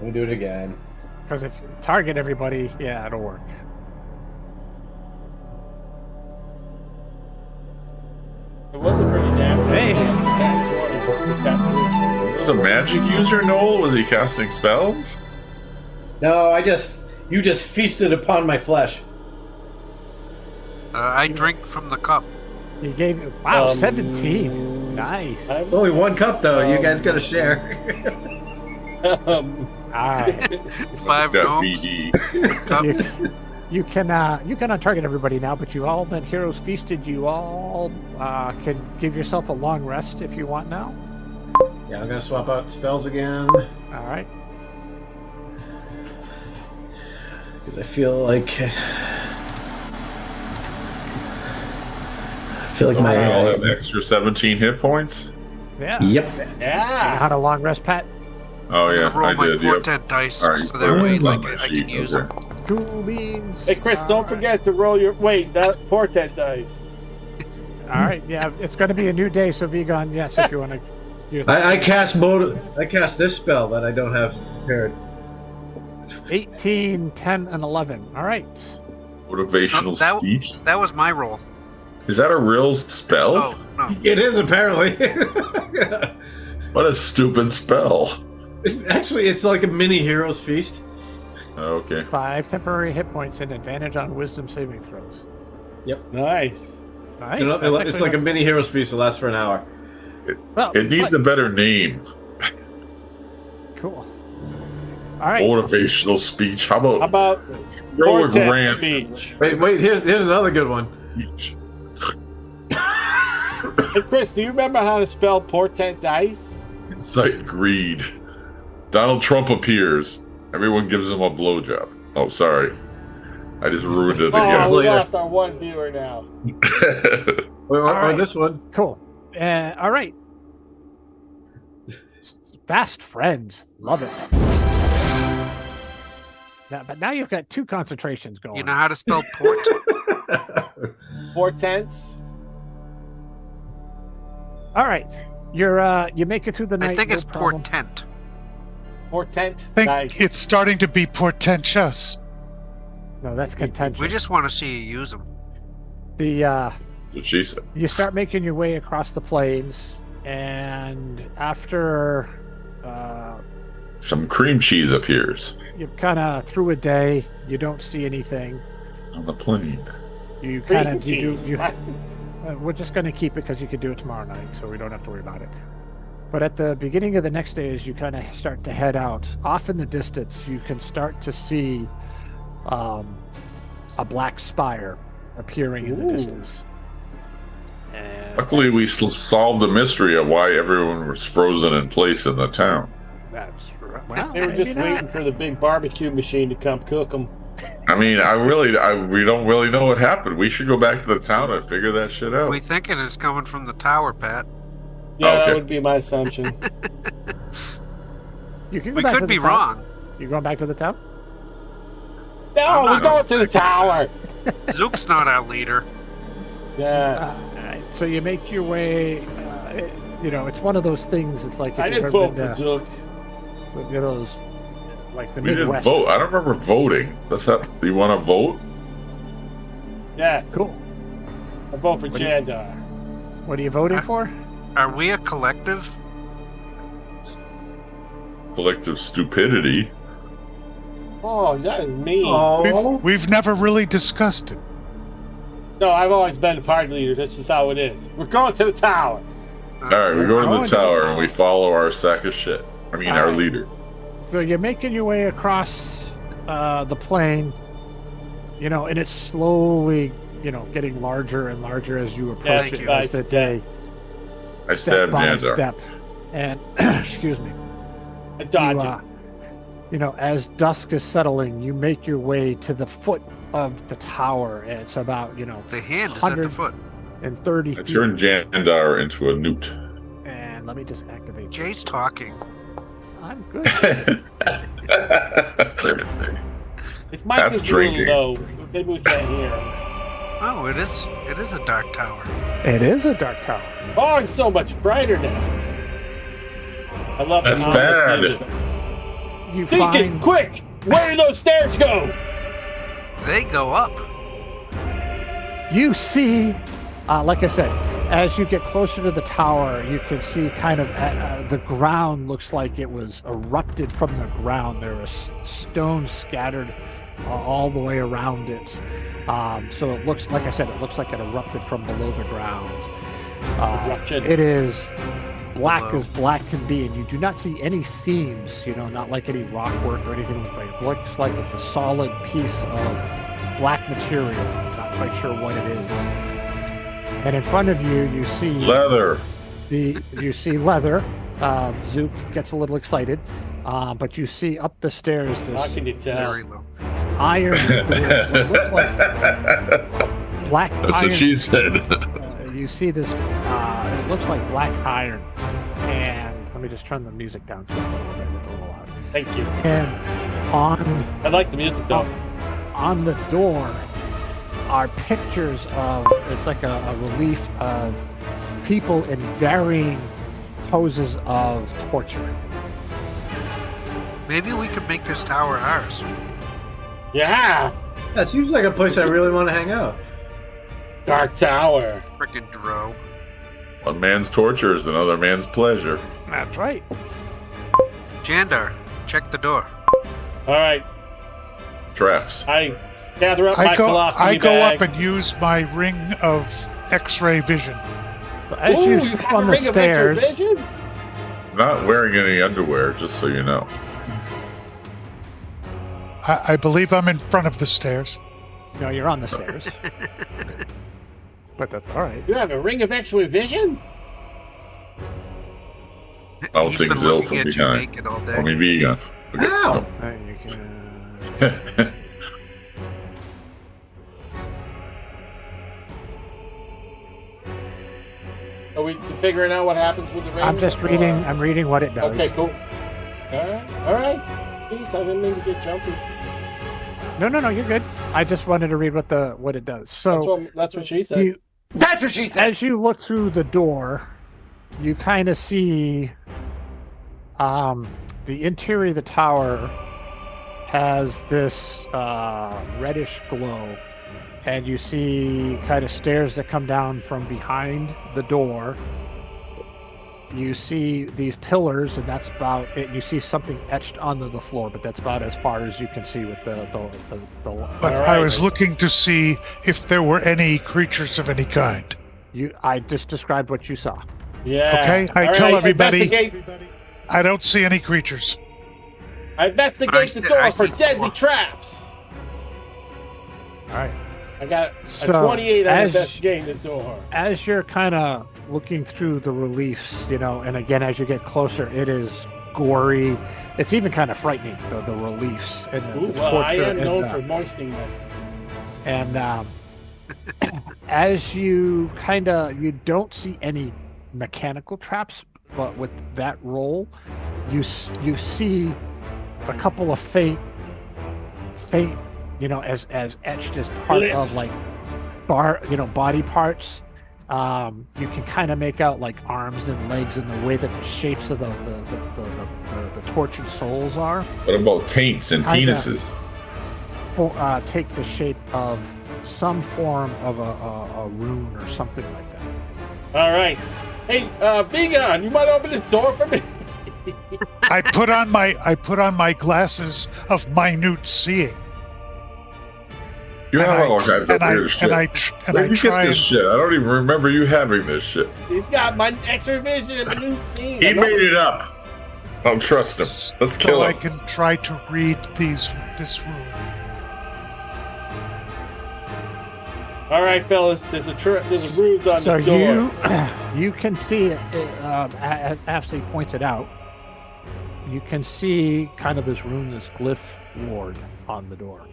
me do it again. Because if you target everybody, yeah, it'll work. It was a pretty natural. Hey. Yes, the nat 20 took that through. Was a magic user, Noel? Was he casting spells? No, you just feasted upon my flesh. I drink from the cup. You gave me 17. Nice. All Only one cup though. You guys gotta share. right. 5 Got gnomes. PD. Cup. You can target everybody now, but you all been heroes feasted. You all can give yourself a long rest if you want now. Yeah, I'm gonna swap out spells again All right. because I feel like my. I'll have extra 17 hit points. Yeah. Yep. You know Yeah. how to long rest, Pat? Oh yeah, I roll I my did. Yep. portent dice All right, so that way it's on like, my I can sheet, use okay. them. Cool beans. Hey, Chris, All don't right. forget to roll your. Wait, that portent dice. All right. Yeah, it's going to be a new day, so Vegan, yes, if you want to. I cast this spell that I don't have prepared. 18, 10, and 11. All right. Motivational that- speech. That was my roll. Is that a real spell? Oh, no. It is apparently. What a stupid spell. Actually, it's like a mini hero's feast. Oh, okay. 5 temporary hit points and advantage on wisdom saving throws. Nice. Nice. You know, That's it's actually like a mini hero's feast. It lasts for an hour. well, It needs a better name. Cool. All right. Motivational speech. How How about about heroic portent rant speech? Wait. Here's another good one. speech? Hey, Chris, do you remember how to spell portent dice? Incite greed. Donald Trump appears. Everyone gives him a blowjob. Oh, sorry. I just ruined it Oh, again. we later. lost our one viewer now. Or right. this one. Cool. All right. Fast friends. Love it. But now you've got 2 concentrations going. You know how to spell port? Portents. All right. You make it through the night. I think no it's problem. portent. Portent I think dice. it's starting to be portentous. No, that's contentious. We just want to see you use them. What she said. You start making your way across the plains, and after Some cream cheese appears you kind of through a day, you don't see anything. on the plane. You kind of we're just going to keep it because you can do it tomorrow night, so we don't have to worry about it. But at the beginning of the next day, as you kind of start to head out, off in the distance, you can start to see a black spire appearing in the distance. And Luckily, we solved the mystery of why everyone was frozen in place in the town. that's right. Well, They were just waiting for the big barbecue machine to come cook them. I mean, we don't really know what happened. We should go back to the town and figure that shit out. We thinking it's coming from the tower, Pat. Yeah, Okay. that would be my assumption. You can go We back to could the be town. wrong. You going back to the town? No, we're going to the tower. Zook's not our leader. Yes. All right. So you make your way. It's one of those things. It's like if I you've didn't ever vote been for to, Zook. those like the We didn't Midwest. vote. I don't remember voting. You want to vote? Yes. Cool. I vote for What do you- Jadar. What are you voting for? Are we a collective? Collective stupidity. Oh, that is mean. Oh, We've never really discussed it. No, I've always been the party leader. That's just how it is. We're going to the tower. All right, we go to Oh, the tower and we follow our sack of shit. I mean, our Alright. leader. So you're making your way across the plain, and it's slowly, getting larger and larger as you approach Thank it you. as the day, I step stabbed by Jandar. step. And excuse me. I dodge You, as dusk is settling, you make your way to the foot of the tower, and it's about, The hand is at the foot. 130 I feet. turned Jandar into a newt. And let me just activate. Jay's talking. I'm good. His mic That's is a little drinking. low. Maybe we can't hear him. Oh, it is. It is a dark tower. It is a dark tower. Oh, it's so much brighter now. I love That's the ominous bad. music. You Deacon, find quick! Where do those stairs go? They go up. you see, like I said, as you get closer to the tower, you can see kind of the ground looks like it was erupted from the ground. There is stone scattered all the way around it. So it looks, like I said, it looks like it erupted from below the ground. Eruption. It is black Hello. as black can be, and you do not see any seams, not like any rock work or anything like that. It looks like it's a solid piece of black material. I'm not quite sure what it is. And in front of you, you see Leather. you see leather. Zook gets a little excited, but you see up the stairs How can this you tell? Very low. iron. It looks like black That's iron. what she said. You see this. It looks like black iron. And let me just turn the music down just a little bit. It's a little loud. Thank you. And I like the music though. on the door are pictures of, it's like a relief of people in varying poses of torture. Maybe we could make this tower ours. Yeah! that seems like a place I really want to hang out. Dark Tower. Frickin' Dro. One man's torture is another man's pleasure. That's right. Jandar, check the door. Alright, Traps. I gather up my I go colostomy up bag. and use my ring of X-ray vision. So as Ooh, you you step have on a the ring of extra stairs, vision? Not wearing any underwear, just so you know. I believe I'm in front of the stairs. no, you're on the stairs. But that's all right. You have a ring of extra vision? I'll He's take been Zill looking from at you behind. naked all Call me day. vegan. Okay. Ow! You can, No. Are we figuring out what happens with the ring? I'm just reading. I'm reading what it does. Okay, cool. Alright. Jeez, I didn't mean to get jumpy. No, you're good. I just wanted to read what it does. So That's what she said. you, That's what she said. as you look through the door, you kind of see the interior of the tower has this reddish glow, and you see kind of stairs that come down from behind the door. You see these pillars, and that's about it. You see something etched onto the floor, but that's about as far as you can see with the. But I was looking to see if there were any creatures of any kind. I just described what you saw. Yeah. Okay, I All tell right, everybody investigate. I don't see any creatures. I investigate the door for see deadly 4. traps. All right. I got So, a 28 on as- investigating the door. As you're kind of looking through the reliefs, and again, as you get closer, it is gory. It's even kind of frightening, the reliefs and the Ooh, well, I torture am and known the- for moistening myself. And as you you don't see any mechanical traps, but with that roll, you see a couple of faint, as etched as part of like body parts. You can kind of make out like arms and legs and the way that the shapes of the tortured souls are. What about taints and penises? Take the shape of some form of a rune or something like that. All right. Hey, Vegan, you might open this door for me. I put on my glasses of minute seeing. You have all kinds of weird shit. Where'd you get this shit? I don't even remember you having this shit. He's got my extra vision and minute seeing. He made it up. I don't trust him. Let's kill him. I can try to read this room. All right, fellas. There's a runes on this door. You can see it. As Ashley pointed out, you can see kind of this glyph ward on the door.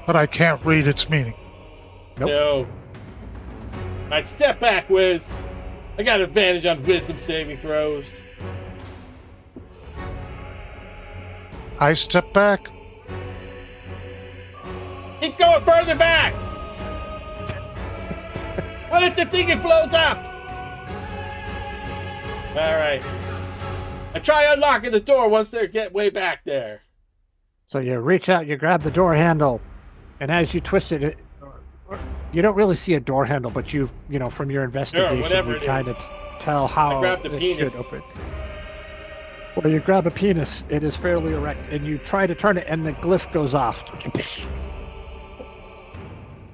But I can't read its meaning. Nope. No. All right, step back, Wiz. I got advantage on wisdom saving throws. I step back. Keep going further back. What if the thing blows up? All right. I try unlocking the door once they get way back there. So you reach out, you grab the door handle, and as you twist it, you don't really see a door handle, but from your investigation, you kind of tell how I grab the it penis. should open. Well, you grab a penis. It is fairly erect, and you try to turn it, and the glyph goes off.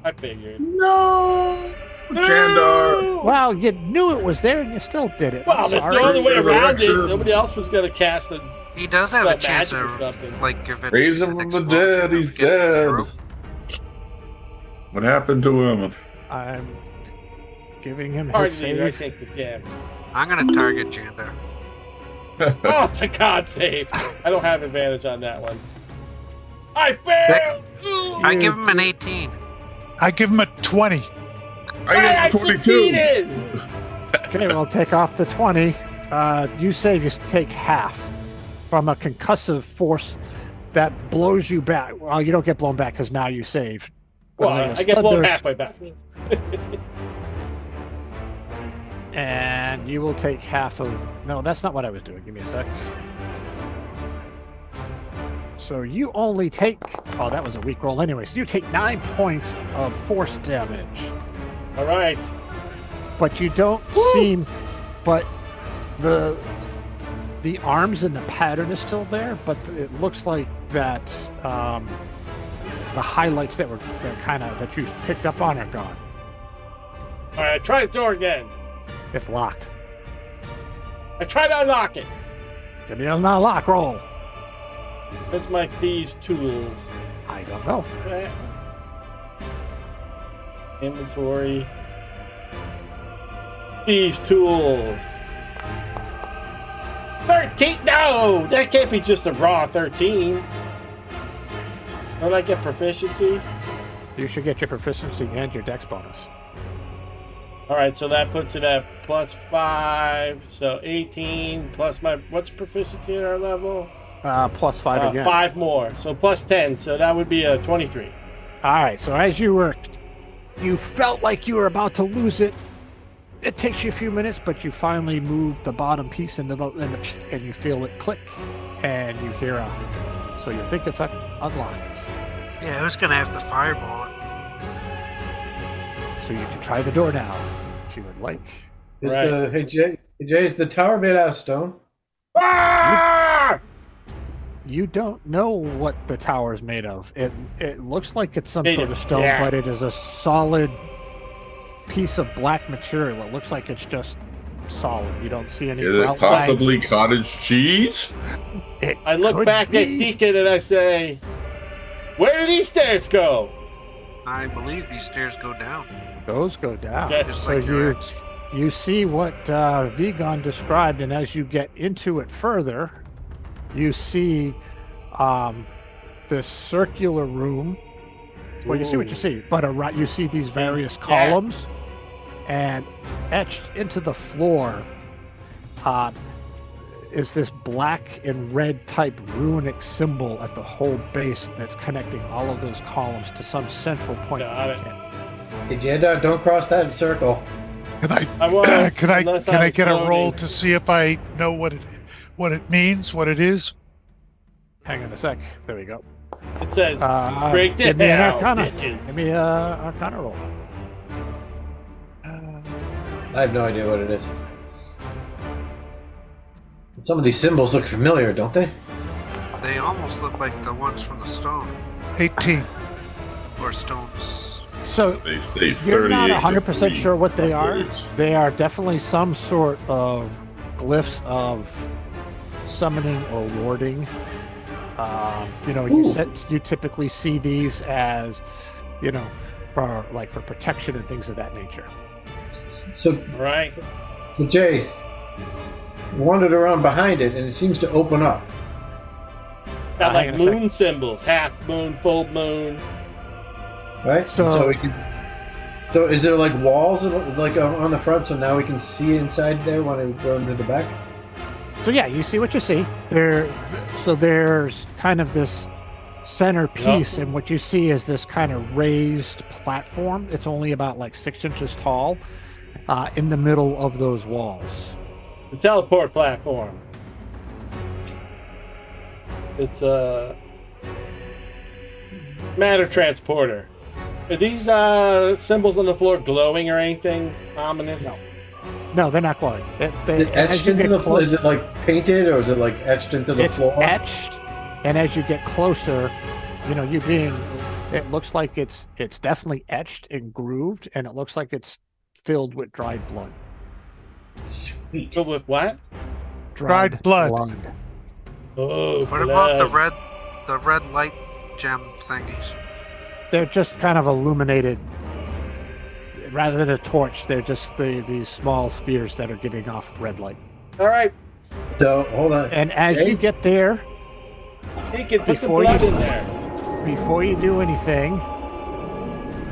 I figured. No! Jadar! Well, you knew it was there, and you still did it. Well, I'm that's sorry. the only way around it. Resurrection. Nobody else was going to cast a He does have a chance magic or to, something. like, if it's Raise him an from the explosion, dead. He's get dead. 0. What happened to him? I'm giving him Hard his to do, I save. take the damage. I'm gonna target Jadar. Oh, it's a con save. I don't have advantage on that one. I failed! Ooh. I give him an 18. I give him a 20. I get 22. Succeeded! Okay, we'll take off the 20. You save, you take half from a concussive force that blows you back. Well, you don't get blown back because now you saved. Well, I get blown halfway back. And you will take half of... No, that's not what I was doing. Give me a sec. So you only take... Oh, that was a weak roll anyways. You take 9 points of force damage. All right. But you don't seem... But the arms and the pattern is still there, but it looks like that the highlights that you picked up on are gone. All right, try the door again. It's locked. I try to unlock it. Give me a lock roll. That's my thieves' tools. I don't know. Okay. Inventory. Thieves' tools. 13? No! That can't be just a raw 13. Don't I get proficiency? You should get your proficiency and your dex bonus. Alright, so that puts it at +5, so 18 plus my... What's proficiency at our level? +5 again. 5 more, so +10, so that would be a 23. Alright, so as you felt like you were about to lose it. It takes you a few minutes, but you finally move the bottom piece into and you feel it click. and you hear so you think it's unlocked. Yeah, who's gonna have to fireball it? So you can try the door now if you would like. Hey Jay, is the tower made out of stone? You don't know what the tower is made of. It looks like it's some sort of stone, but it is a solid piece of black material. It looks like it's just solid. You don't see any. Is it possibly cottage cheese? I look back at Deacon and I say, "Where do these stairs go?" I believe these stairs go down. Those go down. Okay. Just So like yours. you see what Vegan described, and as you get into it further, you see this circular room. Well, you see what you see, but you see these various columns, and etched into the floor is this black and red type runic symbol at the whole base that's connecting all of those columns to some central point. Hey Jadar, don't cross that circle. Can I get a roll to see if I know what it means, what it is? Hang on a sec. There we go. It says, "Break it give me an down, Arcana. bitches." Give me an Arcana roll. I have no idea what it is. Some of these symbols look familiar, don't they? They almost look like the ones from the stone 18. or stones. So They say you're not 38 to 100% sure what they are. words. They are definitely some sort of glyphs of summoning or warding. You typically see these as, for protection and things of that nature. So Right. Jay, we wandered around behind it, and it seems to open up. Got hang on like a sec. moon symbols, half moon, full moon. Right? So- So we can. So is there like walls like on the front, so now we can see inside there when we go into the back? So yeah, you see what you see. There's kind of this center piece, and what you see is this kind of raised platform. It's only about 6 inches tall, in the middle of those walls. The teleport platform. It's a matter transporter. Are these symbols on the floor glowing or anything ominous? No, they're not glowing. Etched into the floor? Is it like painted, or is it like etched into the It's floor? etched, and as you get closer, it looks like it's definitely etched and grooved, and it looks like it's filled with dried blood. Sweet. Filled with what? Dried blood. Oh, What about the red light gem thingies? They're just kind of illuminated. Rather than a torch, they're just these small spheres that are giving off red light. All right. So hold on. And as you get there, He can put some Before blood you- in there. before you do anything,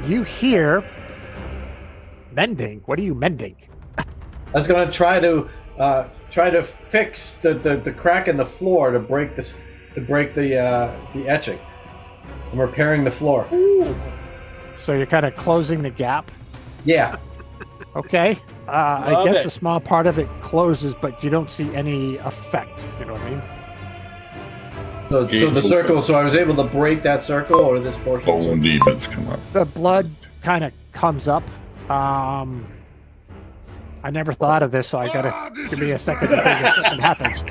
you hear mending. What are you mending? I was gonna try to fix the crack in the floor to break the etching. I'm repairing the floor. So you're kind of closing the gap. Yeah. Okay. I Love guess it. a small part of it closes, but you don't see any effect. You know what I mean? So the circle. So I was able to break that circle, or this portion. of the Bone circle. demons come up. The blood kind of comes up. I never thought of this, so I gotta give me a second to figure something happens.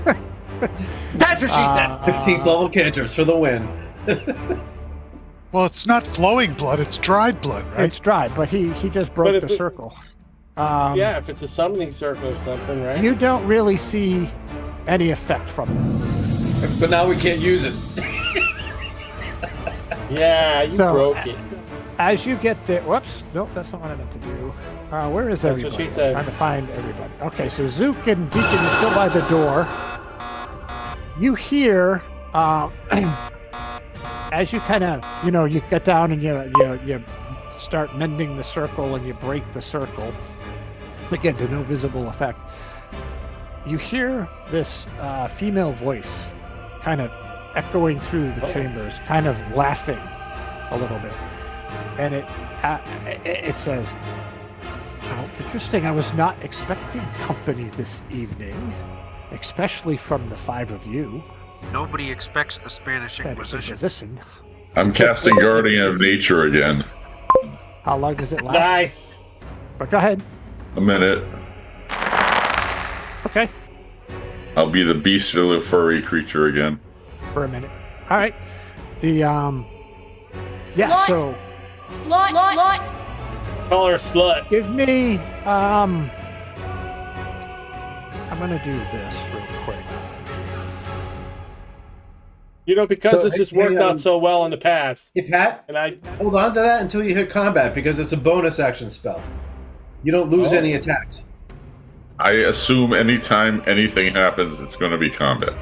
That's what she said. 15th level cantrips for the win. Well, it's not flowing blood, it's dried blood, right? It's dry, but he just But broke if the it- circle. Yeah, if it's a summoning circle or something, right? You don't really see any effect from it. But now we can't use it. Yeah, you So- broke it. As you get there, whoops, nope, that's not what I meant to do. Where is That's what everybody? she said. Trying to find everybody. Okay, so Zook and Deacon are still by the door. You hear, as you kind of, you get down and you start mending the circle and you break the circle. Again, to no visible effect. You hear this female voice kind of echoing through the chambers, kind of laughing a little bit. And it says, "How interesting. I was not expecting company this evening, especially from the 5 of you." Nobody expects the Spanish Inquisition. I'm casting Guardian of Nature again. How long does it last? Nice. But go ahead. A minute. Okay. I'll be the bestial furry creature again. For a minute. All right. The yeah. Slut. So Slut. Call her slut. give me I'm gonna do this real quick. You know, because So, this has hey, worked out so well in the past, Hey, Pat, and I hold on to that until you hit combat because it's a bonus action spell. You don't lose any attacks. I assume anytime anything happens, it's going to be combat.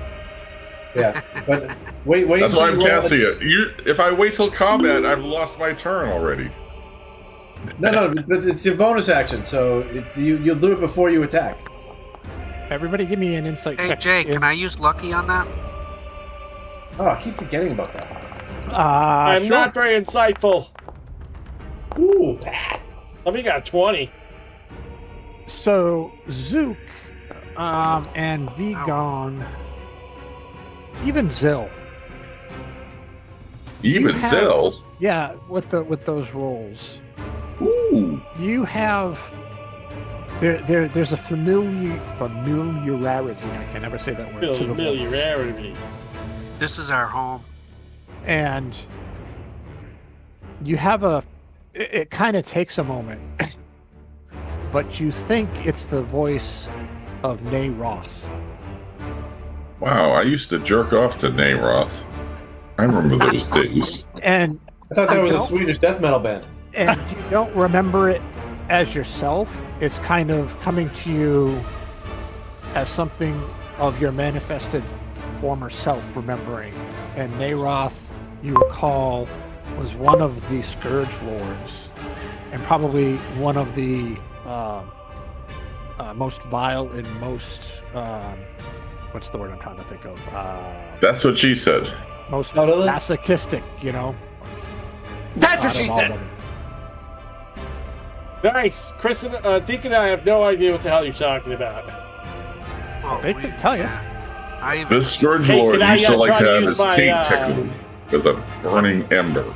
Yeah, but wait. That's until why I'm you roll casting it. If I wait till combat, I've lost my turn already. No, but it's your bonus action, so you'll do it before you attack. Everybody give me an insight Hey, check. Jay, can I use Lucky on that? Oh, I keep forgetting about that. I'm sure. not very insightful. Ooh, Pat. Let me got 20. So Zook and Vegan, even Zill. Even have- Zill? Yeah, with those rolls. Ooh. You have there's a familiarity. I can never say that word. To the voice. Familiarity. This is our home. And you have it kind of takes a moment, but you think it's the voice of Nayroth. Wow, I used to jerk off to Nayroth. I remember those days. And I thought that was a don't- Swedish death metal band. and you don't remember it as yourself. It's kind of coming to you as something of your manifested former self remembering. And Nayroth, you recall, was one of the Scourge Lords and probably one of the most vile and most what's the word I'm trying to think of? That's what she said. Most Totally. masochistic, you know. That's what out she of all said. of them. Nice. Chris and Deacon and I have no idea what the hell you're talking about. Well, They can tell you. The Scourge Hey, Lord can I, used to like try to to have use his my, taint tickled with a burning ember.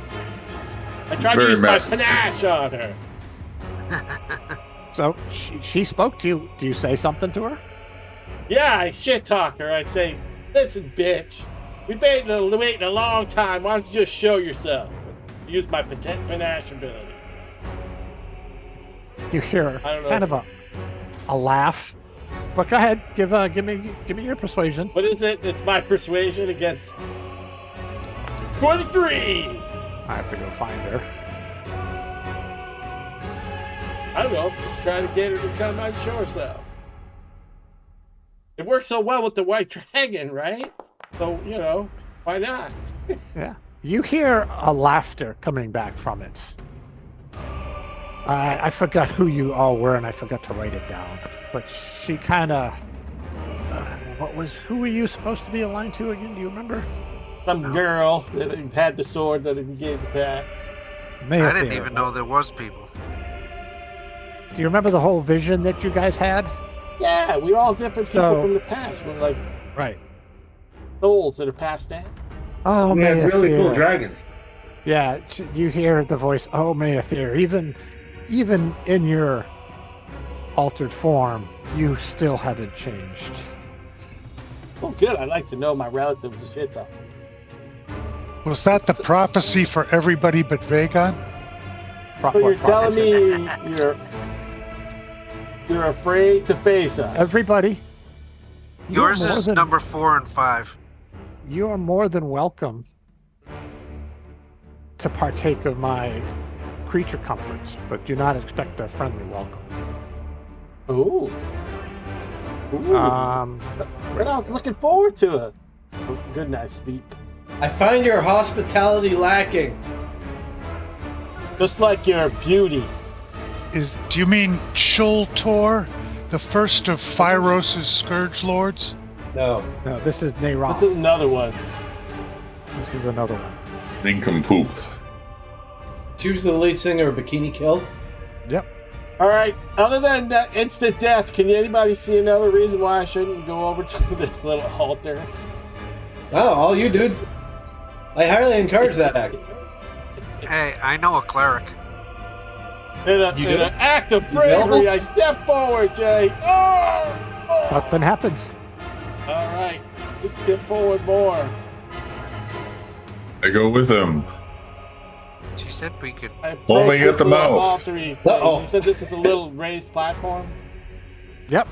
I tried to Very use messy. my panache on her. So she spoke to you. Do you say something to her? Yeah, I shit talk her. I say, listen, bitch, we've been waiting a long time. Why don't you just show yourself? Use my panache ability. You hear I don't know. kind of a laugh. But go ahead, give me your persuasion. What is it? It's my persuasion against 23. I have to go find her. I don't know. Just trying to get her to come out and show herself. It works so well with the white dragon, right? So, you know, why not? Yeah. You hear a laughter coming back from it. I forgot who you all were, and I forgot to write it down. But she kind of, who were you supposed to be aligned to again? Do you remember? Some girl that had the sword that he gave to Pat. I didn't even know there was people. Do you remember the whole vision that you guys had? Yeah, we're all different people So- from the past. We're like Right. souls that are passed down. Oh, We had really Maethir. cool dragons. Yeah, you hear the voice, oh, Maethir, even in your altered form, you still haven't changed. Oh, good. I'd like to know my relatives and shit. Though. Was that the prophecy for everybody but Vegan? So you're telling me you're afraid to face us? Everybody. you are Yours more is than- number 4 and 5. You are more than welcome to partake of my creature comforts, but do not expect a friendly welcome. Ooh. Ooh. But I was looking forward to it. Oh, good night's sleep. I find your hospitality lacking. Just like your beauty. Do you mean Shultor, the first of Phyros' Scourge Lords? No. No, this is Nayroth. This is another one. This is another one. Nincompoop. Choose the lead singer of Bikini Kill. Yep. All right. Other than instant death, can anybody see another reason why I shouldn't go over to this little altar? Oh, all you, dude. I highly encourage that act. Hey, I know a cleric. In an act of bravery, I step forward, Jay. Oh! Nothing happens. All right, just step forward more. I go with him. She said we could. Only get the mouth. Uh-oh. You said this is a little raised platform? Yep.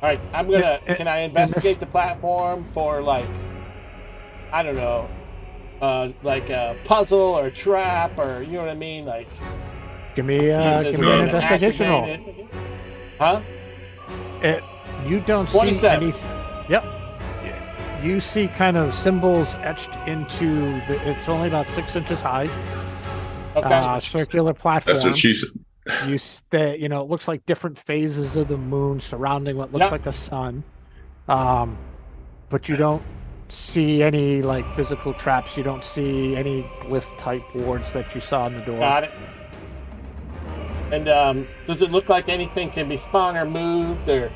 All right, I'm gonna. Can I investigate the platform for I don't know, like a puzzle or a trap or you know what I mean? Like, Give me an investigation roll. Huh? You don't 27. see any. Yep. You see kind of symbols etched into it's only about 6 inches high. Okay. Circular platform. That's what she said. It looks like different phases of the moon surrounding what looks like a sun. But you don't see any physical traps. You don't see any glyph type wards that you saw on the door. Got it. And does it look like anything can be spun or moved or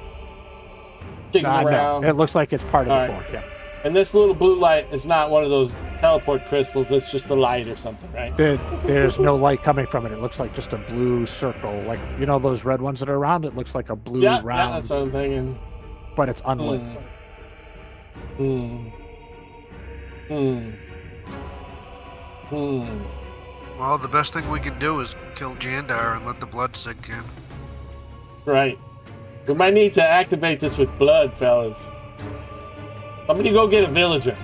digging around? No. It looks like it's part of the floor. Yeah. And this little blue light is not one of those teleport crystals. It's just a light or something, right? There's no light coming from it. It looks like just a blue circle, those red ones that are around. It looks like a blue round. Yeah, that's what I'm thinking. But it's unlit. Well, the best thing we can do is kill Jadar and let the blood sink in. Right. We might need to activate this with blood, fellas. Somebody go get a villager.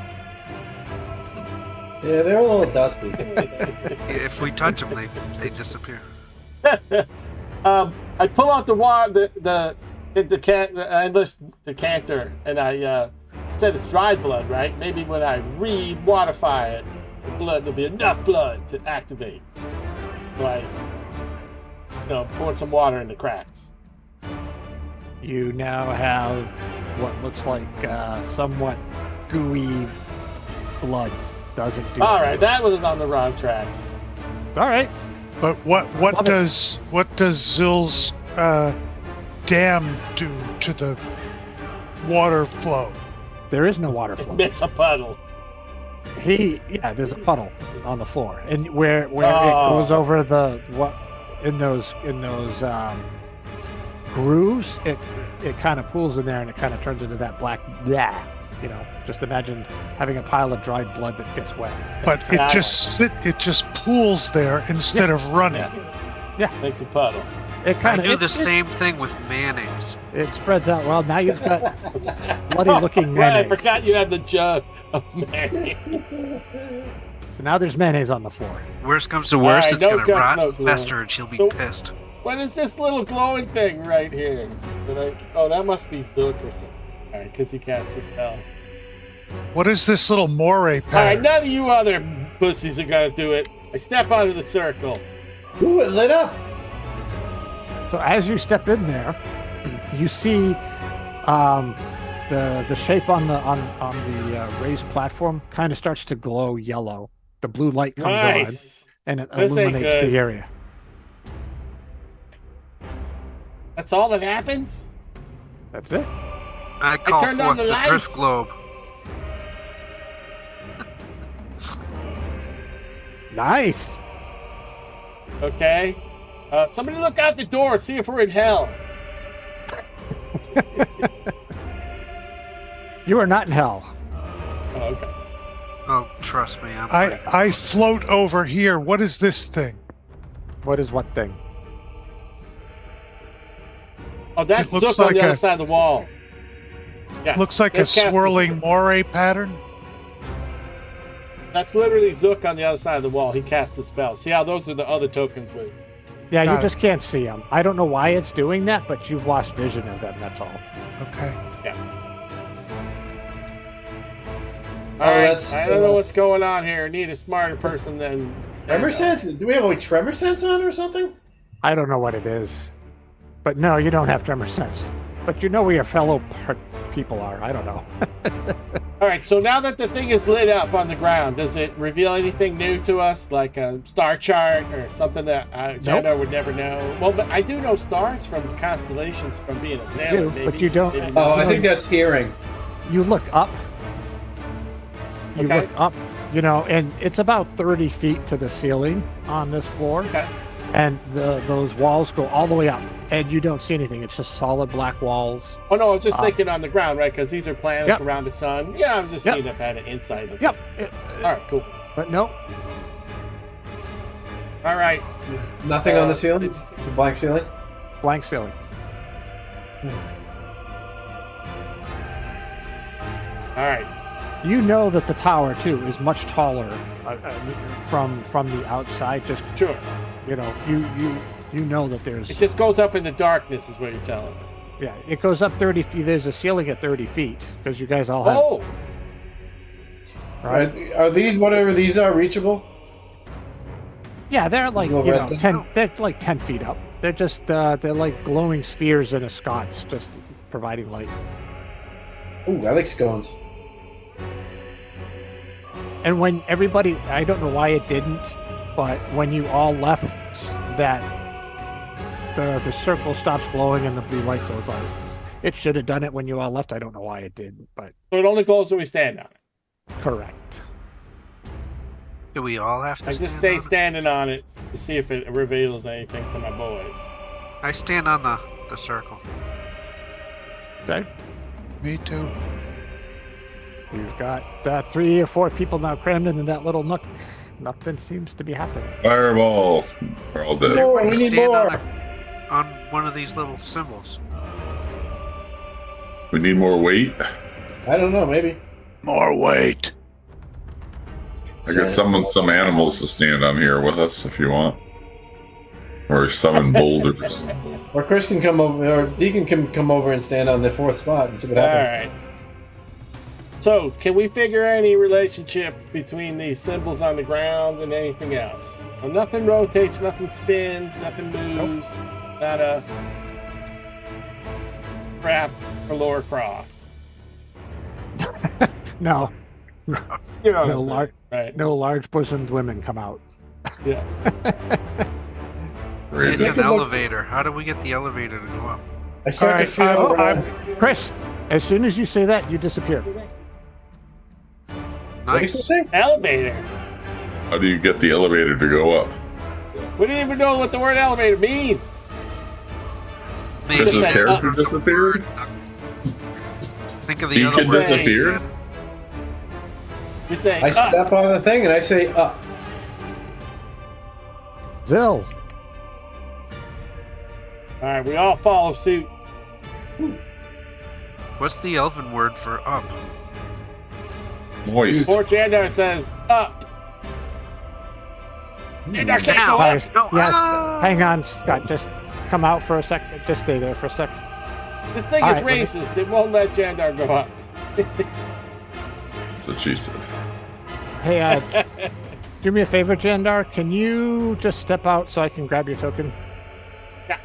Yeah, they're a little dusty. If we touch them, they disappear. I pull out the endless decanter, and I said it's dried blood, right? Maybe when I re-waterify it, there'll be enough blood to activate. So I, pour some water in the cracks. You now have what looks like somewhat gooey blood. Doesn't do. All right, that was on the wrong track. All right, but what does Zill's dam do to the water flow? There is no water flow. It's a puddle. There's a puddle on the floor, and where it goes over in those grooves, it kind of pools in there, and it kind of turns into that black. Just imagine having a pile of dried blood that gets wet. But it just pools there instead of running. Yeah, makes a puddle. I do the same thing with mayonnaise. It spreads out. Well, now you've got bloody-looking mayonnaise. Right, I forgot you had the jug of mayonnaise. So now there's mayonnaise on the floor. Worst comes to worst, it's going to rot and fester, and she'll be pissed. What is this little glowing thing right here? That must be Zook or something. All right, because he cast a spell. What is this little moray pattern? All right, none of you other pussies are going to do it. I step out of the circle. Ooh, it lit up. So as you step in there, you see the shape on the raised platform kind of starts to glow yellow. The blue light comes on, and it illuminates the area. That's all that happens? That's it. I call forth the drift globe. Nice. Okay. Somebody look out the door and see if we're in hell. You are not in hell. Oh, okay. Oh, trust me. I float over here. What is this thing? What is what thing? Oh, that's Zook on the other side of the wall. Yeah, looks like a swirling moray pattern. That's literally Zook on the other side of the wall. He cast the spell. See how those are the other tokens with. Yeah, you just can't see them. I don't know why it's doing that, but you've lost vision of them, that's all. Okay. Yeah. All right. I don't know what's going on here. I need a smarter person than... Tremor sense? Do we have tremor sense on or something? I don't know what it is. But no, you don't have tremor sense. But you know where your fellow people are. I don't know. All right, so now that the thing is lit up on the ground, does it reveal anything new to us, like a star chart or something that Jadar would never know? Well, but I do know stars from constellations from being a sailor. But you don't. I think that's hearing. You look up, you Okay. look up, and it's about 30 feet to the ceiling on this floor. Okay. And those walls go all the way up, and you don't see anything. It's just solid black walls. Oh no, I was just thinking on the ground, right? Because these are planets Yep. around the sun. Yeah, I was just Yep. seeing if I had an insight. Of Yep. All right, cool. But no, All right. Nothing on the ceiling? it's- It's a blank ceiling? blank ceiling. All right. You know that the tower too is much taller from the outside. Just Sure. you know that there's It just goes up in the darkness, is what you're telling us. yeah. It goes up 30 feet. There's a ceiling at 30 feet because you guys all have Oh, right. Are these, whatever these are, reachable? Yeah, they're like Little red thing? 10. They're like 10 feet up. They're just they're like glowing spheres in a sconce, just providing light. Ooh, I like scones. And when everybody, I don't know why it didn't, but when you all left, that the circle stops glowing and the blue light goes on. It should have done it when you all left. I don't know why it didn't, but so it only glows when we stand on it. correct. Do we all have to I stand just stay on it? standing on it to see if it reveals anything to my boys. I stand on the circle. Okay. Me too. You've got 3 or 4 people now crammed into that little nook. Nothing seems to be happening. Fireball. We're all dead. More, we Everybody need stand more. on one of these little symbols. We need more weight. I don't know, maybe. More weight. I got some animals to stand on here with us if you want. Or summon boulders. Or Chris can come over, or Deacon can come over and stand on the 4th spot and see what All happens. right. So, can we figure any relationship between these symbols on the ground and anything else? So nothing rotates, nothing spins, nothing moves. Not a crap for Laura Croft. No, You know what no I'm saying, large, right? no large bosomed women come out. Yeah. It's an look- elevator. How do we get the elevator to go up? I start to feel. Chris, as soon as you say that, you disappear. What did you Nice. say? Elevator. How do you get the elevator to go up? We didn't even know what the word elevator means. Maybe Does his say, character disappear? Think of the Deacon other word. disappeared? We say, I step on the thing and I say up. Zill. all right, we all follow suit. What's the elven word for up? Moist. Fort Jadar says up. Jadar can't go Fire- up. No. Yes. Ah! Hang on, Scott. Just come out for a second. Just stay there for a second. This thing All is right, let me- racist. It won't let Jadar go up. That's what she said. Hey, do me a favor, Jandar. Can you just step out so I can grab your token? Yeah.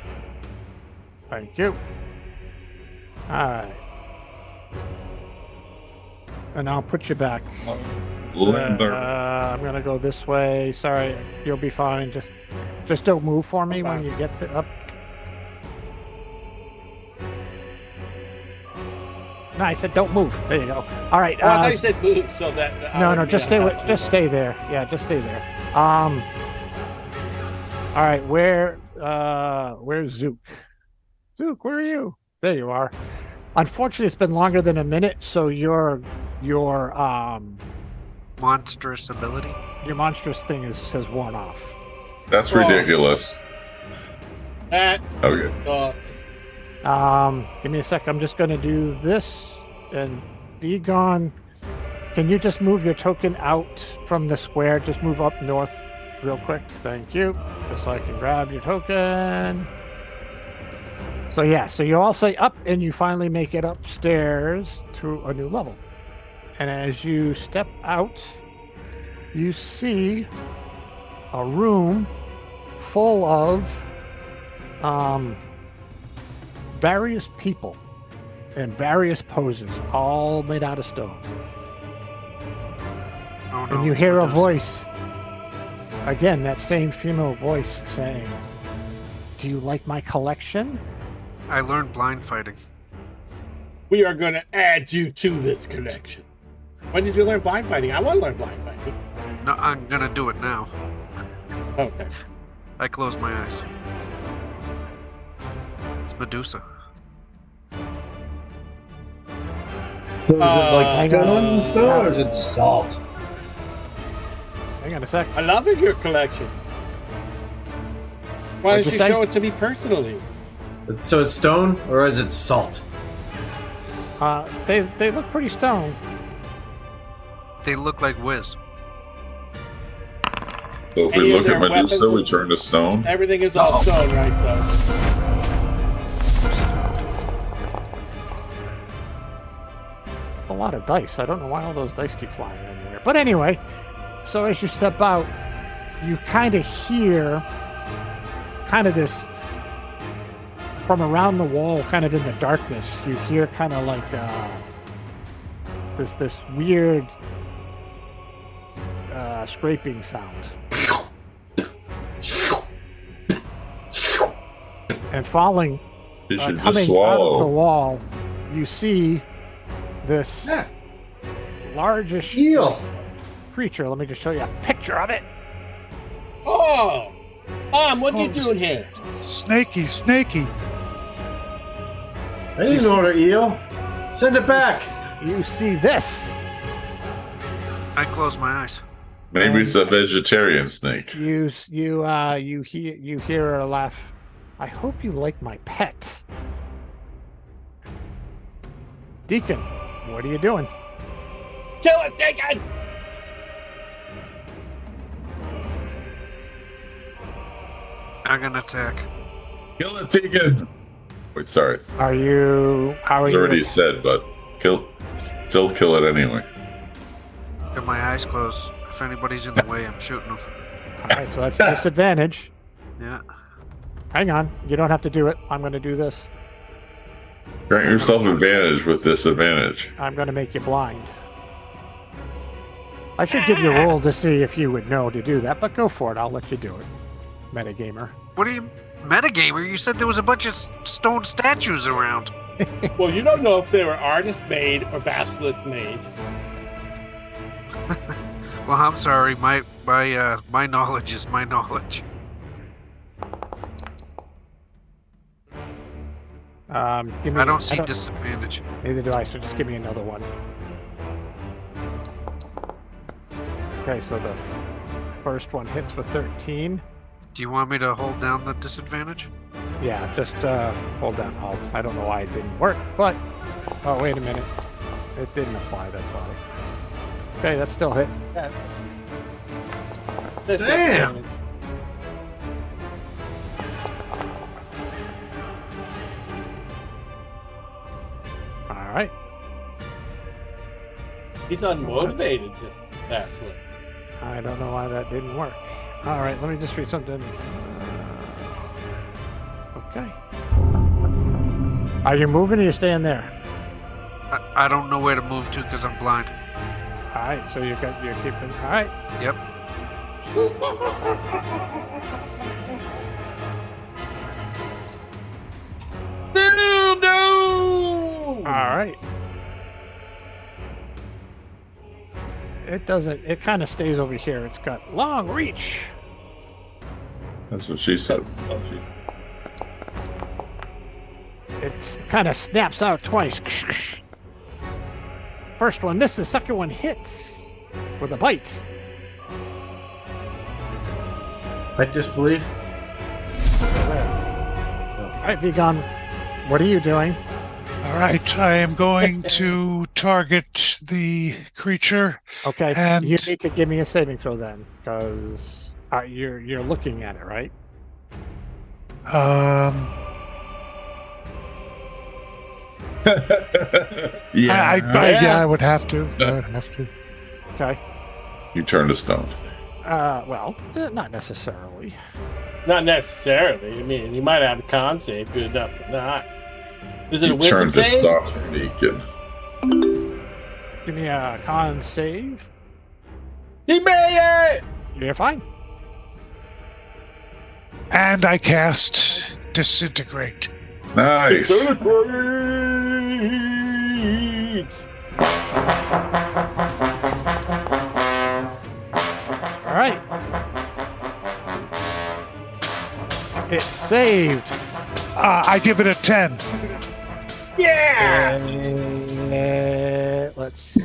Thank you. All right. And I'll put you back. Leather. I'm gonna go this way. Sorry, you'll be fine. Just don't move for me when you get up. No, I said don't move. There you go. All right. Oh, I thought you said move so that. I No, would no, be just on stay. top of Just you. stay there. Yeah, just stay there. All right. Where's Zook? Zook, where are you? There you are. Unfortunately, it's been longer than a minute, so your Monstrous ability. monstrous thing has worn off. That's Whoa. ridiculous. That Okay. sucks. Give me a sec. I'm just gonna do this and be gone. Can you just move your token out from the square? Just move up north real quick. Thank you. Just so I can grab your token. So yeah, so you all say up and you finally make it upstairs to a new level. And as you step out, you see a room full of various people in various poses, all made out of stone. Oh no. And you hear a it's- voice, again, that same female voice saying, "Do you like my collection?" I learned blind fighting. We are going to add you to this collection. When did you learn blind fighting? I want to learn blind fighting. No, I'm gonna do it now. Okay. I close my eyes. It's Medusa. So is it like hang stone, or is it salt? Hang on a sec. I love your collection. Why What'd don't you you say? show it to me personally? So it's stone, or is it salt? They look pretty stone. They look like Wiz. So if Any we of look at their Medusa, weapons we is- turn to stone. Everything is all stone, right? So A lot of dice. I don't know why all those dice keep flying anywhere. But anyway, so as you step out, you kind of hear kind of this from around the wall, kind of in the darkness. You hear kind of like this weird scraping sound. And falling, You should just coming out of the swallow. wall, you see this largish Eel. creature. Let me just show you a picture of it. oh, Mom, what are you Oh. doing here? Snaky. I didn't order eel. Send it back. You see this. I close my eyes. Maybe it's a vegetarian snake. You hear her laugh. I hope you like my pet. Deacon, what are you doing? Kill it, Deacon! I'm gonna attack. Kill it, Deacon. Wait, sorry. How are It was you? already said, but still kill it anyway. Got my eyes closed. If anybody's in the way, I'm shooting them. All right, so that's disadvantage. Yeah. Hang on, you don't have to do it. I'm going to do this. Grant yourself advantage with disadvantage. I'm going to make you blind. I should give you a roll to see if you would know to do that, but go for it. I'll let you do it. Metagamer. What do you... Metagamer? You said there was a bunch of stone statues around. Well, you don't know if they were artist made or basilisk made. Well, I'm sorry. My knowledge is my knowledge. Give me, I don't see disadvantage. Neither do I, so just give me another one. Okay, so the first one hits with 13. Do you want me to hold down the disadvantage? Yeah, just hold down Alt. I don't know why it didn't work, but... Oh, wait a minute. It didn't apply, that's why. Okay, that's still hit. This Damn. disadvantage. Alright. He's unmotivated, this basilisk. I don't know why that didn't work. Alright, let me just read something. Okay. Are you moving or you staying there? I don't know where to move to because I'm blind. Alright, so you're keeping... Alright. Yep. No! Alright. It doesn't... It kind of stays over here. It's got long reach. That's what she said. It kind of snaps out twice. First one misses, second one hits with a bite. I disbelieve. Alright, Vegan, what are you doing? All right, I am going to target the creature. Okay, And- you need to give me a saving throw then, because you're looking at it, right? Yeah. Yeah, I would have to. Okay. You turn to stone. Well, not necessarily. Not necessarily. I mean, you might have a con save good enough to not. Is it a You turn wisdom to save? soft Deacon. Give me a con save. He made it! You're fine. And I cast Disintegrate. Nice. Disintegrate! It's saved. I give it a 10. Yeah. Let's see.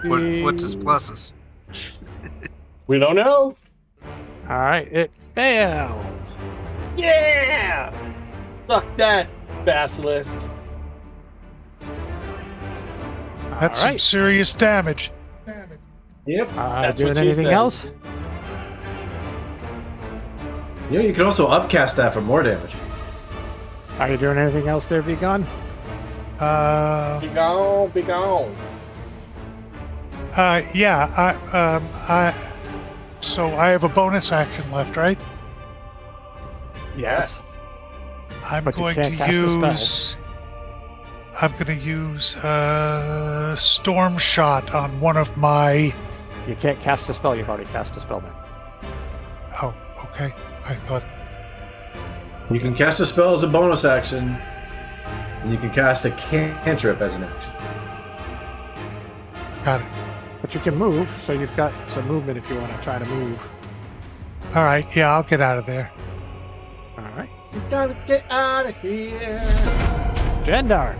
What's his pluses? We don't know. All right, it failed. Yeah. Suck that, basilisk. That's All some right. serious damage. Yep. That's Doing what she anything said. else? You know, you can also upcast that for more damage. Are you doing anything else there, Vegan? Uh, Be gone, be gone. yeah. So I have a bonus action left, right? Yes. I'm But you going can't to cast a spell. use. I'm going to use Storm Shot on one of my. You can't cast a spell. You've already cast a spell now. Oh, okay. I thought. You can cast a spell as a bonus action, and you can cast a cantrip as an action. Got it. But you can move, so you've got some movement if you want to try to move. All right. Yeah, I'll get out of there. All right. He's gotta get out of here. Jadar.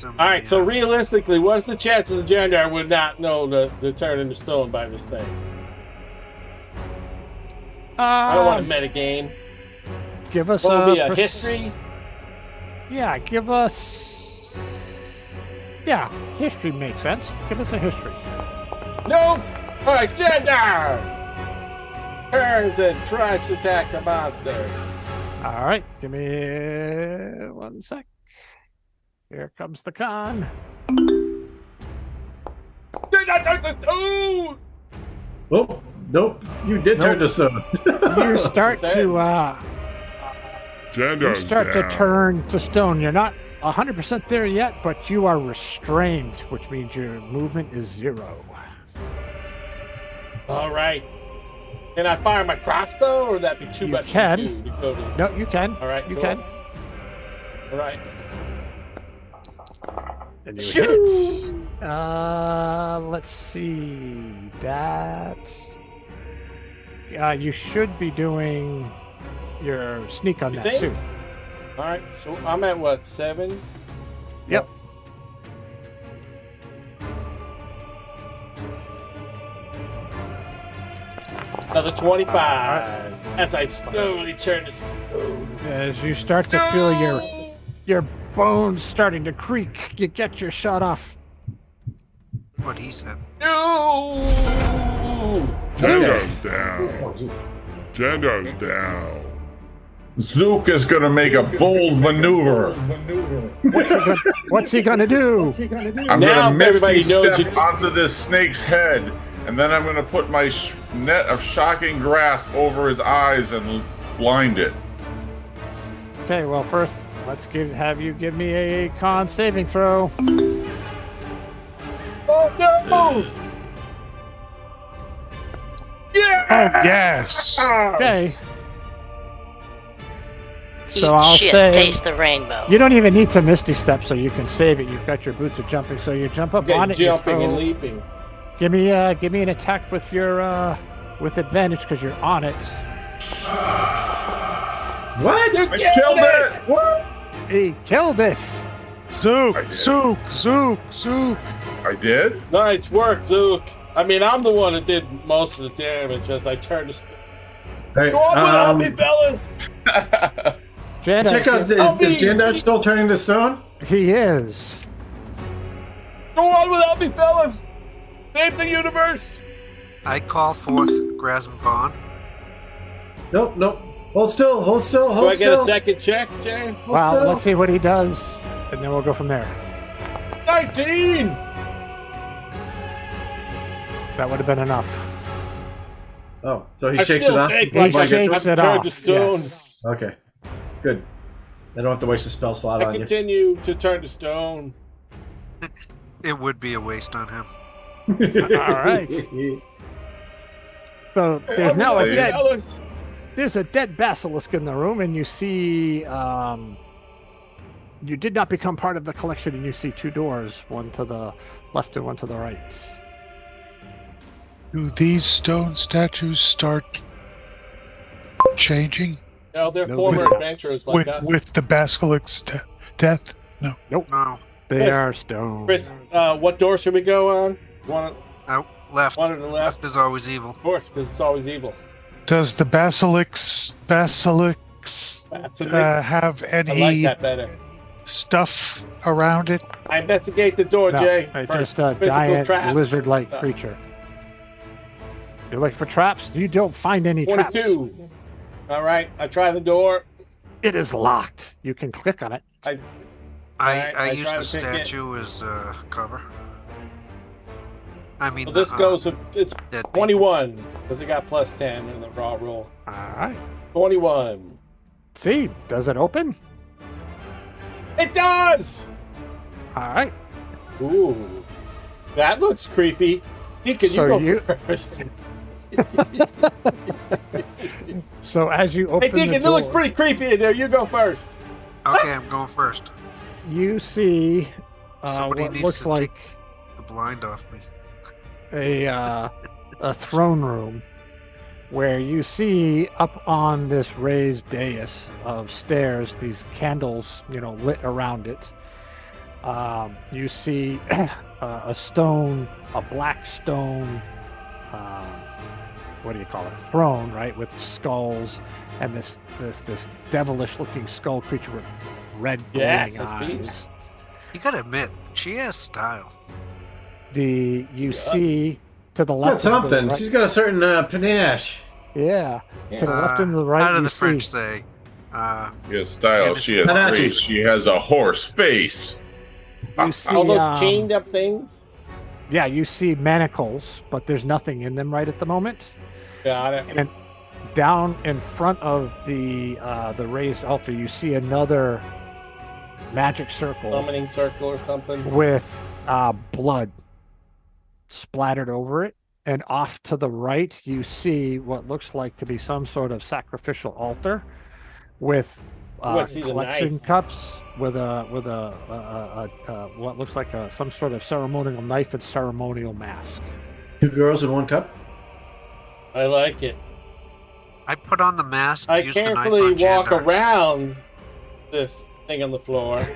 All right, so realistically, what's the chances of Jadar would not know to turn into stone by this thing? I don't want to metagame. Give us What would be a pers- history? Yeah, give us. Yeah, history makes sense. Give us a history. Nope. All right, Jadar turns and tries to attack the monster. All right, give me 1 sec. Here comes the con. Jadar turns to stone. Oh, nope. You did turn to stone. You start to Jandar's to down. turn to stone. You're not 100% there yet, but you are restrained, which means your movement is 0. All right. Can I fire my crossbow, or would that be too You much can. to do to go to? No, you can. All right, you cool. can. All right. And you hit it. Let's see. That. You should be doing your sneak on You that think? too. All right. So I'm at what, 7? Yep. Another 25. As I slowly turn to stone. As you start to feel your bones starting to creak, you get your shot off. What he said. No. Jandar's down. Jandar's down. Zook is going to make a bold maneuver. What's he gonna do? I'm Now going to misty everybody knows step you- onto this snake's head, and then I'm going to put my net of shocking grasp over his eyes and blind it. Okay, well first let's have you give me a con saving throw. Oh no! Yeah! Oh, yes. Okay. Eat So I'll shit, say taste the rainbow. you don't even need to misty step, so you can save it. You've got your boots of jumping, so you jump up on it. you Jumping throw- and leaping. Give me an attack with your with advantage because you're on it. What? You I killed it! What? He killed it. Zook, I did. Zook, Zook, Zook. I did? Nice work, Zook. I mean, I'm the one that did most of the damage as I turned to. Hey, Go on without me, fellas. Jadar, check out, is Jandar still turning to stone? He is. Go on without me, fellas. Save the universe. I call forth Grasm Vaughn. Nope, nope. Hold still, hold still, Do hold I get still. a second check, Jay? Hold Well, still. let's see what he does, and then we'll go from there. 19. That would have been enough. Oh, so he I shakes still it off? think He like shakes I'm it turned off. to stone. Yes. Okay, good. I don't have to waste a spell slot I on you. continue to turn to stone. It would be a waste on him. All right. So there's now a dead. Fellas. There's a dead basilisk in the room, and you see. You did not become part of the collection, and you see 2 doors, one to the left and one to the right. Do these stone statues start changing? No, they're No, former with- adventurers like us. with the basilic's death. No. Nope. No. They Chris. are stone. Chris, what door should we go on? One, Out. Left. one to the left. Left is always evil. Of course, because it's always evil. Does the basilics have I like any that better. stuff around it? I investigate the door, No, Jay. it's for just a physical giant traps. lizard-like No. creature. You're looking for traps? You don't find any traps. 22. All right, I try the door. It is locked. You can click on it. I I used try the to pick it. statue as cover. I mean, Well, this goes with it's dead 21 because it got plus 10 in the raw roll. All right. 21. See, does it open? It does. All right. Ooh, that looks creepy. Deacon, So you go first. So as you open Hey, Deacon, the it looks door, pretty creepy in there. You go first. Okay, I'm going first. you see Somebody what needs looks to like The blind off me. a throne room where you see up on this raised dais of stairs these candles, lit around it. You see a black stone, what do you call it? Throne, right, with skulls and this devilish looking skull creature with red glowing Yes, I see eyes. that. You gotta admit, she has style. You see to the left. Got and to the something. right- She's got a certain panache. Yeah. To the left and to the right. How do you the French see, say? She has style. She has Panache. grace. She has a horse face. You see, All those chained up things. yeah, you see manacles, but there's nothing in them right at the moment. Got it. And down in front of the raised altar, you see another magic circle Summoning circle or something. with blood splattered over it. And off to the right, you see what looks like to be some sort of sacrificial altar with I see the collection knife. cups with what looks like some sort of ceremonial knife and ceremonial mask. 2 girls in 1 cup. I like it. I put on the mask. I use the knife carefully on walk Jadar. around this thing on the floor.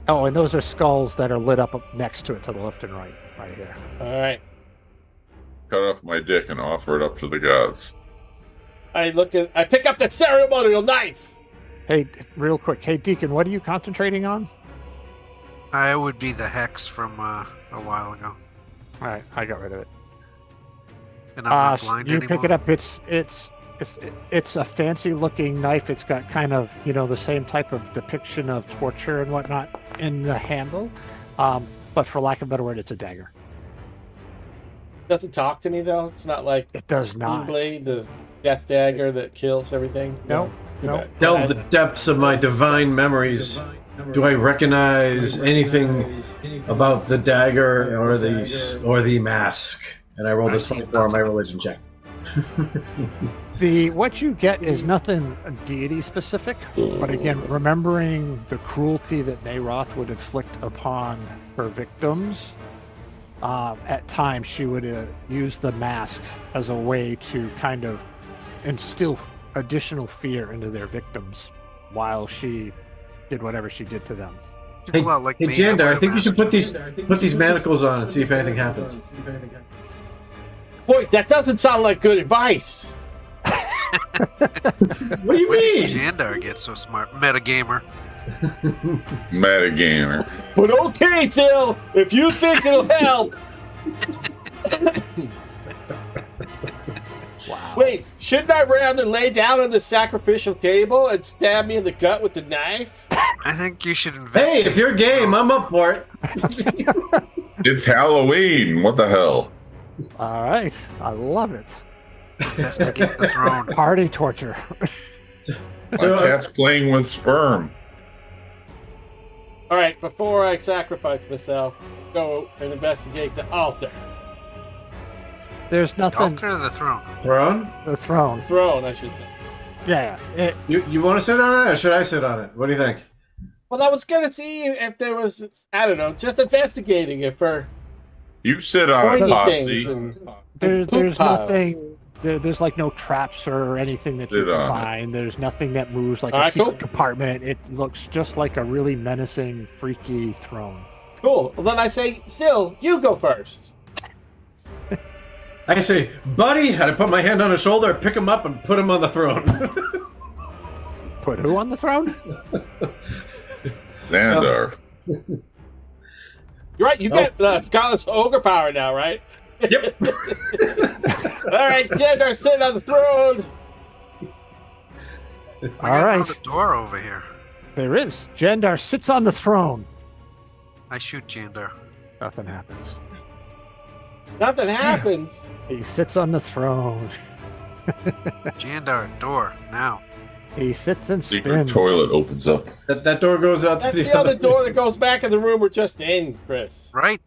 Oh, and those are skulls that are lit up next to it to the left and right here. All right. Cut off my dick and offer it up to the gods. I pick up the ceremonial knife. Hey, real quick. Hey, Deacon, what are you concentrating on? I would be the hex from a while ago. All right, I got rid of it. And I'm not blind you anymore. pick it up. It's a fancy looking knife. It's got kind of the same type of depiction of torture and whatnot in the handle, but for lack of a better word, it's a dagger. Does it talk to me though? It's not like It does not. Blade, the death dagger that kills everything. No, Too no. bad. Delve the depths of my divine memories. Do I recognize anything about the dagger or the mask? And I rolled a 24 on my religion check. What you get is nothing deity specific, but again, remembering the cruelty that Naroth would inflict upon her victims, at times she would use the mask as a way to kind of instill additional fear into their victims while she did whatever she did to them. Hey, People out like hey me, Jandar, wear I think you should masks. put these manacles on and see if anything happens. Boy, that doesn't sound like good advice. What do you When did mean? Jandar get so smart? Metagamer. Metagamer. But okay, Zill, if you think it'll help. Wow. Wait, shouldn't I rather lay down on the sacrificial table and stab me in the gut with the knife? I think you should invest. Hey, if you're game, I'm up for it. It's Halloween. What the hell? All right, I love it. Investigate the throne. Party torture. My So, cat's playing with sperm. All right, before I sacrifice myself, go and investigate the altar. There's The nothing. altar or the throne? Throne? The throne. Throne, I should say. Yeah. You want to sit on it or should I sit on it? What do you think? Well, I was gonna see if there was, I don't know, just investigating if her You sit on it, pointy Potsy. things and There's poop piles. nothing there's like no traps or anything that you can find. There's nothing that moves like a secret compartment. It looks just like a really menacing, freaky throne. Cool. Well, then I say, Zill, you go first. I say, buddy, I put my hand on his shoulder, pick him up, and put him on the throne. Put who on the throne? Xandar. You're right. You get Scotland's ogre power now, right? Yep. All right, Jadar, sit on the throne. All right. Another door over here. There is. Jandar sits on the throne. I shoot Jandar. Nothing happens. Nothing happens. He sits on the throne. Jandar, door, now. He sits and Secret spins. toilet opens up. That door goes out That's to the other door that goes back in the room we're just in, Chris. Right.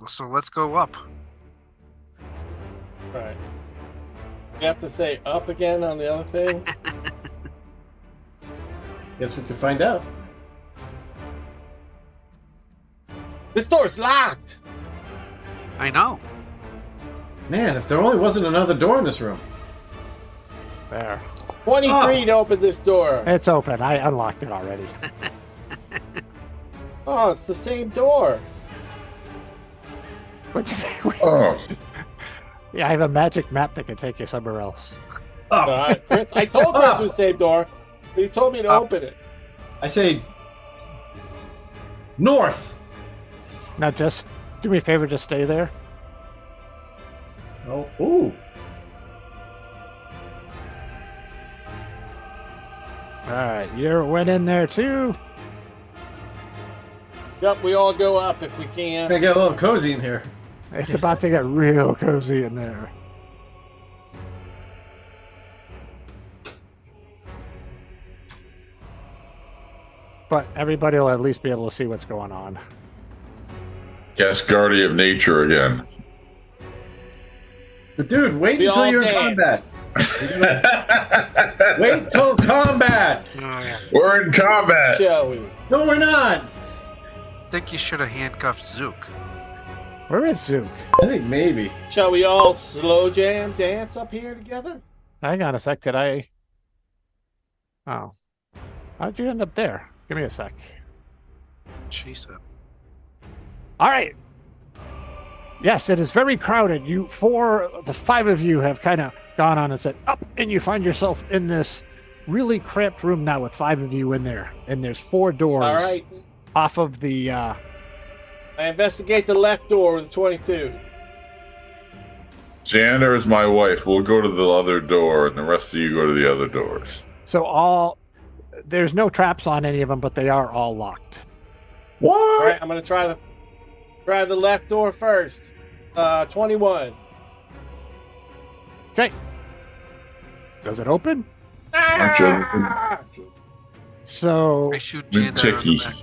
So let's go up. Right. You have to say up again on the other thing? Guess we can find out. This door's locked. I know. Man, if there only wasn't another door in this room. There. 23 to open this door. It's open. I unlocked it already. Oh, it's the same door. What'd you think? Oh, Yeah, I have a magic map that can take you somewhere else. Chris, I told Chris it was the same door, but he told me to open it. I say north. Now, just do me a favor, just stay there. Oh, ooh. All right, you went in there too. Yep, we all go up if we can. I get a little cozy in here. It's about to get real cozy in there. But everybody will at least be able to see what's going on. Cascardi of nature again. But dude, wait We until all you're in dance. combat. Wait till combat. We're in combat. Shall we? No, we're not. I think you should have handcuffed Zook. Where is Zook? I think maybe. Shall we all slow jam dance up here together? Hang on a sec. Did I? Oh, how'd you end up there? Give me a sec. She said. All right. Yes, it is very crowded. The five of you have kind of gone on and said up, and you find yourself in this really cramped room now with five of you in there, and there's 4 doors. All right. Off of the. I investigate the left door with 22. Xandar is my wife. We'll go to the other door, and the rest of you go to the other doors. So there's no traps on any of them, but they are all locked. What? All right, I'm gonna try the left door first. 21. Okay. Does it open? Aren't you? So I shoot Jandar in the Ticky. back.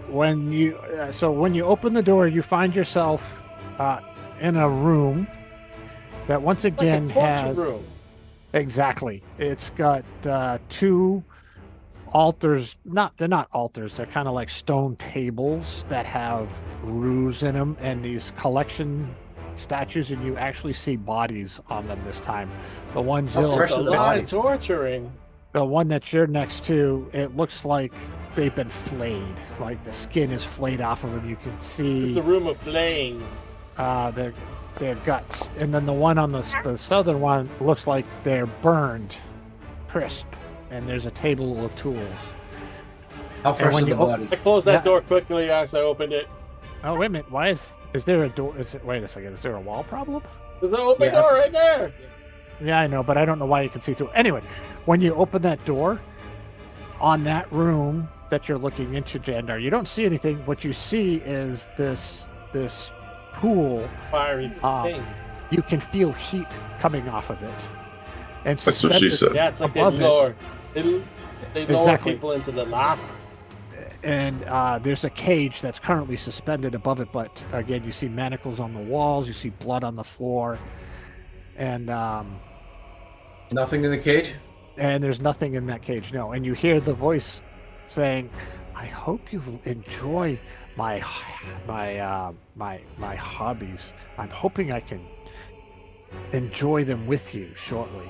when you open the door, you find yourself in a room that once again like a torture has room. exactly. It's got 2 altars. They're not altars. They're kind of like stone tables that have grooves in them, and these collection statues, and you actually see bodies on them this time. The one Zill, That's a lot of torturing. the one that you're next to, it looks like they've been flayed. Like the skin is flayed off of them. You can see The room of flaying. their guts, and then the one on the southern one looks like they're burned, crisp, and there's a table of tools. How fresh when are the you bodies? I closed that Yeah. door quickly as I opened it. Oh wait a minute, why is there a door? Wait a second, is there a wall problem? There's an open Yeah. door right there. Yeah, I know, but I don't know why you can see through. Anyway, when you open that door, on that room that you're looking into, Jandar, you don't see anything. What you see is this pool. Fiery thing. You can feel heat coming off of it. And That's what she said. Yeah, it's like they above it. lower. They lower Exactly. people into the lava. And there's a cage that's currently suspended above it, but again, you see manacles on the walls, you see blood on the floor, and Nothing in the cage? there's nothing in that cage, no. And you hear the voice saying, "I hope you enjoy my hobbies. I'm hoping I can enjoy them with you shortly.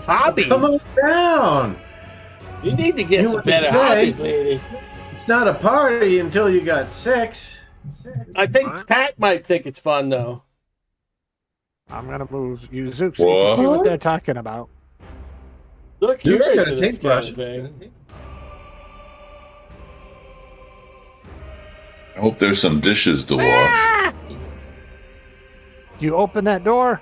Hobbies. Come on down. You need to get You some would better say- hobbies, lady. It's not a party until you got sex. I think What? Pat might think it's fun though. I'm gonna move you, Zook, so you can see What? what they're talking about. Look, you're Duke's got into a this kind paintbrush. of thing. I hope there's some dishes to wash. You open that door.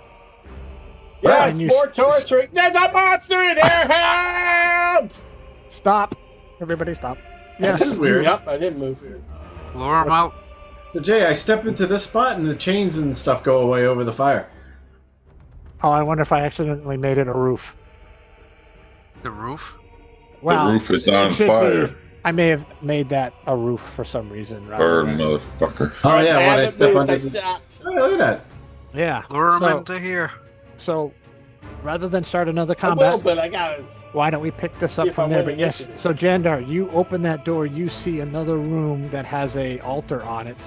Yeah, And it's you more s- torturing. There's a monster in here. Help! Stop. Everybody stop. This is Yes. weird. Yep, I didn't move here. Lure him out. So Jay, I step into this spot and the chains and stuff go away over the fire. Oh, I wonder if I accidentally made it a roof. The roof. Well, the roof is it on should fire. be- I may have made that a roof for some reason. rather Burn, than- motherfucker. Oh yeah, when I haven't step moved, onto I the... stopped. Oh, look at that. Yeah. Lure him so, into here. so rather than start another I will, combat, but I got it. why don't we pick this See up if from I there? win But yes, initiative. so Jandar, you open that door, you see another room that has a altar on it.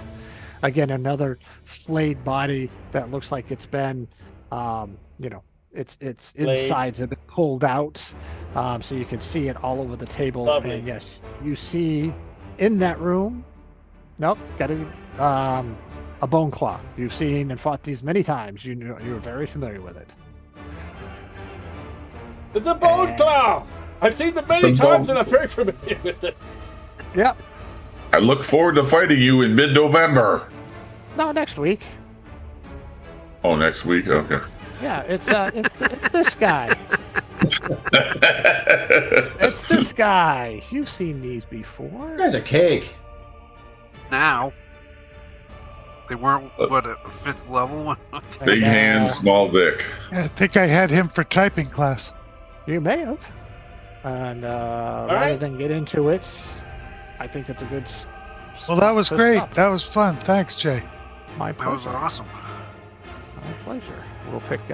Again, another flayed body that looks like it's been, its Flayed. insides have been pulled out, so you can see it all over the table. Lovely. And yes, you see in that room. Nope, got a bone claw. You've seen and fought these many times. You're very familiar with it. It's a bone claw. I've seen them many It's a times, bone- and I'm very familiar with it. Yep. I look forward to fighting you in mid-November. No, next week. Oh, next week? Okay. Yeah, it's this guy. It's this guy. You've seen these before. This guy's a cake. Now. They weren't, what, at 5th level? Big And, hand, small dick. I think I had him for typing class. You may have. And rather right. than get into it, I think it's a good. Well, that was to great. stop. That was fun. Thanks, Jay. My That was pleasure. awesome. My pleasure. We'll pick